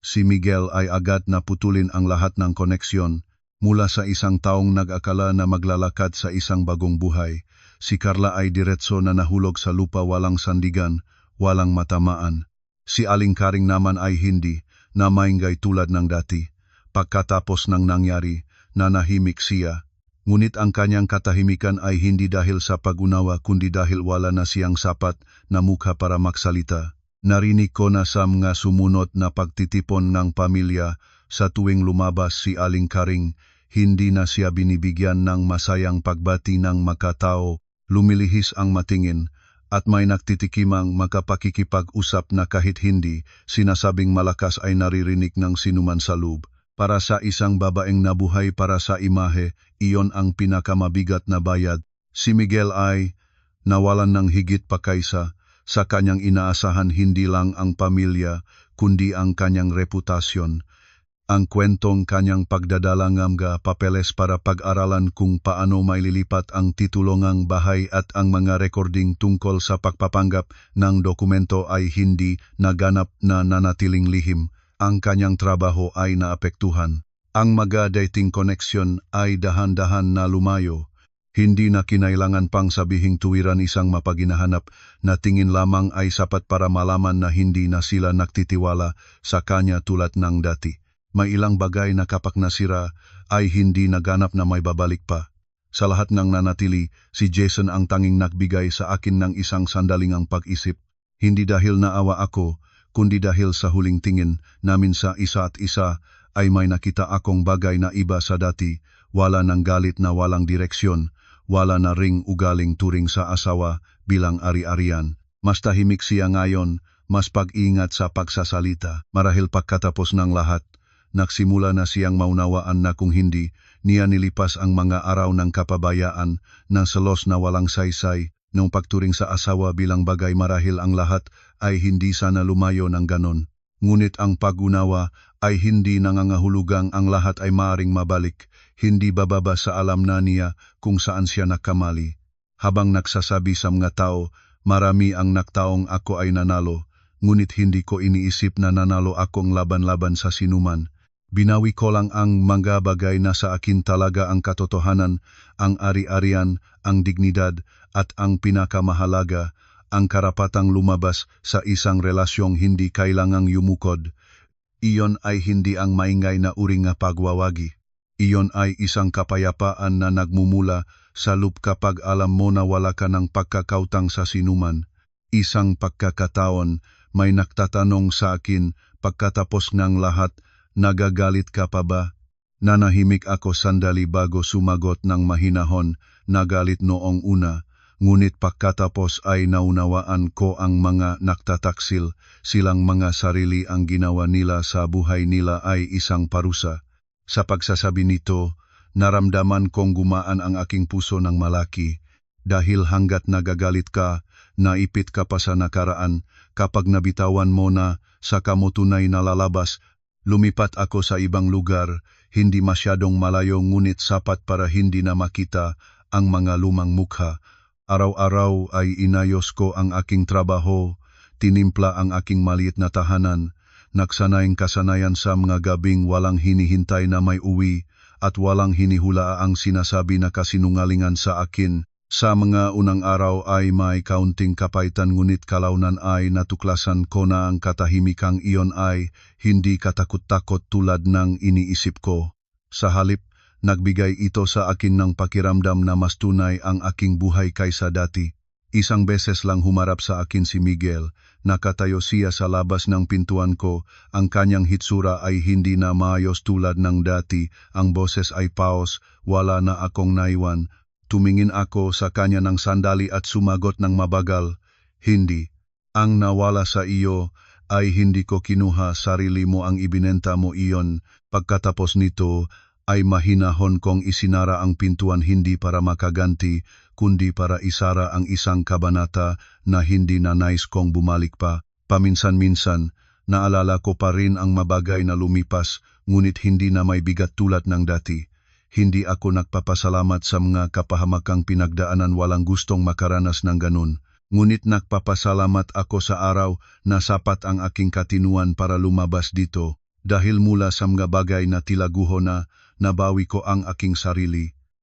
Si Miguel ay agad na putulin ang lahat ng koneksyon. Mula sa isang taong nag-akala na maglalakad sa isang bagong buhay, si Carla ay diretso na nahulog sa lupa, walang sandigan, walang matamaan. Si Aling Karing naman ay hindi na maingay tulad ng dati. Pagkatapos ng nangyari, nanahimik siya. Ngunit ang kanyang katahimikan ay hindi dahil sa pag-unawa, kundi dahil wala na siyang sapat na mukha para magsalita. Narinig ko na sa mga sumunod na pagtitipon ng pamilya sa tuwing lumabas si Aling Karing, hindi na siya binibigyan ng masayang pagbati ng makatao, lumilihis ang matingin, at may nagtitikimang makapakikipag-usap na kahit hindi sinasabing malakas ay naririnig ng sinuman sa loob. Para sa isang babaeng nabuhay para sa imahe, iyon ang pinakamabigat na bayad. Si Miguel ay nawalan ng higit pa kaysa sa kanyang inaasahan, hindi lang ang pamilya, kundi ang kanyang reputasyon. Ang kwentong kanyang pagdadala ng mga papeles para pag-aralan kung paano maililipat ang titulong bahay at ang mga recording tungkol sa pagpapanggap ng dokumento ay hindi naganap na nanatiling lihim. Ang kanyang trabaho ay naapektuhan. Ang mga dating connection ay dahan-dahan na lumayo. Hindi na kinailangan pang sabihing tuwiran, isang mapaginahanap na tingin lamang ay sapat para malaman na hindi na sila nagtitiwala sa kanya tulad ng dati. May ilang bagay na kapag nasira ay hindi naganap na may babalik pa. Sa lahat ng nanatili, si Jason ang tanging nagbigay sa akin ng isang sandaling ang pag-isip. Hindi dahil naawa ako, kundi dahil sa huling tingin namin sa isa at isa ay may nakita akong bagay na iba sa dati. Wala ng galit na walang direksyon, wala na ring ugaling turing sa asawa bilang ari-arian. Mas tahimik siya ngayon, mas pag-ingat sa pagsasalita. Marahil pagkatapos ng lahat, nagsimula na siyang maunawaan na kung hindi niya nilipas ang mga araw ng kapabayaan ng selos na walang saysay, nung pagturing sa asawa bilang bagay, marahil ang lahat ay hindi sana lumayo ng ganon. Ngunit ang pag-unawa ay hindi nangangahulugang ang lahat ay maaring mabalik, hindi bababa sa alam na niya kung saan siya nakamali. Habang nagsasabi sa mga tao, marami ang naktaong ako ay nanalo, ngunit hindi ko iniisip na nanalo akong laban-laban sa sinuman. Binawi ko lang ang mga bagay na sa akin talaga, ang katotohanan, ang ari-arian, ang dignidad, at ang pinakamahalaga, ang karapatang lumabas sa isang relasyong hindi kailangang yumukod. Iyon ay hindi ang maingay na uri nga pagwawagi. Iyon ay isang kapayapaan na nagmumula sa loob kapag alam mo na wala ka ng pagkakautang sa sinuman. Isang pagkakataon, may nagtatanong sa akin, pagkatapos ng lahat, nagagalit ka pa ba? Nanahimik ako sandali bago sumagot ng mahinahon, nagalit noong una. Ngunit pagkatapos ay naunawaan ko ang mga nagtataksil, silang mga sarili ang ginawa nila sa buhay nila ay isang parusa. Sa pagsasabi nito, naramdaman kong gumaan ang aking puso ng malaki. Dahil hanggat nagagalit ka, naipit ka pa sa nakaraan, kapag nabitawan mo na, saka mo tunay na lalabas. Lumipat ako sa ibang lugar, hindi masyadong malayo ngunit sapat para hindi na makita ang mga lumang mukha. Araw-araw ay inayos ko ang aking trabaho, tinimpla ang aking maliit na tahanan, nagsanayang kasanayan sa mga gabing walang hinihintay na may uwi at walang hinihula ang sinasabi na kasinungalingan sa akin. Sa mga unang araw ay may kaunting kapaitan ngunit kalaunan ay natuklasan ko na ang katahimikang iyon ay hindi katakot-takot tulad ng iniisip ko. Sa halip, nagbigay ito sa akin ng pakiramdam na mas tunay ang aking buhay kaysa dati. Isang beses lang humarap sa akin si Miguel, nakatayo siya sa labas ng pintuan ko, ang kanyang hitsura ay hindi na maayos tulad ng dati, ang boses ay paos, wala na akong naiwan. Tumingin ako sa kanya ng sandali at sumagot ng mabagal, hindi. Ang nawala sa iyo ay hindi ko kinuha, sarili mo ang ibinenta mo iyon. Pagkatapos nito ay mahinahon kong isinara ang pintuan hindi para makaganti, kundi para isara ang isang kabanata na hindi na nais kong bumalik pa. Paminsan-minsan, naalala ko pa rin ang mabagay na lumipas, ngunit hindi na may bigat tulad ng dati. Hindi ako nagpapasalamat sa mga kapahamakang pinagdaanan, walang gustong makaranas ng ganun. Ngunit nagpapasalamat ako sa araw na sapat ang aking katinuan para lumabas dito. Dahil mula sa mga bagay na tila guho na, nabawi ko ang aking sarili.